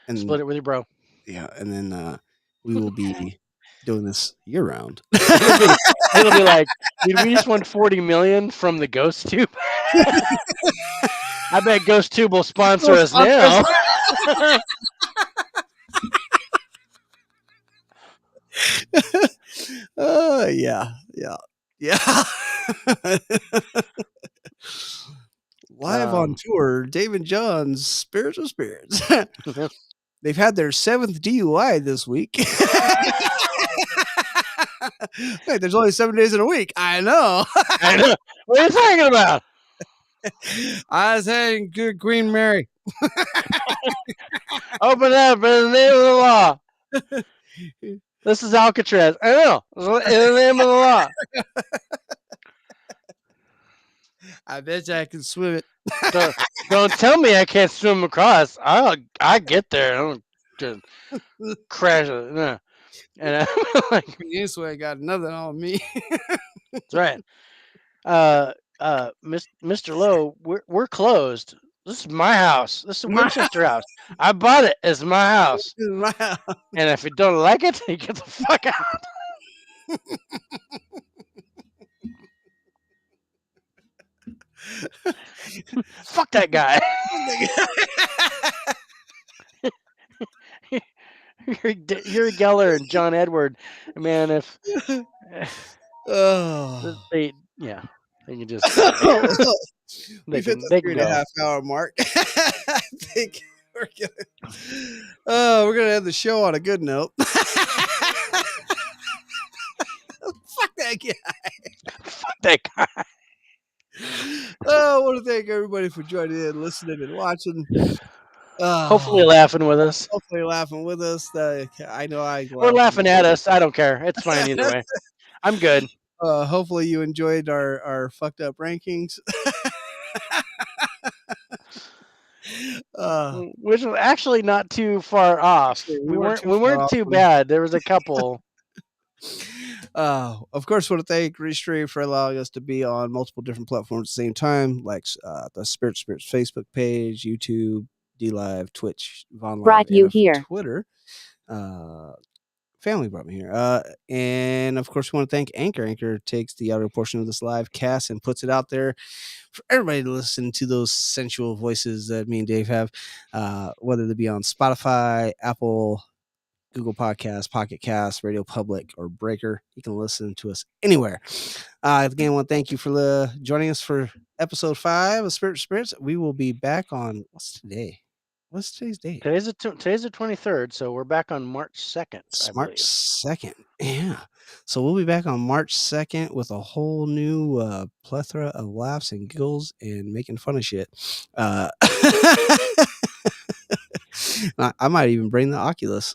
and split it with your bro. Yeah. And then we will be doing this year round. It'll be like, dude, we just won 40 million from the Ghost Tube. I bet Ghost Tube will sponsor us now. Yeah. Live on tour, Dave and John's Spiritual Spirits. They've had their 7th DUI this week. Wait, there's only 7 days in a week. I know. What are you talking about? I was saying good Queen Mary. Open up in the name of the law. This is Alcatraz. I know. In the name of the law. I bet you I can swim it. Don't tell me I can't swim across. I get there. I don't just crash it. No. And I'm like, This way I got nothing on me. that's right. Mr. Lowe, we're closed. This is my house. This is the Winchester house. I bought it. It's my house. And if you don't like it, you get the fuck out. Fuck that guy. Yuri Geller and John Edward, man. If they can just We've hit the they can 3.5 hour mark. I think we're gonna end the show on a good note. Fuck that guy. Fuck that guy. I want to thank everybody for joining in, listening, and watching. Hopefully laughing with us. Hopefully laughing with us. I know I laugh. Or laughing at us. I don't care. It's fine either way. I'm good. Hopefully you enjoyed our fucked up rankings. Which was actually not too far off. We weren't too bad. There was a couple. Of course, want to thank Restream for allowing us to be on multiple different platforms at the same time, like the Spirits Facebook page, YouTube, DLive, Twitch, Von Brought you here. Twitter. Family brought me here. And of course, we want to thank Anchor. Anchor takes the audio portion of this live cast and puts it out there for everybody to listen to those sensual voices that me and Dave have, whether they be on Spotify, Apple, Google Podcasts, Pocket Casts, Radio Public, or Breaker. You can listen to us anywhere. Again, I want to thank you for joining us for episode 5 of Spirits. We will be back on, what's today? What's today's date? Today's the 23rd, so we're back on March 2nd. March 2nd. Yeah. So we'll be back on March 2nd with a whole new plethora of laughs and giggles and making fun of shit. I might even bring the Oculus.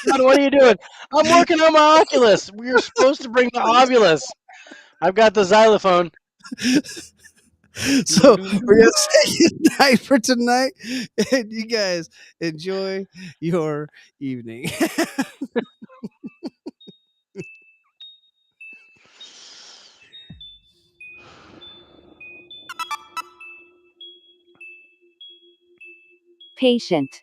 God, what are you doing? I'm working on my Oculus. We were supposed to bring the Ovilus. I've got the xylophone. So we're gonna say goodnight for tonight, and you guys enjoy your evening. Patient.